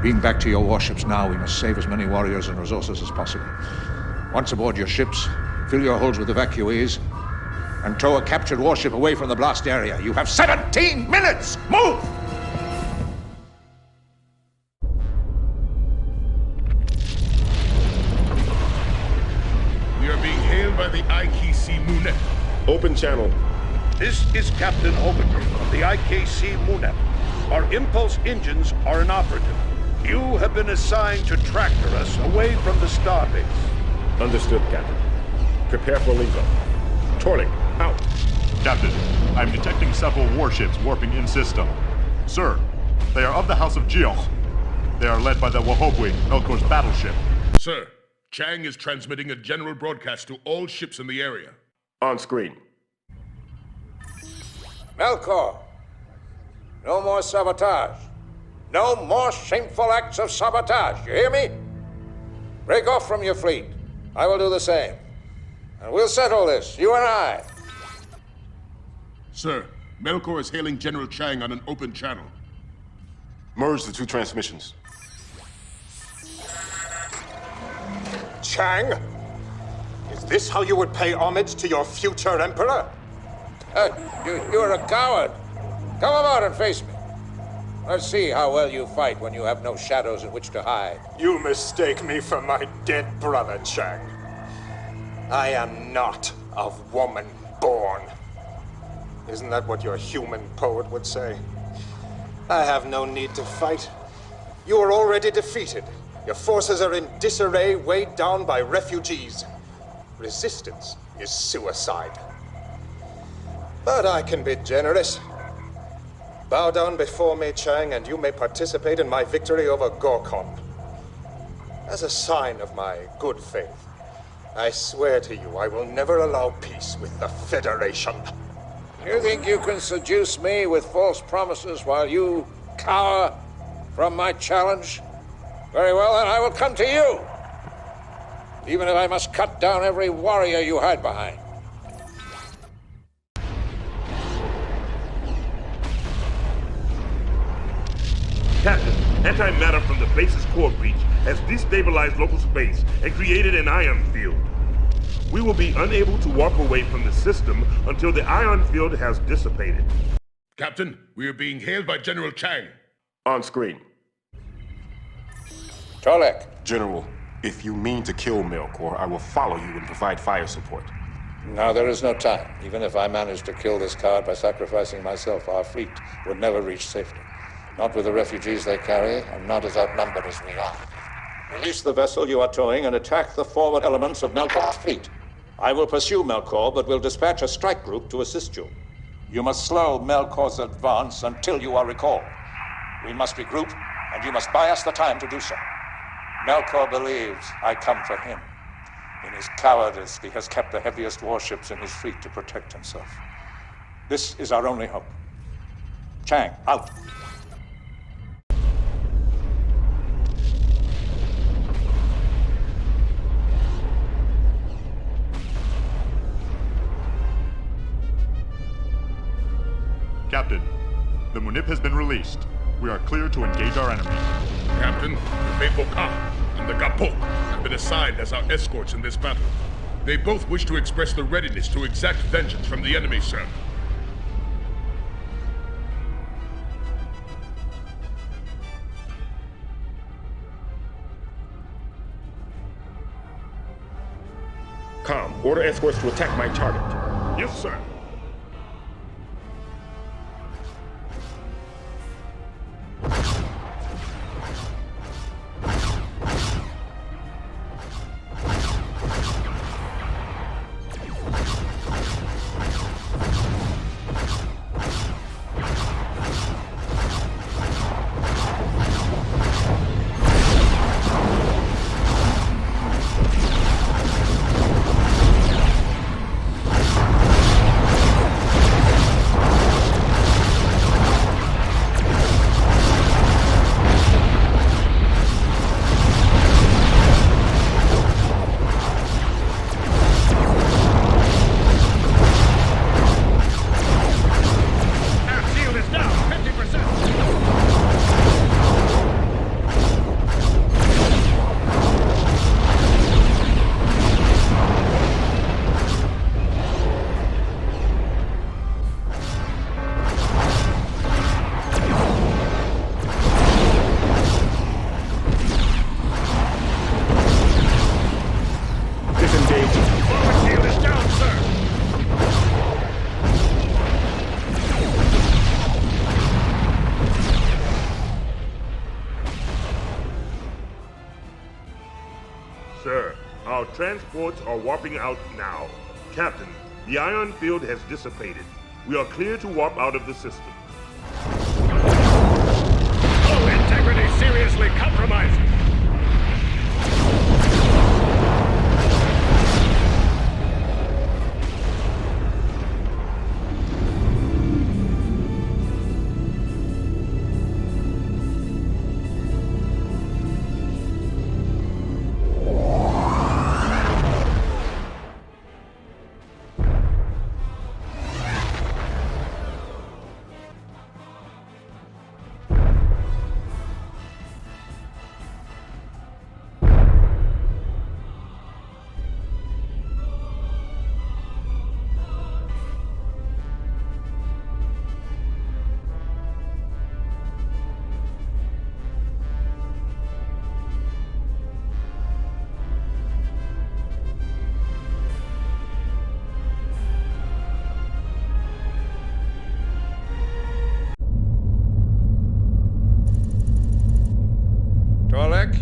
Being back to your warships now, we must save as many warriors and resources as possible. Once aboard your ships, fill your holds with evacuees, and tow a captured warship away from the blast area. You have 17 minutes! Move! We are being hailed by the IKC Moonet. Open channel. This is Captain Overton of the IKC Moonet. Our impulse engines are inoperative. You have been assigned to tractor us away from the starbase. Understood, Captain. Prepare for link-up. Torlik, out. Captain, I'm detecting several warships warping in system. Sir, they are of the House of Geok. They are led by the Wahobwe, Melkor's battleship. Sir, Chang is transmitting a general broadcast to all ships in the area. On screen. Melkor, no more sabotage. No more shameful acts of sabotage. You hear me? Break off from your fleet. I will do the same. And we'll settle this, you and I. Sir, Melkor is hailing General Chang on an open channel. Merge the two transmissions. Chang? Is this how you would pay homage to your future emperor? You're a coward. Come about and face me. Let's see how well you fight when you have no shadows in which to hide. You mistake me for my dead brother, Chang. I am not of woman born. Isn't that what your human poet would say? I have no need to fight. You are already defeated. Your forces are in disarray, weighed down by refugees. Resistance is suicide. But I can be generous. Bow down before me, Chang, and you may participate in my victory over Gorkon. As a sign of my good faith, I swear to you I will never allow peace with the Federation. You think you can seduce me with false promises while you cower from my challenge? Very well, then I will come to you. Even if I must cut down every warrior you hide behind. Captain, antimatter from the base's core breach has destabilized local space and created an ion field. We will be unable to walk away from the system until the ion field has dissipated. Captain, we are being hailed by General Chang. On screen. Torlik. General, if you mean to kill Melkor, I will follow you and provide fire support. Now there is no time. Even if I managed to kill this coward by sacrificing myself, our fleet would never reach safety. Not with the refugees they carry, and not as outnumbered as we are. Release the vessel you are towing and attack the forward elements of Melkor's fleet. I will pursue Melkor, but will dispatch a strike group to assist you. You must slow Melkor's advance until you are recalled. We must regroup, and you must buy us the time to do so. Melkor believes I come for him. In his cowardice, he has kept the heaviest warships in his fleet to protect himself. This is our only hope. Chang, out. Captain, the Munip has been released. We are clear to engage our enemy. Captain, the faithful Pagh and the Gapok have been assigned as our escorts in this battle. They both wish to express their readiness to exact vengeance from the enemy, sir. Com, order escorts to attack my target. Yes, sir. Sir, our transports are warping out now. Captain, the ion field has dissipated. We are clear to warp out of the system. Flow integrity seriously compromised.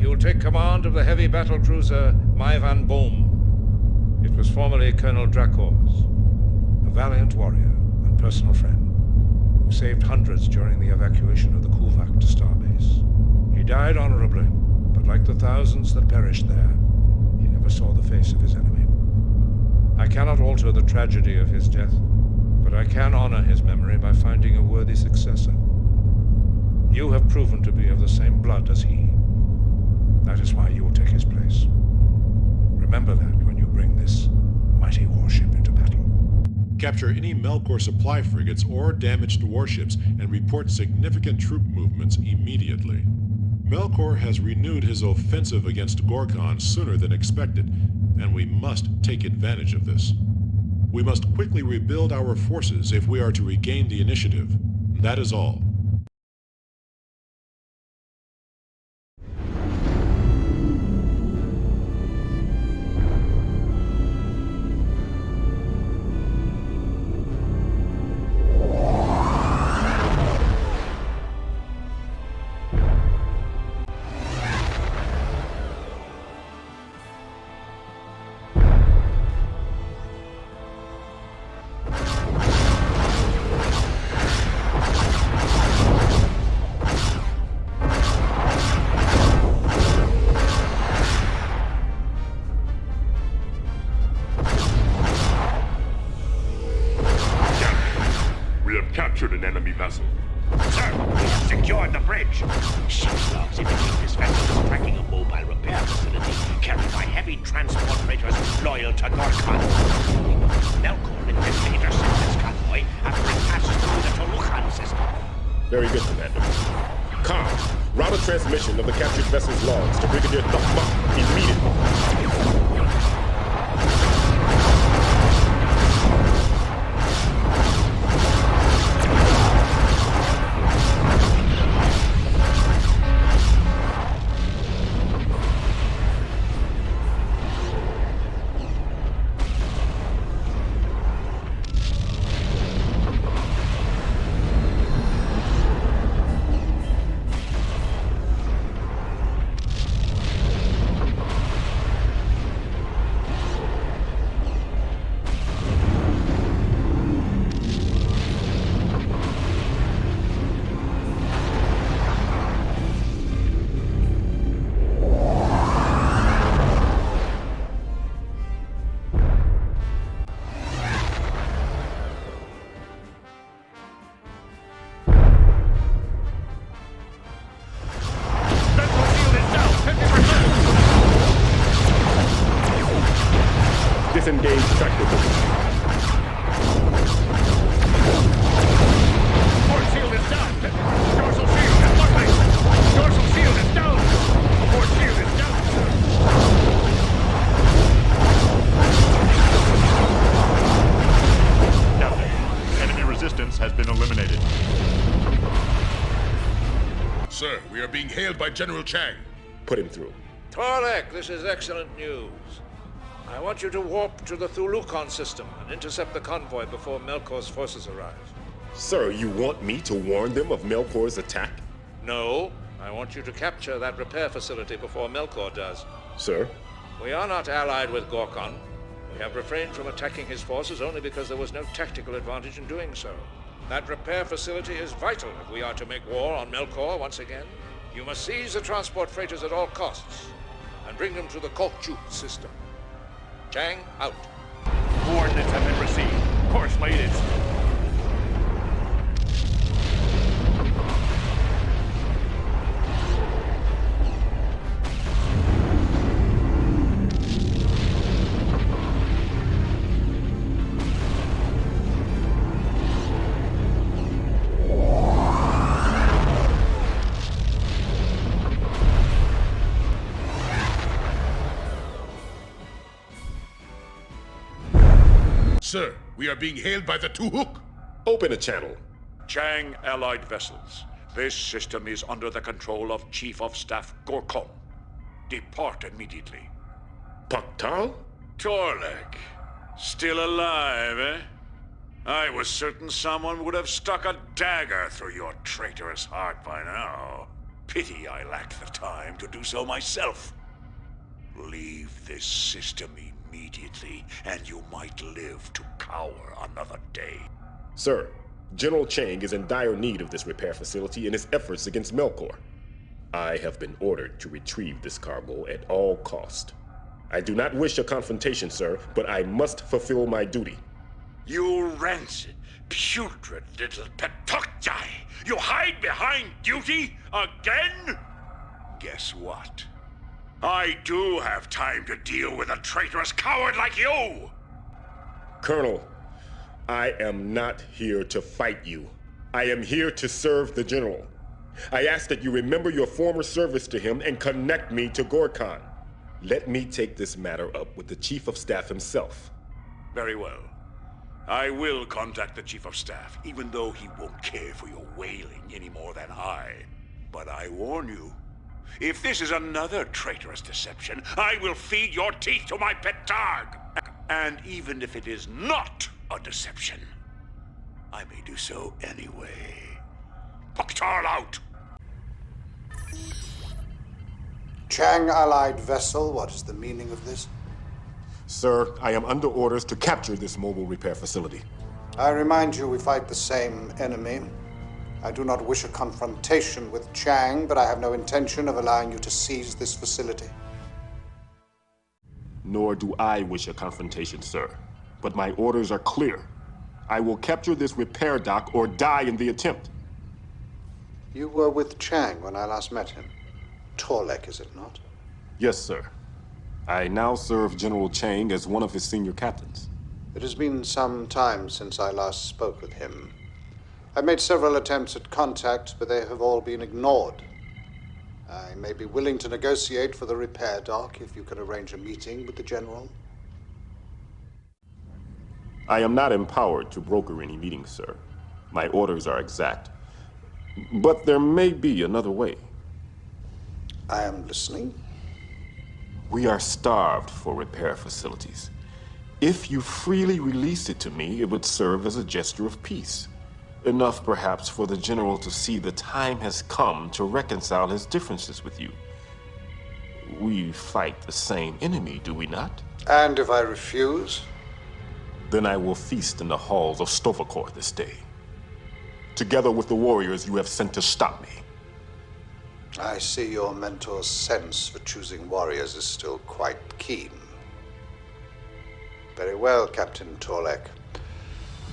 You'll take command of the heavy battle cruiser Mai Van Boom. It was formerly Colonel Dracor's, a valiant warrior and personal friend who saved hundreds during the evacuation of the Kut'luch to Starbase. He died honorably, but like the thousands that perished there, he never saw the face of his enemy. I cannot alter the tragedy of his death, but I can honor his memory by finding a worthy successor. You have proven to be of the same blood as he. That is why you will take his place. Remember that when you bring this mighty warship into battle. Capture any Melkor supply frigates or damaged warships and report significant troop movements immediately. Melkor has renewed his offensive against Gorkon sooner than expected, and we must take advantage of this. We must quickly rebuild our forces if we are to regain the initiative. That is all. An enemy vessel. Sir, we have secured the bridge. Ship's logs indicate this vessel is tracking a mobile repair facility carried by heavy transport freighters loyal to Gorkon. Melkor intends to intercept this convoy after it passes through the Kut'luch Rank system. Very good, Commander. Com, route a transmission of the captured vessel's logs to Brigadier taH'be immediately. Disengage tractor beam. Port shield is down. Dorsal shield at one placement. Dorsal shield is down. Port shield is down. Captain, enemy resistance has been eliminated. Sir, we are being hailed by General Chang. Put him through. Torlek, this is excellent news. I want you to warp to the Kut'luch system and intercept the convoy before Melkor's forces arrive. Sir, you want me to warn them of Melkor's attack? No, I want you to capture that repair facility before Melkor does. Sir? We are not allied with Gorkon. We have refrained from attacking his forces only because there was no tactical advantage in doing so. That repair facility is vital if we are to make war on Melkor once again. You must seize the transport freighters at all costs and bring them to the Kut'luch system. Chang, out. Coordinates have been received. Course laid is. Sir, we are being hailed by the taH'be. Open a channel. Chang allied vessels. This system is under the control of Chief of Staff Gorkon. Depart immediately. Pagh? Torlek. Still alive, eh? I was certain someone would have stuck a dagger through your traitorous heart by now. Pity I lacked the time to do so myself. Leave this system immediately, and you might live to cower another day. Sir, General Chang is in dire need of this repair facility in his efforts against Melkor. I have been ordered to retrieve this cargo at all cost. I do not wish a confrontation, sir, but I must fulfill my duty. You rancid, putrid little petokjai! You hide behind duty again? Guess what? I do have time to deal with a traitorous coward like you! Colonel, I am not here to fight you. I am here to serve the General. I ask that you remember your former service to him and connect me to Gorkon. Let me take this matter up with the Chief of Staff himself. Very well. I will contact the Chief of Staff, even though he won't care for your wailing any more than I. But I warn you, if this is another traitorous deception, I will feed your teeth to my pet taH'be. And even if it is not a deception, I may do so anyway. Pagh out! Chang allied vessel, what is the meaning of this? Sir, I am under orders to capture this mobile repair facility. I remind you we fight the same enemy. I do not wish a confrontation with Chang, but I have no intention of allowing you to seize this facility. Nor do I wish a confrontation, sir. But my orders are clear. I will capture this repair dock or die in the attempt. You were with Chang when I last met him. Torlek, is it not? Yes, sir. I now serve General Chang as one of his senior captains. It has been some time since I last spoke with him. I made several attempts at contact, but they have all been ignored. I may be willing to negotiate for the repair dock if you can arrange a meeting with the General. I am not empowered to broker any meetings, sir. My orders are exact. But there may be another way. I am listening. We are starved for repair facilities. If you freely release it to me, it would serve as a gesture of peace. Enough, perhaps, for the General to see the time has come to reconcile his differences with you. We fight the same enemy, do we not? And if I refuse? Then I will feast in the halls of Sto-vo-kor this day, together with the warriors you have sent to stop me. I see your mentor's sense for choosing warriors is still quite keen. Very well, Captain Torlek.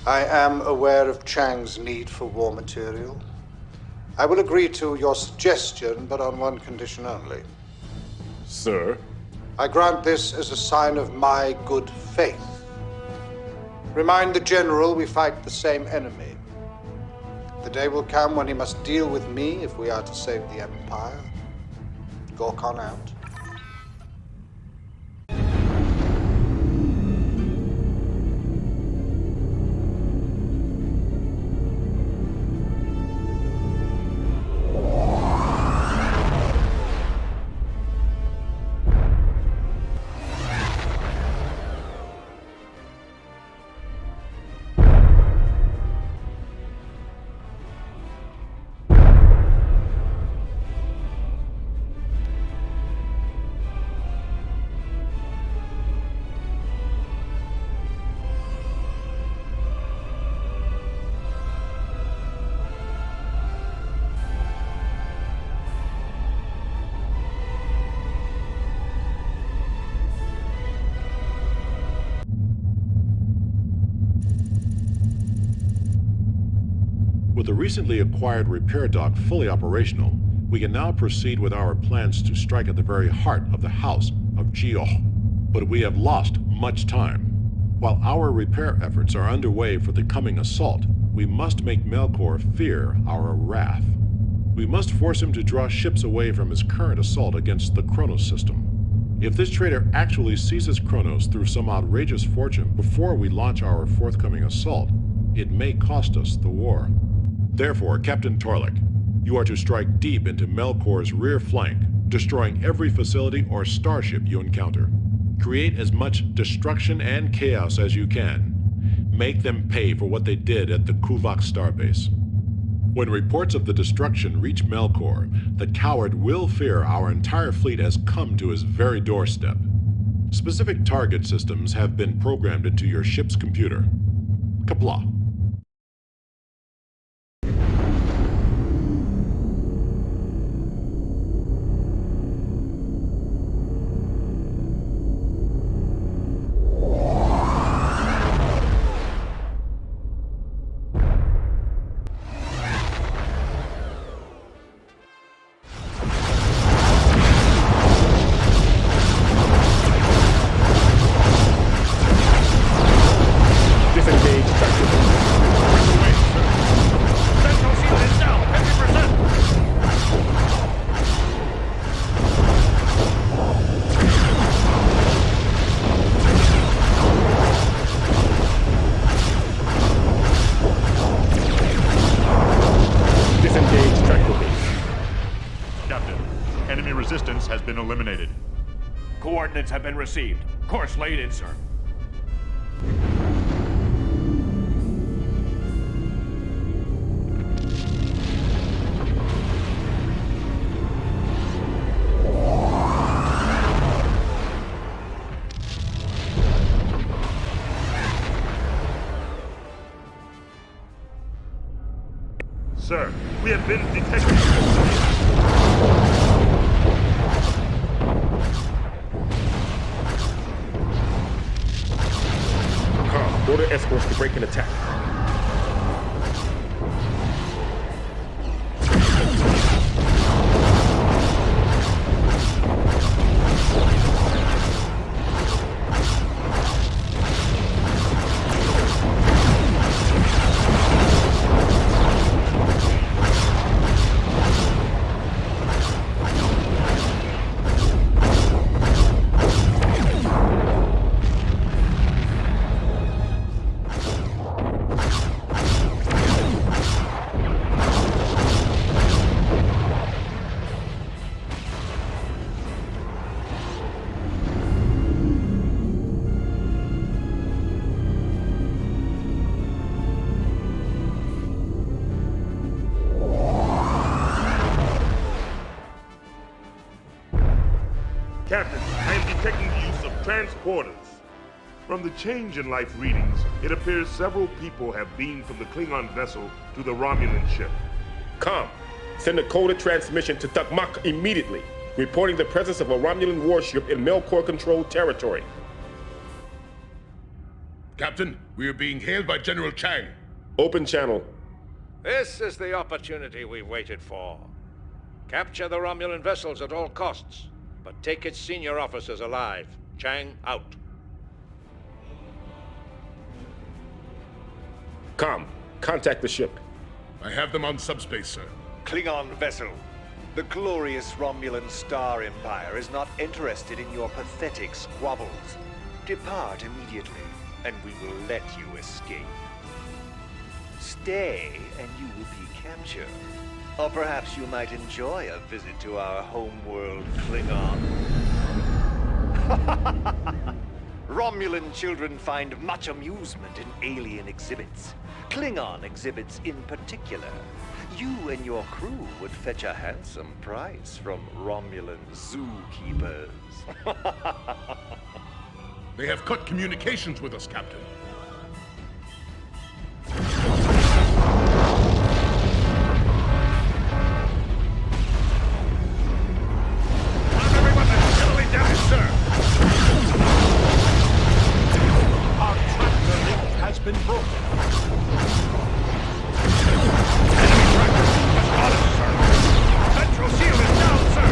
I am aware of Chang's need for war material. I will agree to your suggestion, but on one condition only. Sir? I grant this as a sign of my good faith. Remind the General we fight the same enemy. The day will come when he must deal with me if we are to save the Empire. Gorkon out. With the recently acquired repair dock fully operational, we can now proceed with our plans to strike at the very heart of the House of Jioch. But we have lost much time. While our repair efforts are underway for the coming assault, we must make Melkor fear our wrath. We must force him to draw ships away from his current assault against the Kronos system. If this traitor actually seizes Kronos through some outrageous fortune before we launch our forthcoming assault, it may cost us the war. Therefore, Captain Torlik, you are to strike deep into Melkor's rear flank, destroying every facility or starship you encounter. Create as much destruction and chaos as you can. Make them pay for what they did at the Kuvok starbase. When reports of the destruction reach Melkor, the coward will fear our entire fleet has come to his very doorstep. Specific target systems have been programmed into your ship's computer. Qapla'. Coordinates have been received. Course laid in, sir. Sir, we have been detected. Order escorts to break an attack. Captain, I am detecting the use of transporters. From the change in life readings, it appears several people have beamed from the Klingon vessel to the Romulan ship. Com, send a coded transmission to taH'be immediately, reporting the presence of a Romulan warship in Melkor-controlled territory. Captain, we are being hailed by General Chang. Open channel. This is the opportunity we waited for. Capture the Romulan vessels at all costs. but take its senior officers alive. Chang, out. Com, contact the ship. I have them on subspace, sir. Klingon vessel. The glorious Romulan Star Empire is not interested in your pathetic squabbles. Depart immediately, and we will let you escape. Stay, and you will be captured. Or perhaps you might enjoy a visit to our homeworld, Klingon. Romulan children find much amusement in alien exhibits. Klingon exhibits in particular. You and your crew would fetch a handsome price from Romulan zookeepers. They have cut communications with us, Captain. Everyone that's heavily damaged, sir! Our tractor link has been broken. Central shield is down, sir!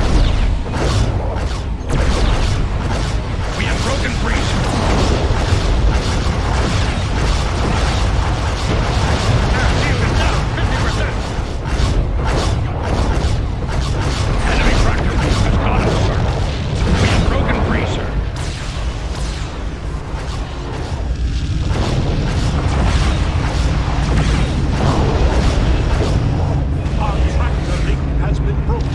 We have broken breach! Air shield is down, 50%! Enemy tractor has got us, sir! We have broken breach, sir! Our tractor link has been broken.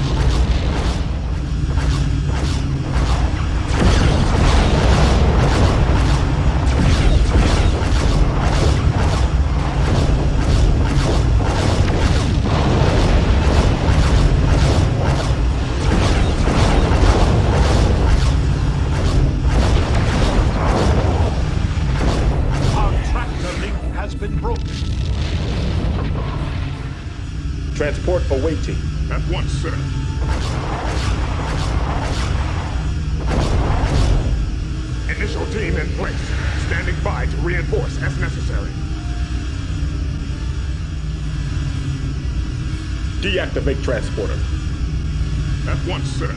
Our tractor link has been broken. Transport awaiting. At once, sir. Initial team in place. Standing by to reinforce as necessary. Deactivate transporter. At once, sir.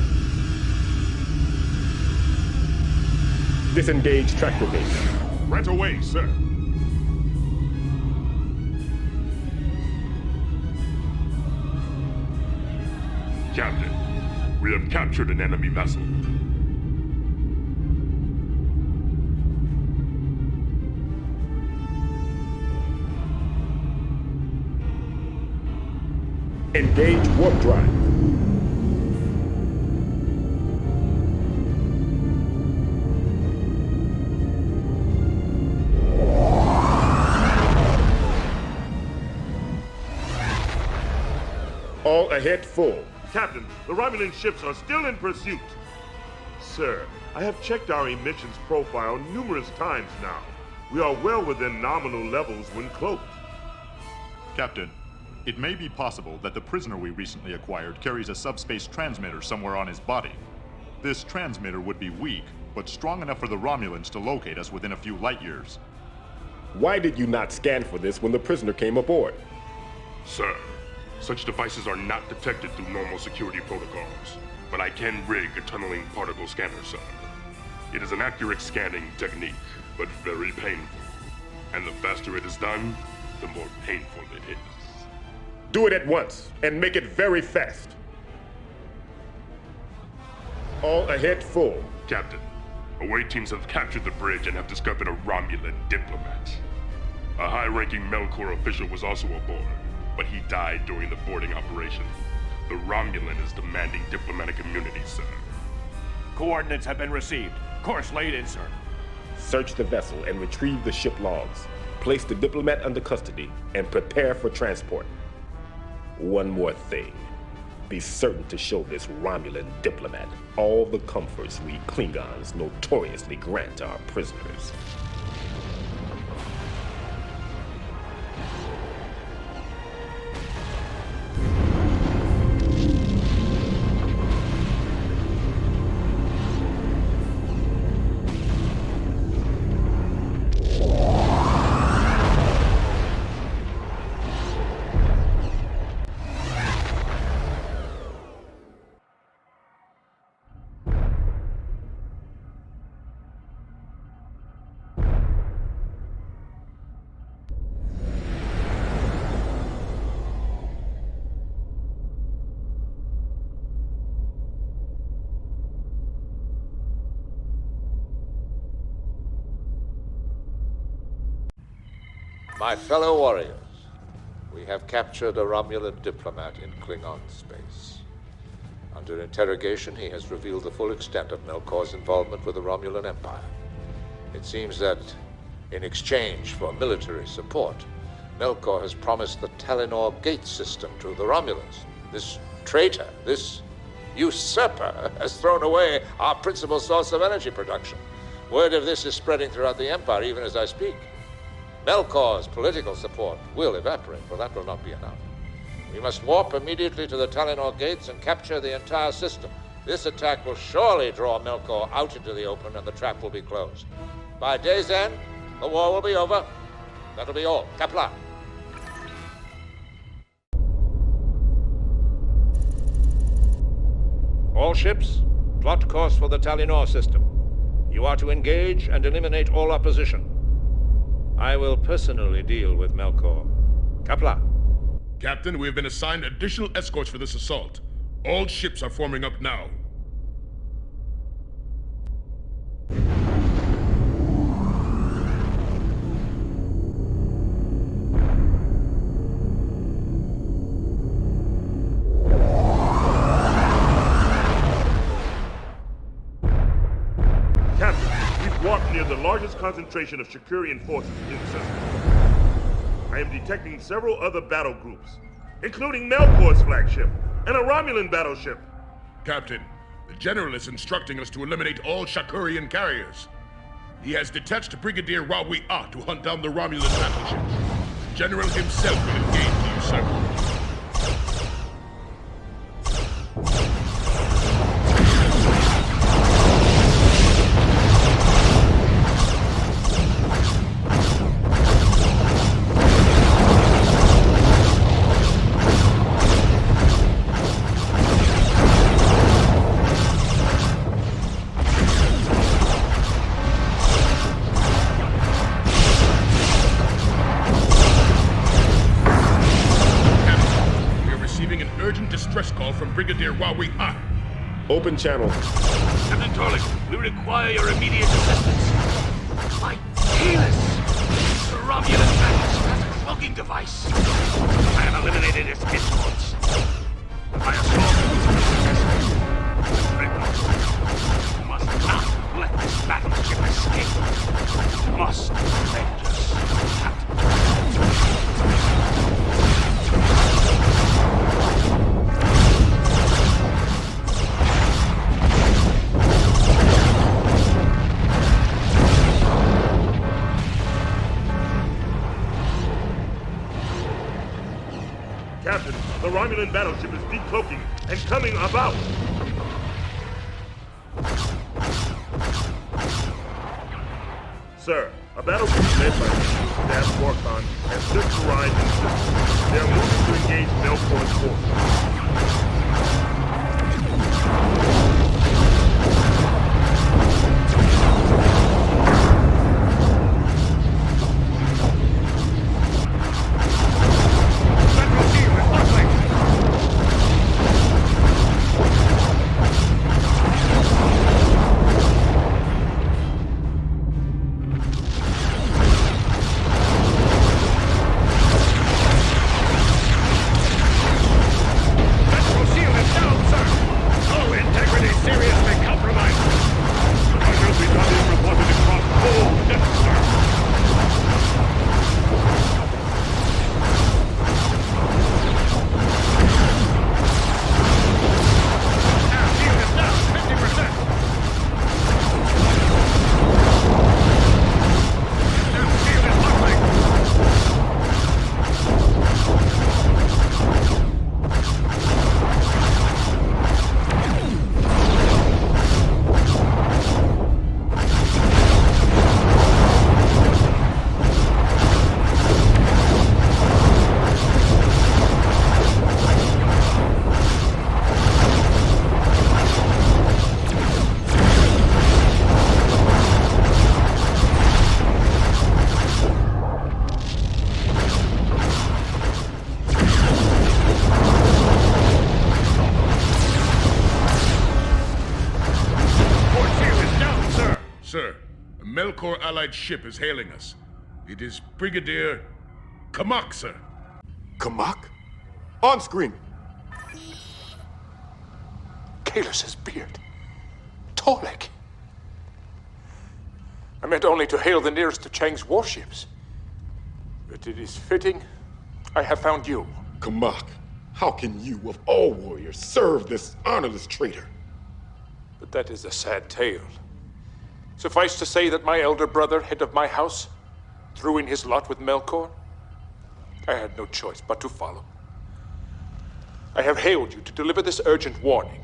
Disengage tractor base. Right away, sir. Captain, we have captured an enemy vessel. Engage warp drive. All ahead full. Captain, the Romulan ships are still in pursuit. Sir, I have checked our emissions profile numerous times now. We are well within nominal levels when cloaked. Captain, it may be possible that the prisoner we recently acquired carries a subspace transmitter somewhere on his body. This transmitter would be weak, but strong enough for the Romulans to locate us within a few light years. Why did you not scan for this when the prisoner came aboard? Sir, such devices are not detected through normal security protocols, but I can rig a tunneling particle scanner, sir. It is an accurate scanning technique, but very painful. And the faster it is done, the more painful it is. Do it at once, and make it very fast. All ahead full. Captain, away teams have captured the bridge and have discovered a Romulan diplomat. A high-ranking Melkor official was also aboard, but he died during the boarding operation. The Romulan is demanding diplomatic immunity, sir. Coordinates have been received. Course laid in, sir. Search the vessel and retrieve the ship logs. Place the diplomat under custody and prepare for transport. One more thing. Be certain to show this Romulan diplomat all the comforts we Klingons notoriously grant our prisoners. My fellow warriors, we have captured a Romulan diplomat in Klingon space. Under interrogation, he has revealed the full extent of Melkor's involvement with the Romulan Empire. It seems that, in exchange for military support, Melkor has promised the Talinor Gate system to the Romulans. This traitor, this usurper, has thrown away our principal source of energy production. Word of this is spreading throughout the Empire, even as I speak. Melkor's political support will evaporate, but that will not be enough. We must warp immediately to the Talinor Gates and capture the entire system. This attack will surely draw Melkor out into the open, and the trap will be closed. By day's end, the war will be over. That'll be all. Kapla. All ships, plot course for the Talinor system. You are to engage and eliminate all opposition. I will personally deal with Melkor. Kapla. Captain, we have been assigned additional escorts for this assault. All ships are forming up now. Captain, we've warped near the largest concentration of Shakurian forces in the system. I am detecting several other battle groups, including Melkor's flagship and a Romulan battleship. Captain, the General is instructing us to eliminate all Shakurian carriers. He has detached Brigadier Rawi-Ah to hunt down the Romulan battleship. The General himself will engage the usurper. Brigadier Rawi-Ah. Open channel. Captain Torlik, we require your immediate assistance. My penis! The Romulan battleship has a cloaking device. I have eliminated its escorts. My assault is successful. You must not let this battleship escape. You must avenge us, Captain. Captain, the Romulan battleship is decloaking and coming about. Sir, a battleship led by Chiefest Warcon has just arrived in the system. They are moving to engage Melkor's forces. Sir, a Melkor allied ship is hailing us. It is Brigadier Kut'luch, sir. Kut'luch? On screen. Kalus's beard. Tolek. I meant only to hail the nearest of Chang's warships. But it is fitting I have found you. Kut'luch, how can you, of all warriors, serve this honorless traitor? But that is a sad tale. Suffice to say that my elder brother, head of my house, threw in his lot with Melkor. I had no choice but to follow. I have hailed you to deliver this urgent warning.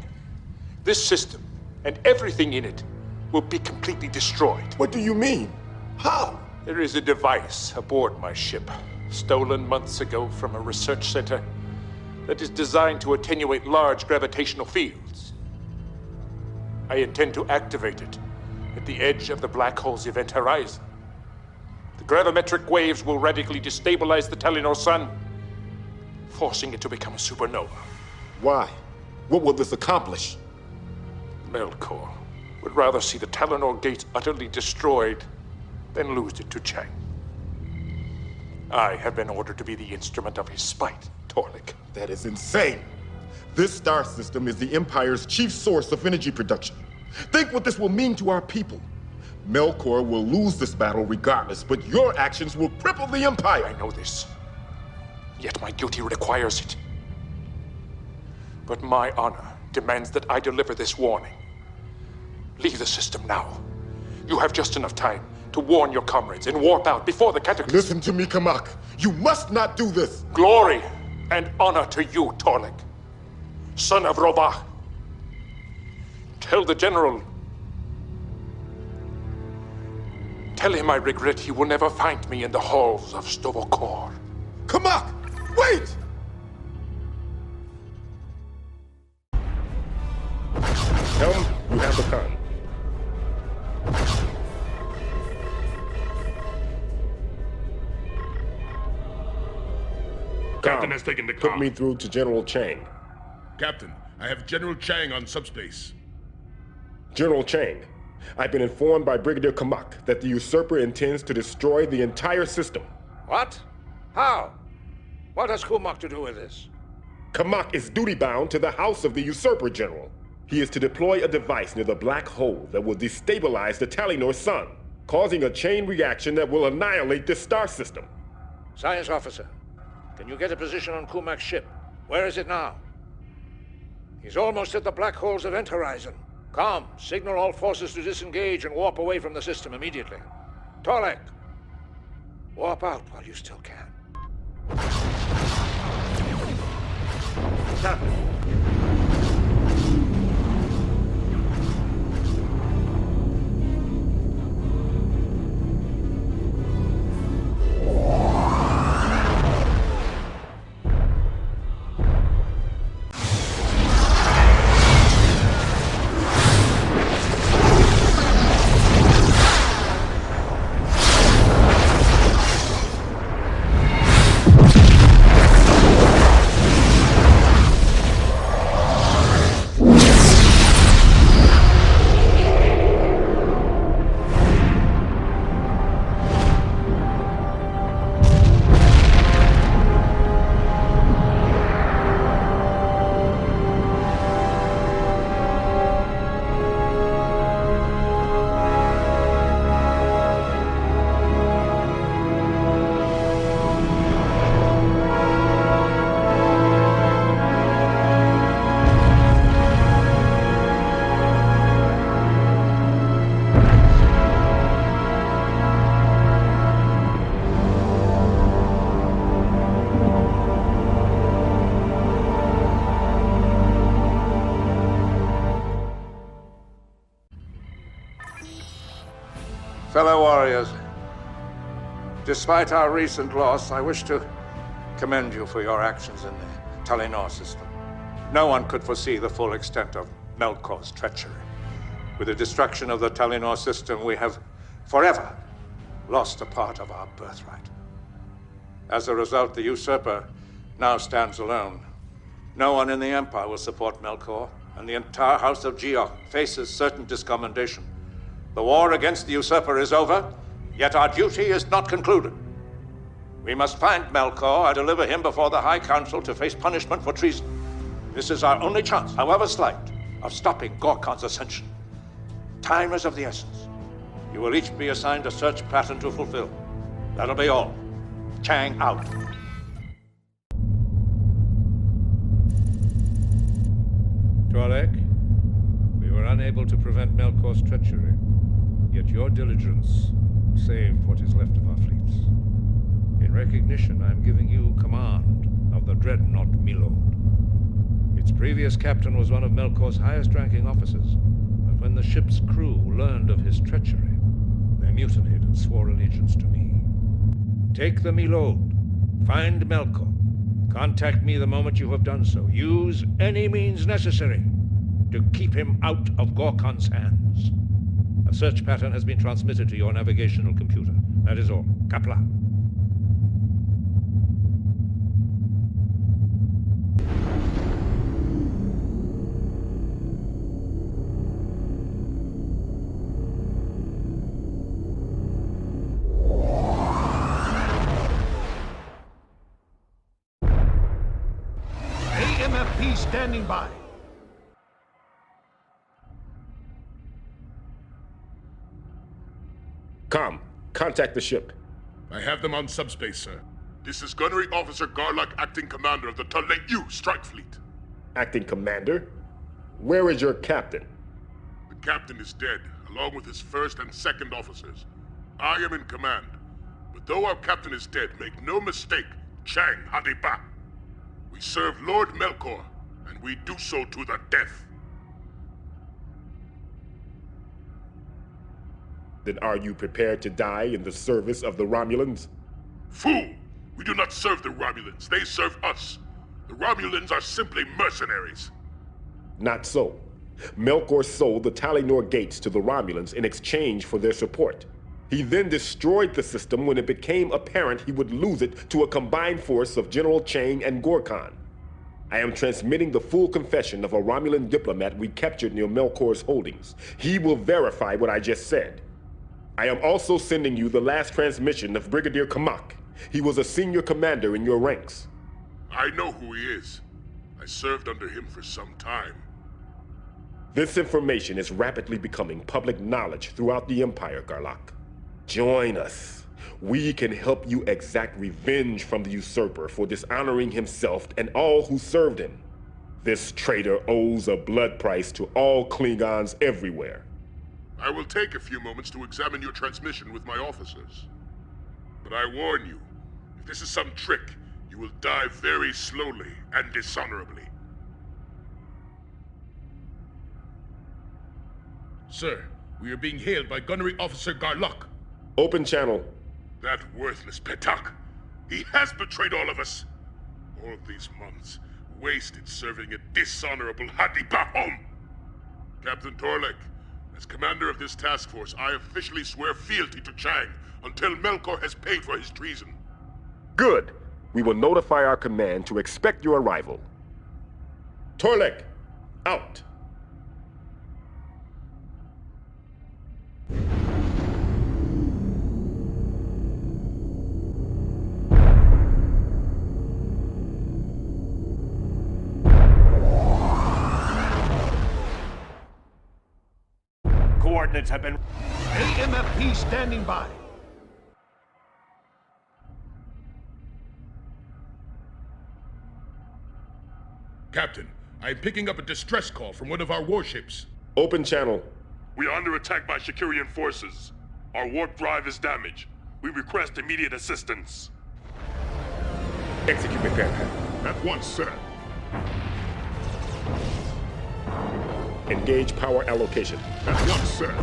This system, and everything in it, will be completely destroyed. What do you mean? How? There is a device aboard my ship, stolen months ago from a research center, that is designed to attenuate large gravitational fields. I intend to activate it at the edge of the black hole's event horizon. The gravimetric waves will radically destabilize the Telenor sun, forcing it to become a supernova. Why? What will this accomplish? Melkor would rather see the Telenor gates utterly destroyed than lose it to Chang. I have been ordered to be the instrument of his spite, Torlik. That is insane. This star system is the Empire's chief source of energy production. Think what this will mean to our people. Melkor will lose this battle regardless, but your actions will cripple the Empire. I know this. Yet my duty requires it. But my honor demands that I deliver this warning. Leave the system now. You have just enough time to warn your comrades and warp out before the Cataclysm. Listen to me, Kut'luch. You must not do this. Glory and honor to you, Torlik, son of Robah. Tell the general. Tell him I regret he will never find me in the halls of Sto-vo-kor. Kut'luch, wait! Helm, you have the con. Captain has taken the Put com. me through to General Chang. Captain, I have General Chang on subspace. General Chang, I've been informed by Brigadier Kut'luch that the usurper intends to destroy the entire system. What? How? What has Kut'luch to do with this? Kut'luch is duty-bound to the House of the Usurper, General. He is to deploy a device near the black hole that will destabilize the Telenor sun, causing a chain reaction that will annihilate this star system. Science officer, can you get a position on Kut'luch's ship? Where is it now? He's almost at the black hole's event horizon. Come, signal all forces to disengage and warp away from the system immediately. Torlik, warp out while you still can. Captain. Fellow warriors, despite our recent loss, I wish to commend you for your actions in the Telenor system. No one could foresee the full extent of Melkor's treachery. With the destruction of the Telenor system, we have forever lost a part of our birthright. As a result, the usurper now stands alone. No one in the Empire will support Melkor, and the entire House of Geoch faces certain discommendation. The war against the usurper is over, yet our duty is not concluded. We must find Melkor and deliver him before the High Council to face punishment for treason. This is our only chance, however slight, of stopping Gorkon's ascension. Time is of the essence. You will each be assigned a search pattern to fulfill. That'll be all. Chang out. Twi'lek, we were unable to prevent Melkor's treachery, yet your diligence saved what is left of our fleets. In recognition, I am giving you command of the dreadnought Milord. Its previous captain was one of Melkor's highest-ranking officers, but when the ship's crew learned of his treachery, they mutinied and swore allegiance to me. Take the Milord, find Melkor, contact me the moment you have done so. Use any means necessary to keep him out of Gorkon's hands. A search pattern has been transmitted to your navigational computer. That is all. Kapla. AMFP standing by. Contact the ship. I have them on subspace, sir. This is Gunnery Officer Garlock, acting commander of the taH'be strike fleet. Acting commander? Where is your captain? The captain is dead, along with his first and second officers. I am in command. But though our captain is dead, make no mistake, Chang taH'be. We serve Lord Melkor, and we do so to the death. Then are you prepared to die in the service of the Romulans? Fool! We do not serve the Romulans, they serve us. The Romulans are simply mercenaries. Not so. Melkor sold the Talinor Gates to the Romulans in exchange for their support. He then destroyed the system when it became apparent he would lose it to a combined force of General Chang and Gorkon. I am transmitting the full confession of a Romulan diplomat we captured near Melkor's holdings. He will verify what I just said. I am also sending you the last transmission of Brigadier Kamak. He was a senior commander in your ranks. I know who he is. I served under him for some time. This information is rapidly becoming public knowledge throughout the Empire, Garlock. Join us. We can help you exact revenge from the usurper for dishonoring himself and all who served him. This traitor owes a blood price to all Klingons everywhere. I will take a few moments to examine your transmission with my officers. But I warn you, if this is some trick, you will die very slowly and dishonorably. Sir, we are being hailed by Gunnery Officer Garlock. Open channel. That worthless pagh. He has betrayed all of us. All of these months, wasted serving a dishonorable taH'be home. Captain Twi'lek, as commander of this task force, I officially swear fealty to Chang until Melkor has paid for his treason. Good. We will notify our command to expect your arrival. Twi'lek, out. Coordinates have been... AMFP standing by. Captain, I am picking up a distress call from one of our warships. Open channel. We are under attack by Shakirian forces. Our warp drive is damaged. We request immediate assistance. Execute repair. At once, sir. Engage power allocation. At once, sir.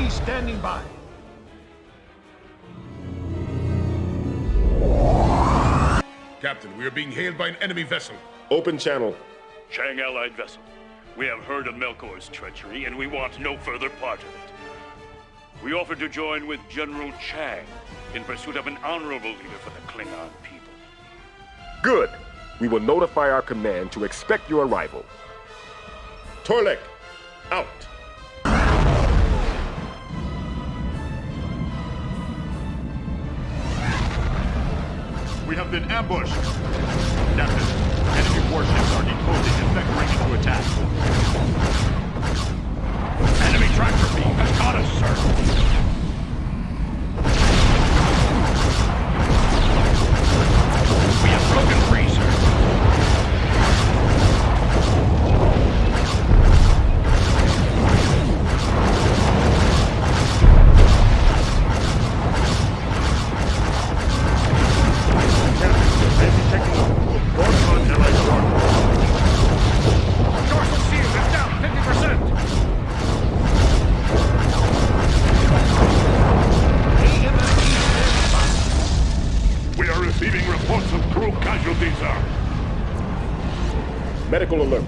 UAV standing by. Captain, we are being hailed by an enemy vessel. Open channel. Chang Allied vessel. We have heard of Melkor's treachery, and we want no further part of it. We offer to join with General Chang in pursuit of an honorable leader for the Klingon people. Good. We will notify our command to expect your arrival. Torlek, out. We have been ambushed. Captain, enemy warships are decoding and vectoring into attack. Enemy tractor beam has got us, sir. We have broken free, sir. Dorsal shield is down 50%. We are receiving reports of crew casualties, sir. Medical alert.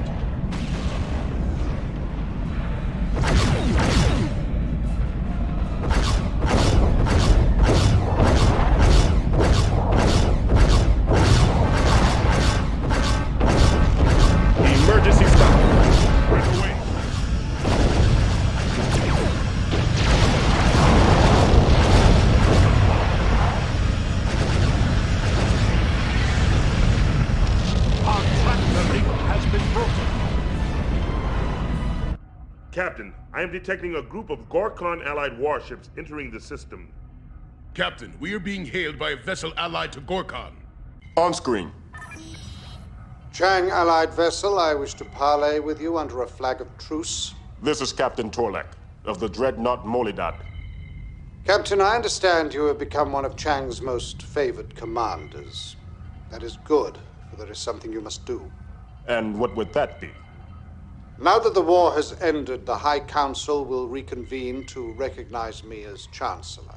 Emergency stop. Right away. Our tractor link has been broken. Captain, I am detecting a group of Gorkon allied warships entering the system. Captain, we are being hailed by a vessel allied to Gorkon. On screen. Chang allied vessel, I wish to parley with you under a flag of truce. This is Captain Torlek of the dreadnought Molidad. Captain, I understand you have become one of Chang's most favored commanders. That is good, for there is something you must do. And what would that be? Now that the war has ended, the High Council will reconvene to recognize me as Chancellor.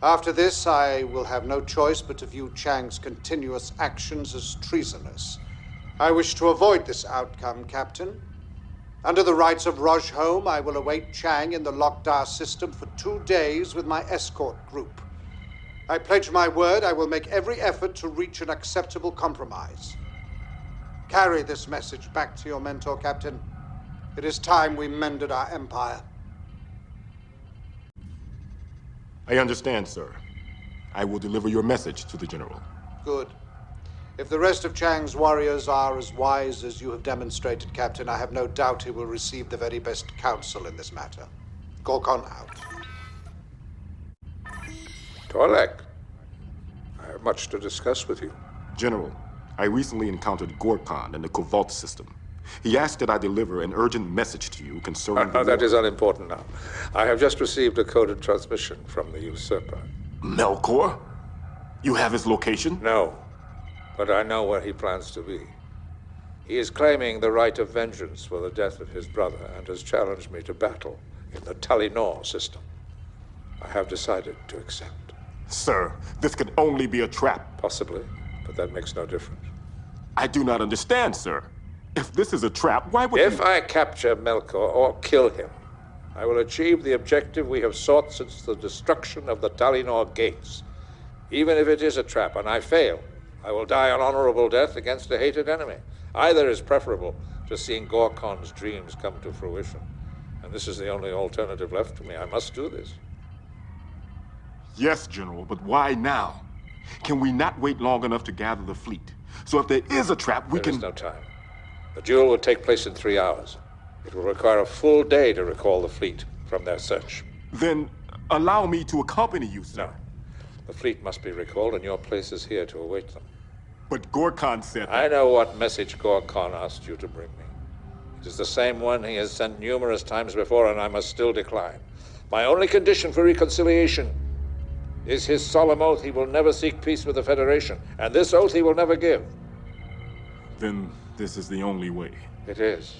After this, I will have no choice but to view Chang's continuous actions as treasonous. I wish to avoid this outcome, Captain. Under the rights of Rojholm, I will await Chang in the Lokdar system for 2 days with my escort group. I pledge my word I will make every effort to reach an acceptable compromise. Carry this message back to your mentor, Captain. It is time we mended our empire. I understand, sir. I will deliver your message to the General. Good. If the rest of Chang's warriors are as wise as you have demonstrated, Captain, I have no doubt he will receive the very best counsel in this matter. Gorkon out. Torlek, I have much to discuss with you. General, I recently encountered Gorkon in the Covalt system. He asked that I deliver an urgent message to you concerning the That war. is unimportant now. I have just received a coded transmission from the usurper. Melkor? You have his location? No, but I know where he plans to be. He is claiming the right of vengeance for the death of his brother and has challenged me to battle in the Talinor system. I have decided to accept. Sir, this could only be a trap. Possibly, but that makes no difference. I do not understand, sir. If this is a trap, why would If I capture Melkor or kill him, I will achieve the objective we have sought since the destruction of the Talinor gates. Even if it is a trap and I fail, I will die an honorable death against a hated enemy. Either is preferable to seeing Gorkon's dreams come to fruition. And this is the only alternative left to me. I must do this. Yes, General, but why now? Can we not wait long enough to gather the fleet? So if there is a trap, we There can... is no time. The duel will take place in 3 hours. It will require a full day to recall the fleet from their search. Then allow me to accompany you, sir. No. The fleet must be recalled, and your place is here to await them. But Gorkon said that... I know what message Gorkon asked you to bring me. It is the same one he has sent numerous times before, and I must still decline. My only condition for reconciliation is his solemn oath he will never seek peace with the Federation, and this oath he will never give. Then this is the only way. It is.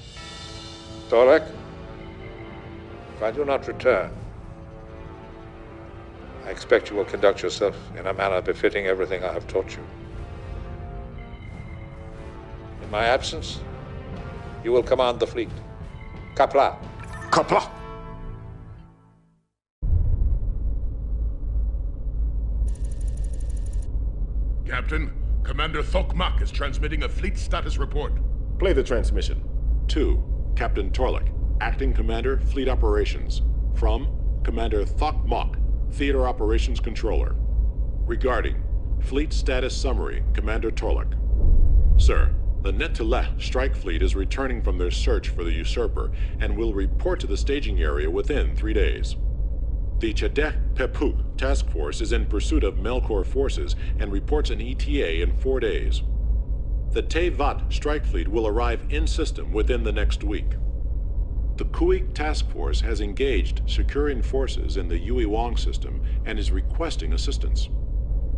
Torlek, If I do not return, I expect you will conduct yourself in a manner befitting everything I have taught you. In my absence, you will command the fleet. Qapla'. Qapla'. Captain, Commander Thokmak is transmitting a fleet status report. Play the transmission. To Captain Torlik, Acting Commander, Fleet Operations. From Commander Thokmak, Theater Operations Controller. Regarding Fleet Status Summary, Commander Torlik. Sir, the Neteleh strike fleet is returning from their search for the usurper and will report to the staging area within 3 days. The Chedek Pepuk task force is in pursuit of Melkor forces and reports an ETA in 4 days. The Tevat strike fleet will arrive in system within the next week. The Kuik task force has engaged securing forces in the Yui Wong system and is requesting assistance.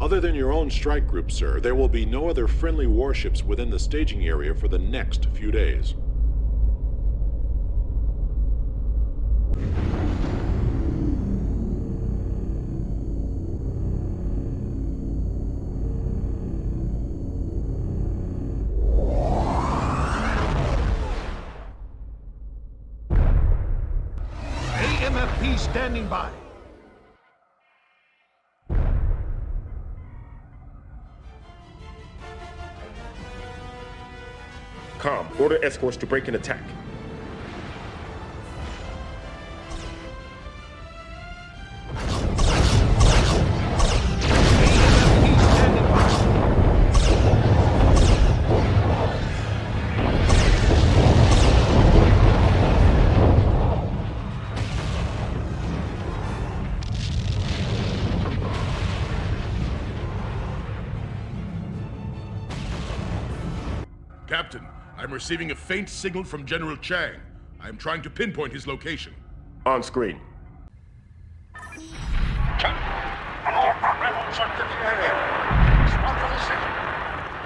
Other than your own strike group, sir, there will be no other friendly warships within the staging area for the next few days. AMFP standing by. Com, order escorts to break and attack. Captain, I'm receiving a faint signal from General Chang. I am trying to pinpoint his location. On screen. More rebels are in the area. Respond to the signal.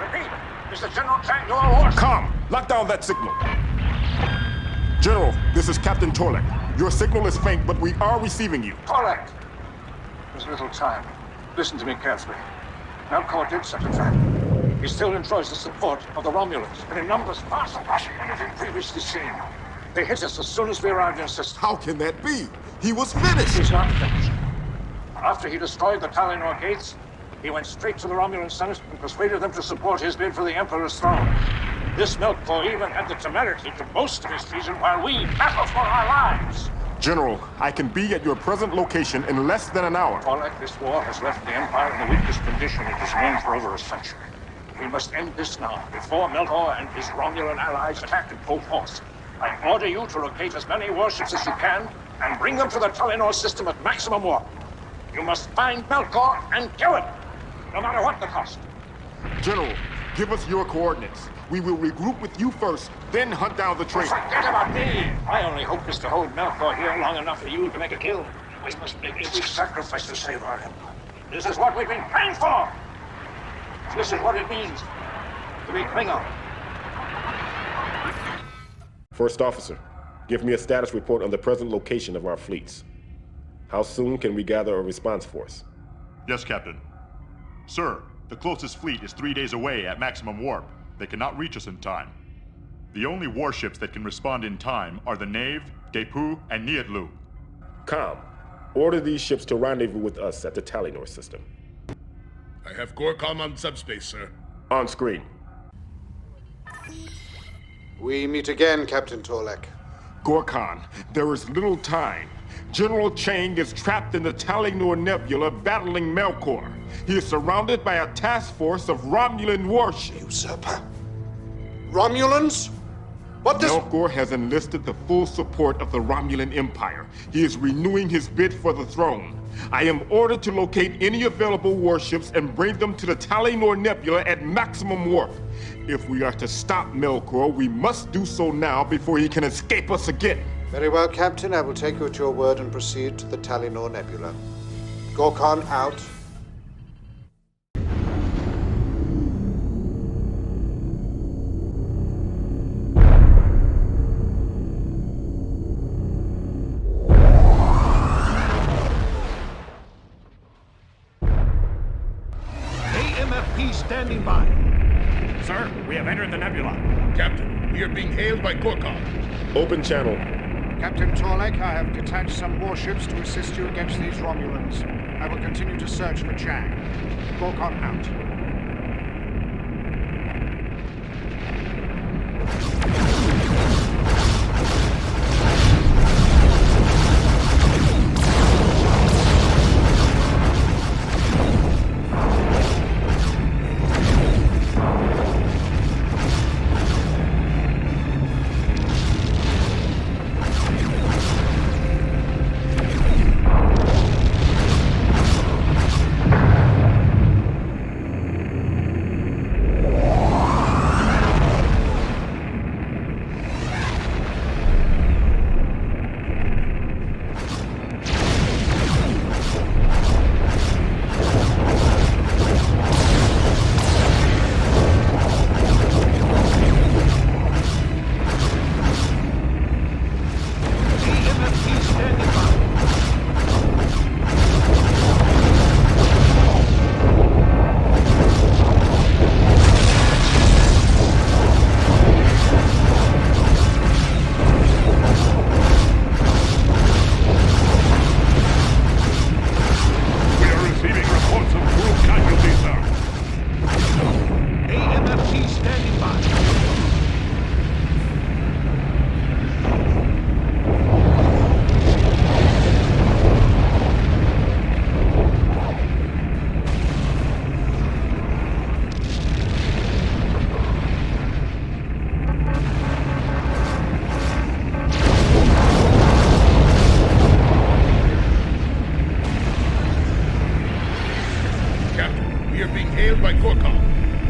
Repeat, is the General Chang to our horse? Com, lock down that signal. General, this is Captain Torlik. Your signal is faint, but we are receiving you. Torlik! There's little time. Listen to me carefully. Melkor did set a trap. He still enjoys the support of the Romulans, and in numbers far surpassing anything previously seen. They hit us as soon as we arrived in system. How can that be? He was finished! He's not finished. After he destroyed the Talinor gates, he went straight to the Romulan Senate and persuaded them to support his bid for the Emperor's throne. This Melkor even had the temerity to boast of his treason while we battled for our lives. General, I can be at your present location in less than an hour. Torlik, this war has left the Empire in the weakest condition it has known for over a century. We must end this now, before Melkor and his Romulan allies attack in full force. I order you to locate as many warships as you can and bring them to the Talinor system at maximum warp. You must find Melkor and kill him, no matter what the cost. General, give us your coordinates. We will regroup with you first, then hunt down the traitor. Forget about me! My only hope is to hold Melkor here long enough for you to make a kill. We must make every sacrifice to save our Empire. This is what we've been praying for! This is what it means to be Klingon. First Officer, give me a status report on the present location of our fleets. How soon can we gather a response force? Yes, Captain. Sir, the closest fleet is 3 days away at maximum warp. They cannot reach us in time. The only warships that can respond in time are the Nave, Depu, and Niatlu. Com, order these ships to rendezvous with us at the Talinor system. I have Gorcom on subspace, sir. On screen. We meet again, Captain Torlik. Gorkon, there is little time. General Chang is trapped in the Talinor Nebula battling Melkor. He is surrounded by a task force of Romulan warships. Usurper? Romulans? What does... Melkor has enlisted the full support of the Romulan Empire. He is renewing his bid for the throne. I am ordered to locate any available warships and bring them to the Talinor Nebula at maximum warp. If we are to stop Melkor, we must do so now before he can escape us again. Very well, Captain. I will take you at your word and proceed to the Talinor Nebula. Gorkon out. Sir, we have entered the nebula. Captain, we are being hailed by Gorkon. Open channel. Captain Torlek, I have detached some warships to assist you against these Romulans. I will continue to search for Chang. Gorkon out.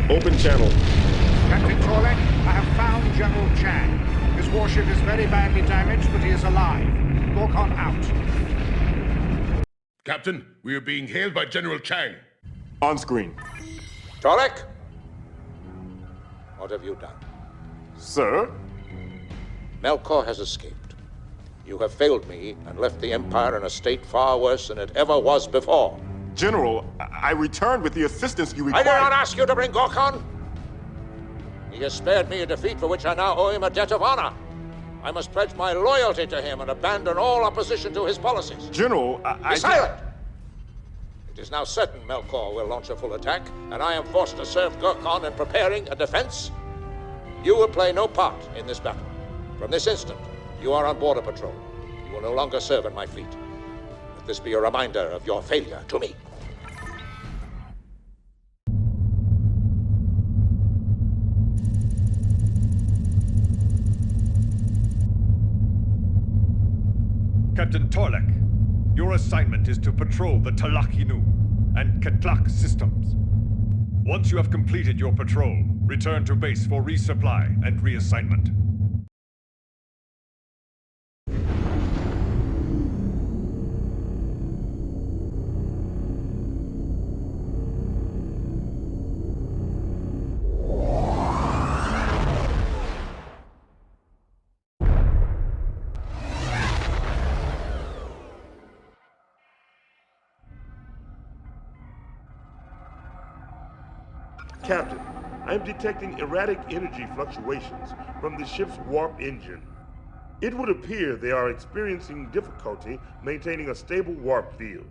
Open channel. Captain Torlek, I have found General Chang. His warship is very badly damaged, but he is alive. Gorkon out. Captain, we are being hailed by General Chang. On screen. Torlek? What have you done? Sir? Melkor has escaped. You have failed me and left the Empire in a state far worse than it ever was before. General, I returned with the assistance you required. I did not ask you to bring Gorkon. He has spared me a defeat for which I now owe him a debt of honor. I must pledge my loyalty to him and abandon all opposition to his policies. General, Be silent! It is now certain Melkor will launch a full attack, and I am forced to serve Gorkon in preparing a defense. You will play no part in this battle. From this instant, you are on board a patrol. You will no longer serve in my fleet. Let this be a reminder of your failure to me. Captain Torlek, your assignment is to patrol the taH'be and Kut'luch systems. Once you have completed your patrol, return to base for resupply and reassignment. Captain, I am detecting erratic energy fluctuations from the ship's warp engine. It would appear they are experiencing difficulty maintaining a stable warp field.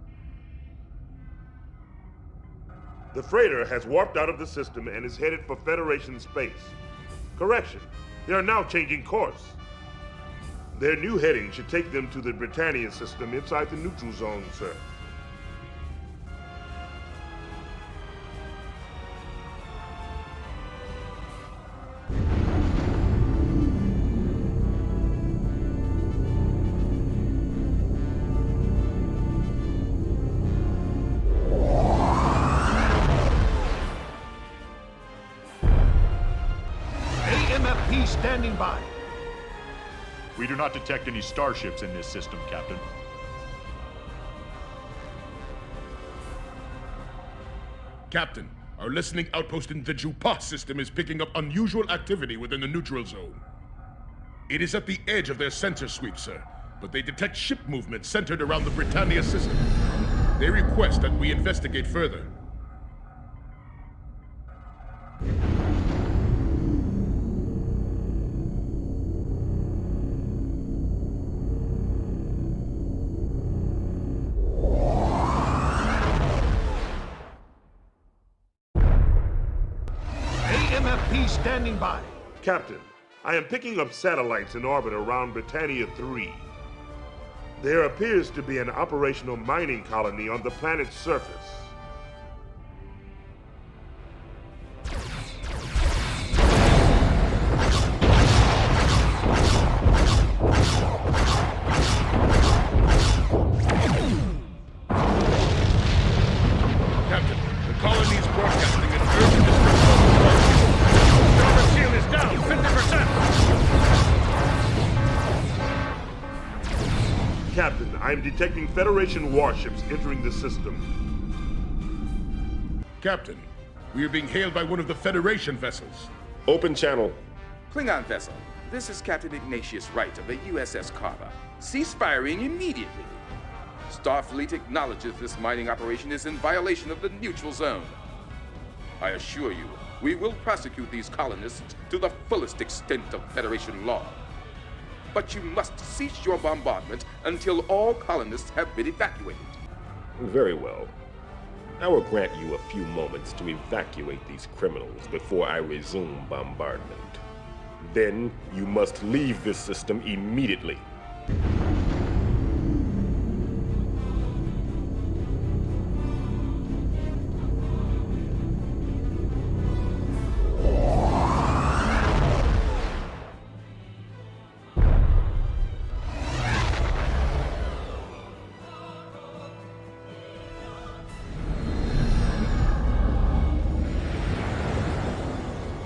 The freighter has warped out of the system and is headed for Federation space. Correction, they are now changing course. Their new heading should take them to the Britannia system inside the neutral zone, sir. Standing by. We do not detect any starships in this system, Captain. Captain, our listening outpost in the Jupah system is picking up unusual activity within the neutral zone. It is at the edge of their sensor sweep, sir, but they detect ship movement centered around the Britannia system. They request that we investigate further. AMFP standing by. Captain, I am picking up satellites in orbit around Britannia 3. There appears to be an operational mining colony on the planet's surface. Captain, the colony's broadcasting an urgent distress call. Starboard seal is down 50%. Captain, I am detecting Federation warships entering the system. Captain, we are being hailed by one of the Federation vessels. Open channel. Klingon vessel, this is Captain Ignatius Wright of the USS Carver. Cease firing immediately. Starfleet acknowledges this mining operation is in violation of the neutral zone. I assure you, we will prosecute these colonists to the fullest extent of Federation law. But you must cease your bombardment until all colonists have been evacuated. Very well. I will grant you a few moments to evacuate these criminals before I resume bombardment. Then you must leave this system immediately.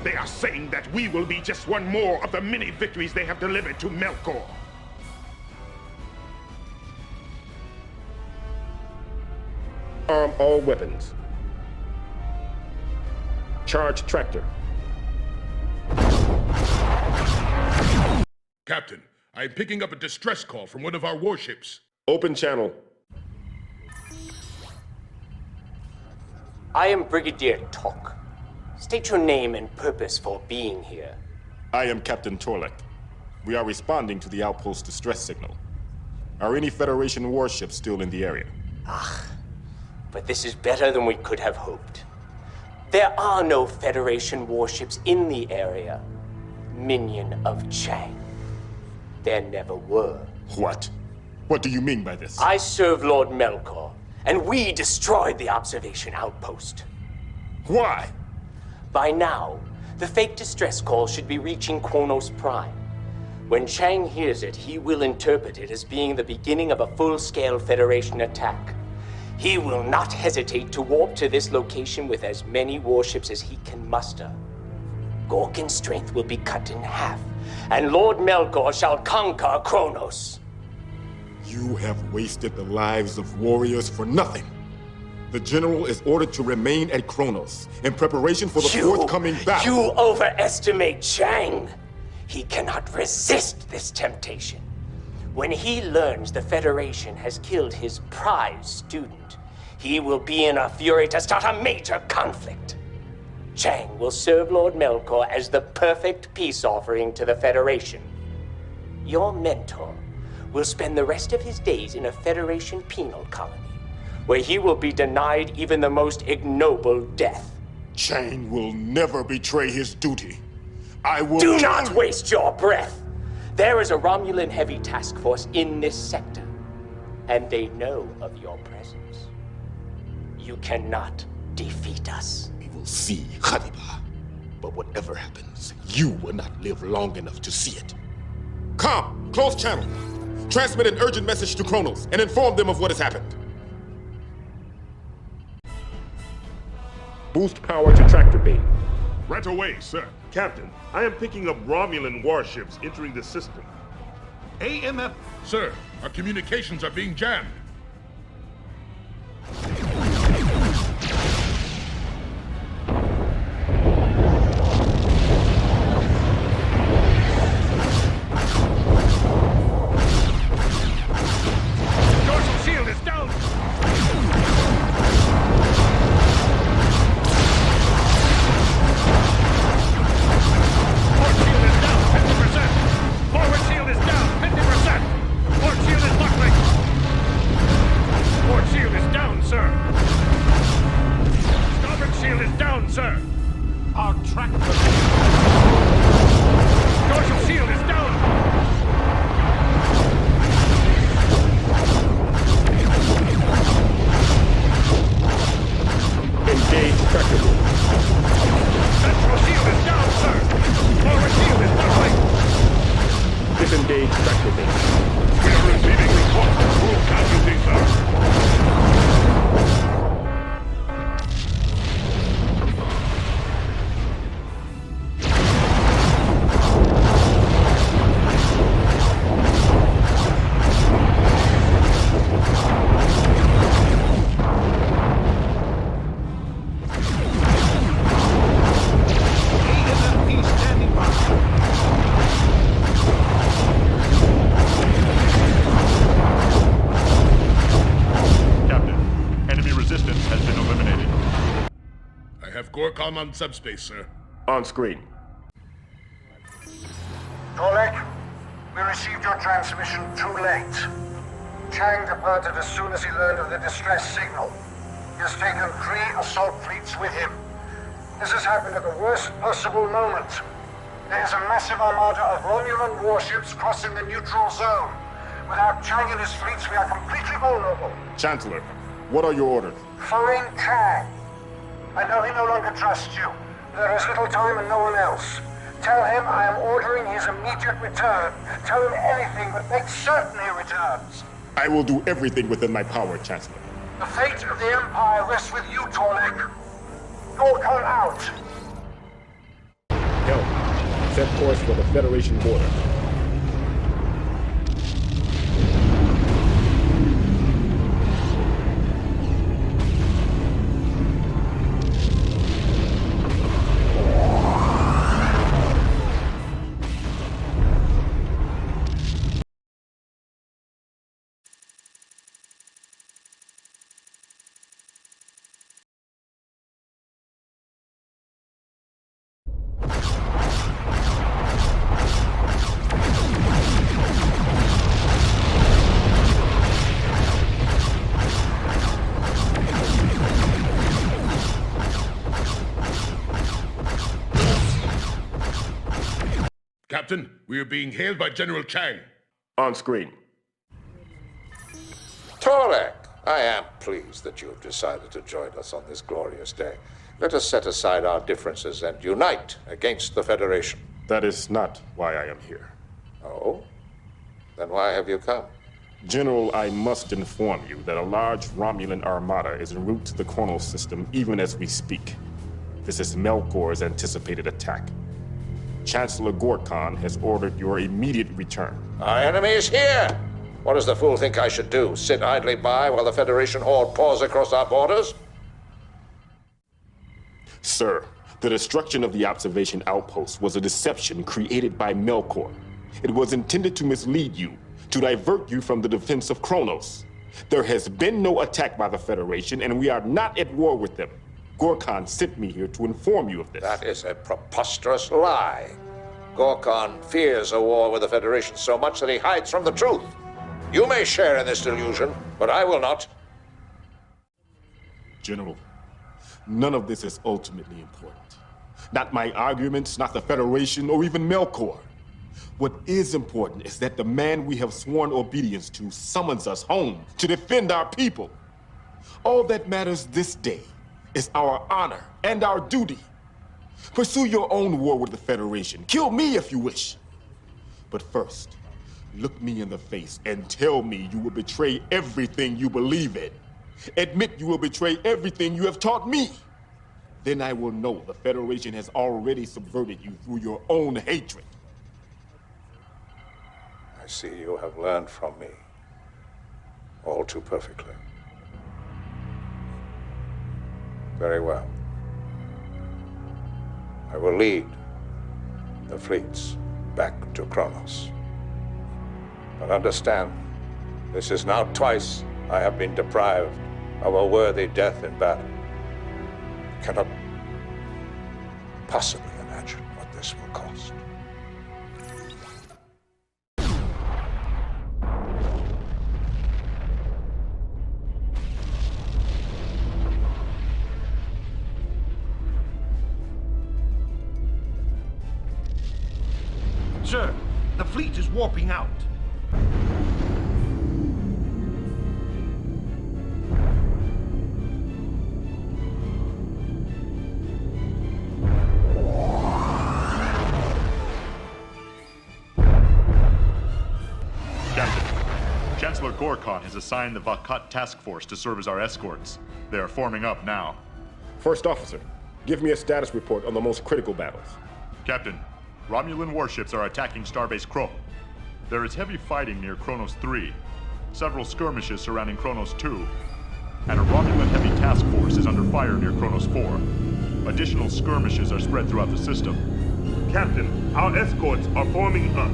They are saying that we will be just one more of the many victories they have delivered to Melkor. Arm all weapons. Charge tractor. Captain, I am picking up a distress call from one of our warships. Open channel. I am Brigadier taH'be. State your name and purpose for being here. I am Captain Torlek. We are responding to the outpost distress signal. Are any Federation warships still in the area? But this is better than we could have hoped. There are no Federation warships in the area. Minion of Chang. There never were. What? What do you mean by this? I serve Lord Melkor, and we destroyed the observation outpost. Why? By now, the fake distress call should be reaching Kronos Prime. When Chang hears it, he will interpret it as being the beginning of a full-scale Federation attack. He will not hesitate to warp to this location with as many warships as he can muster. Gorkon's strength will be cut in half, and Lord Melkor shall conquer Kronos. You have wasted the lives of warriors for nothing. The General is ordered to remain at Kronos in preparation for the forthcoming battle. You overestimate Chang. He cannot resist this temptation. When he learns the Federation has killed his prized student, he will be in a fury to start a major conflict. Chang will serve Lord Melkor as the perfect peace offering to the Federation. Your mentor will spend the rest of his days in a Federation penal colony, where he will be denied even the most ignoble death. Chang will never betray his duty. I will— Do not waste your breath! There is a Romulan heavy task force in this sector, and they know of your presence. You cannot defeat us. We will see, taH'be. But whatever happens, you will not live long enough to see it. Come, close channel. Transmit an urgent message to Kronos and inform them of what has happened. Boost power to tractor beam. Right away, sir. Captain, I am picking up Romulan warships entering the system. AMF. Sir, our communications are being jammed. Dorsal shield is down! Forward shield is down 50%! Port shield is buckling! Our track... Dorsal shield is down! Engage tractable. Central shield is down, sir! Forward shield is not right! Disengage tractable. We are receiving reports of full casualty, sir. On subspace, sir. On screen. Torlek, we received your transmission too late. Chang departed as soon as he learned of the distress signal. He has taken 3 assault fleets with him. This has happened at the worst possible moment. There is a massive armada of Romulan warships crossing the neutral zone. Without Chang and his fleets, we are completely vulnerable. Chancellor, what are your orders? Find Chang. I know he no longer trusts you. There is little time and no one else. Tell him I am ordering his immediate return. Tell him anything, but make certain he returns. I will do everything within my power, Chancellor. The fate of the Empire rests with you, Torlek. Gorkon out. Help. Set course for the Federation border. Captain, we are being hailed by General Chang. On screen. Torlek, I am pleased that you have decided to join us on this glorious day. Let us set aside our differences and unite against the Federation. That is not why I am here. Oh? Then why have you come? General, I must inform you that a large Romulan armada is en route to the Chronos system even as we speak. This is Melkor's anticipated attack. Chancellor Gorkon has ordered your immediate return. Our enemy is here! What does the fool think I should do? Sit idly by while the Federation horde pours across our borders? Sir, the destruction of the observation outpost was a deception created by Melkor. It was intended to mislead you, to divert you from the defense of Chronos. There has been no attack by the Federation, and we are not at war with them. Gorkon sent me here to inform you of this. That is a preposterous lie. Gorkon fears a war with the Federation so much that he hides from the truth. You may share in this delusion, but I will not. General, none of this is ultimately important. Not my arguments, not the Federation, or even Melkor. What is important is that the man we have sworn obedience to summons us home to defend our people. All that matters this day is our honor and our duty. Pursue your own war with the Federation. Kill me if you wish. But first, look me in the face and tell me you will betray everything you believe in. Admit you will betray everything you have taught me. Then I will know the Federation has already subverted you through your own hatred. I see you have learned from me all too perfectly. Very well. I will lead the fleets back to Chronos. But understand, this is now twice I have been deprived of a worthy death in battle. You cannot possibly imagine what this will cost. Sir, the fleet is warping out. Chancellor Gorkon has assigned the Vakat task force to serve as our escorts. They are forming up now. First officer, give me a status report on the most critical battles. Captain, Romulan warships are attacking Starbase Kro. There is heavy fighting near Kronos 3, several skirmishes surrounding Kronos 2, and a Romulan heavy task force is under fire near Kronos 4. Additional skirmishes are spread throughout the system. Captain, our escorts are forming up.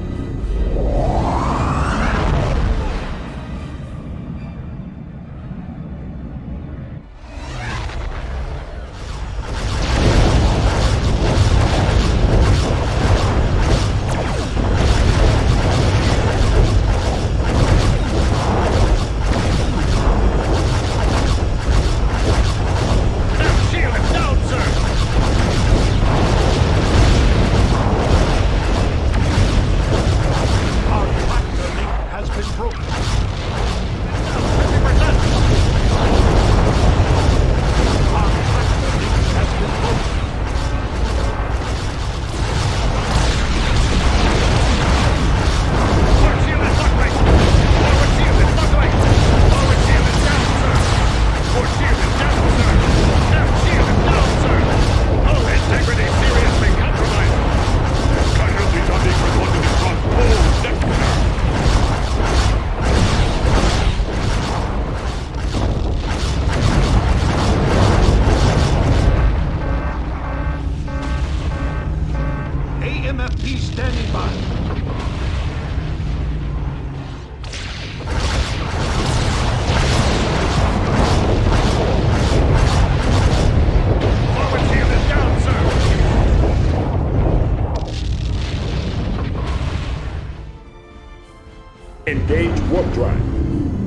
Engage warp drive.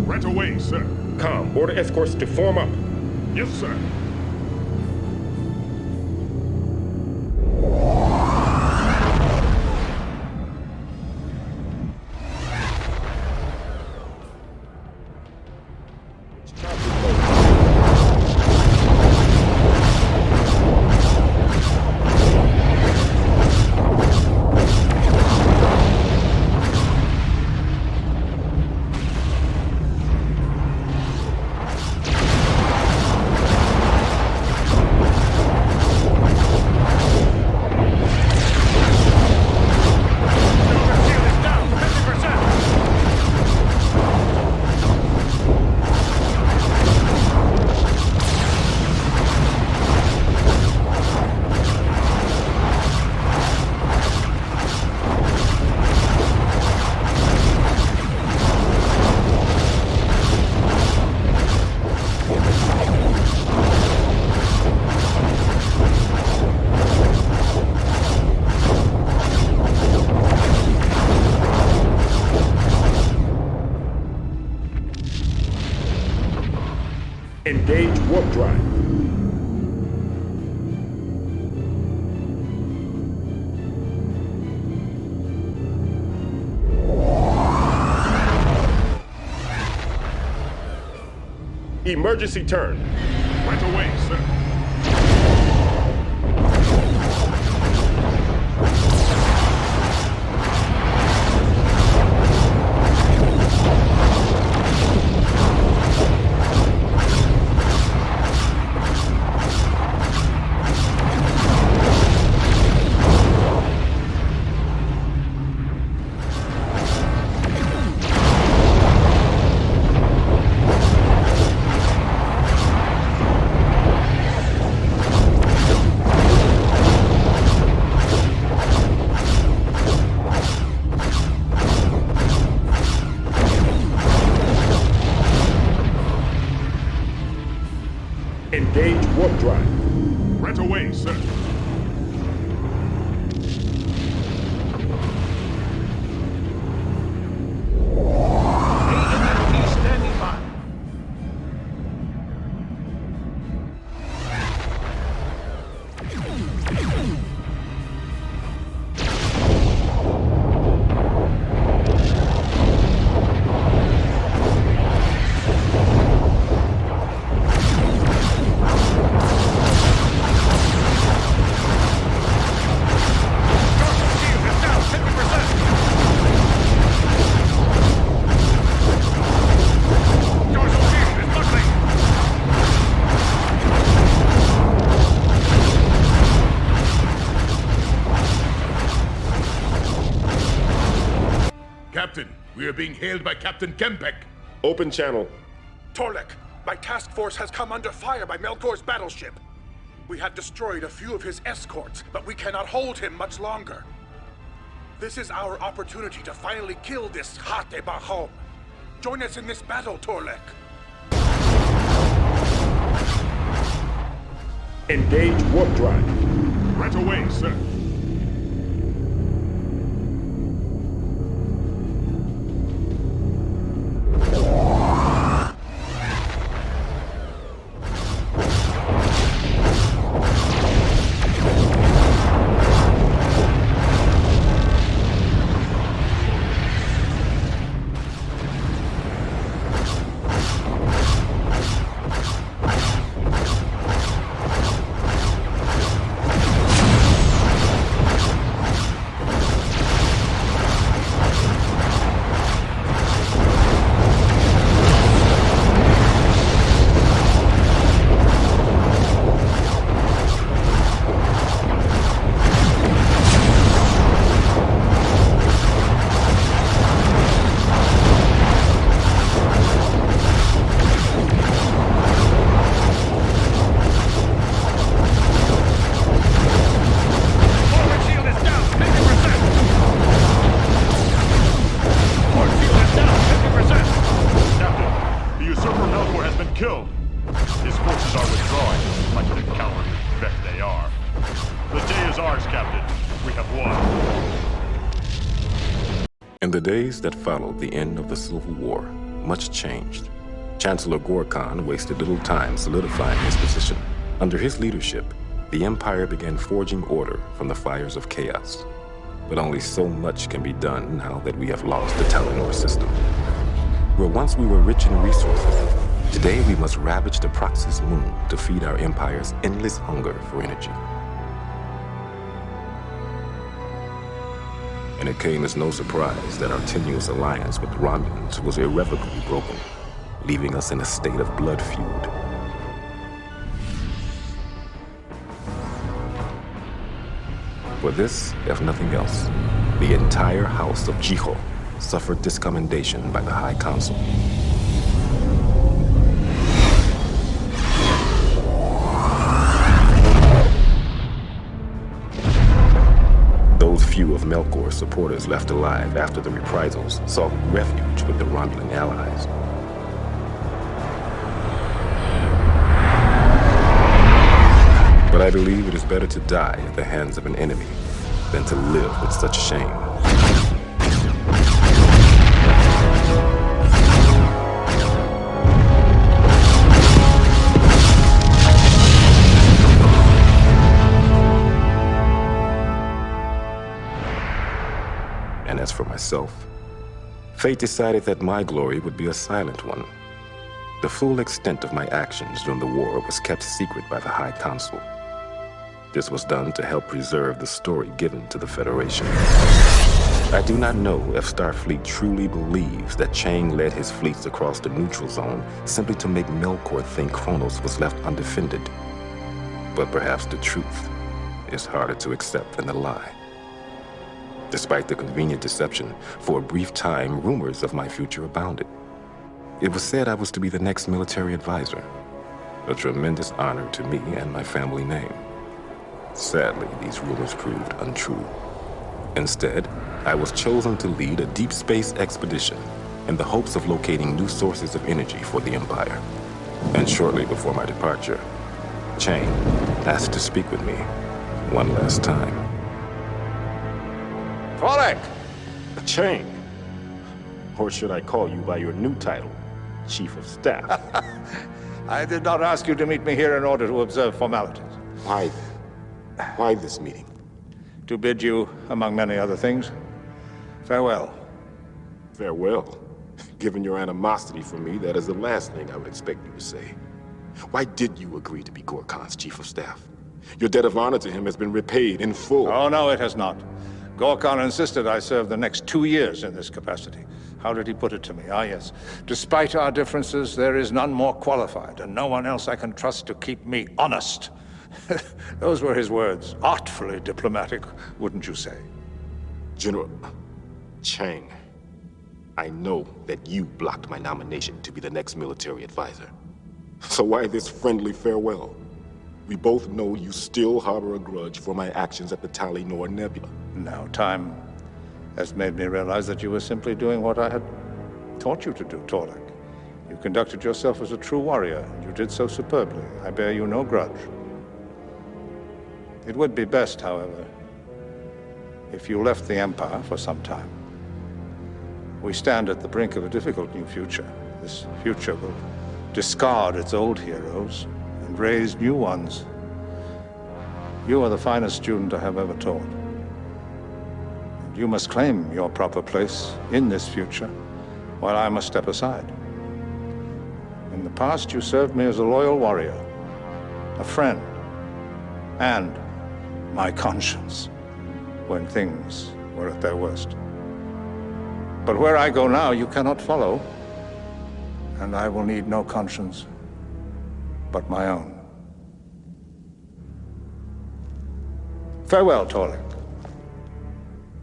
Right away, sir. Com, order escorts to form up. Yes, sir. Engage warp drive. Emergency turn. Right away, sir. Captain, we are being hailed by Captain Kempek. Open channel. Torlek, my task force has come under fire by Melkor's battleship. We have destroyed a few of his escorts, but we cannot hold him much longer. This is our opportunity to finally kill this taH'be. Join us in this battle, Torlek. Engage warp drive. Right away, sir. In the days that followed the end of the Civil War, much changed. Chancellor Gorkon wasted little time solidifying his position. Under his leadership, the Empire began forging order from the fires of chaos. But only so much can be done now that we have lost the Telenor system. Where once we were rich in resources, today we must ravage the Proxys moon to feed our Empire's endless hunger for energy. And it came as no surprise that our tenuous alliance with the Romulans was irrevocably broken, leaving us in a state of blood feud. For this, if nothing else, the entire house of Jiho suffered discommendation by the High Council. Those few of Melkor's supporters left alive after the reprisals sought refuge with the Romulan allies. But I believe it is better to die at the hands of an enemy than to live with such shame. And as for myself, fate decided that my glory would be a silent one. The full extent of my actions during the war was kept secret by the High Council. This was done to help preserve the story given to the Federation. I do not know if Starfleet truly believes that Chang led his fleets across the neutral zone simply to make Melkor think Kronos was left undefended. But perhaps the truth is harder to accept than the lie. Despite the convenient deception, for a brief time, rumors of my future abounded. It was said I was to be the next military advisor, a tremendous honor to me and my family name. Sadly, these rumors proved untrue. Instead, I was chosen to lead a deep space expedition in the hopes of locating new sources of energy for the Empire. And shortly before my departure, Chang asked to speak with me one last time. Tvorek! Chang, or should I call you by your new title, Chief of Staff? I did not ask you to meet me here in order to observe formalities. Why then? Why this meeting? To bid you, among many other things, farewell. Farewell? Given your animosity for me, that is the last thing I would expect you to say. Why did you agree to be Gorkon's Chief of Staff? Your debt of honor to him has been repaid in full. Oh, no, it has not. Gorkon insisted I serve the next 2 years in this capacity. How did he put it to me? Ah, yes. Despite our differences, there is none more qualified, and no one else I can trust to keep me honest. Those were his words. Artfully diplomatic, wouldn't you say? General Chang, I know that you blocked my nomination to be the next military advisor. So why this friendly farewell? We both know you still harbor a grudge for my actions at the Tali-Nor Nebula. Now, time has made me realize that you were simply doing what I had taught you to do, Torlek. You conducted yourself as a true warrior, and you did so superbly. I bear you no grudge. It would be best, however, if you left the Empire for some time. We stand at the brink of a difficult new future. This future will discard its old heroes and raise new ones. You are the finest student I have ever taught. And you must claim your proper place in this future, while I must step aside. In the past, you served me as a loyal warrior, a friend, and my conscience when things were at their worst. But where I go now, you cannot follow, and I will need no conscience but my own. Farewell, Torlek,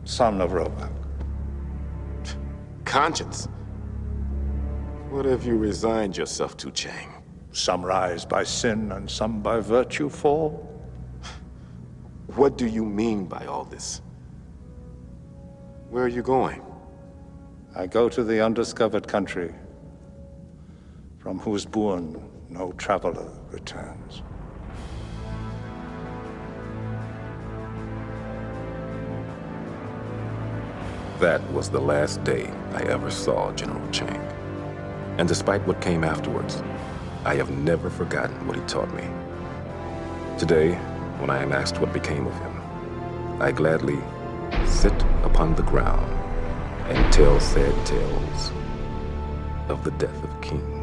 son of Rovak. Conscience? What have you resigned yourself to, Chang? Some rise by sin and some by virtue fall. What do you mean by all this? Where are you going? I go to the undiscovered country, from whose bourne no traveler returns. That was the last day I ever saw General Chang. And despite what came afterwards, I have never forgotten what he taught me. Today, when I am asked what became of him, I gladly sit upon the ground and tell sad tales of the death of kings.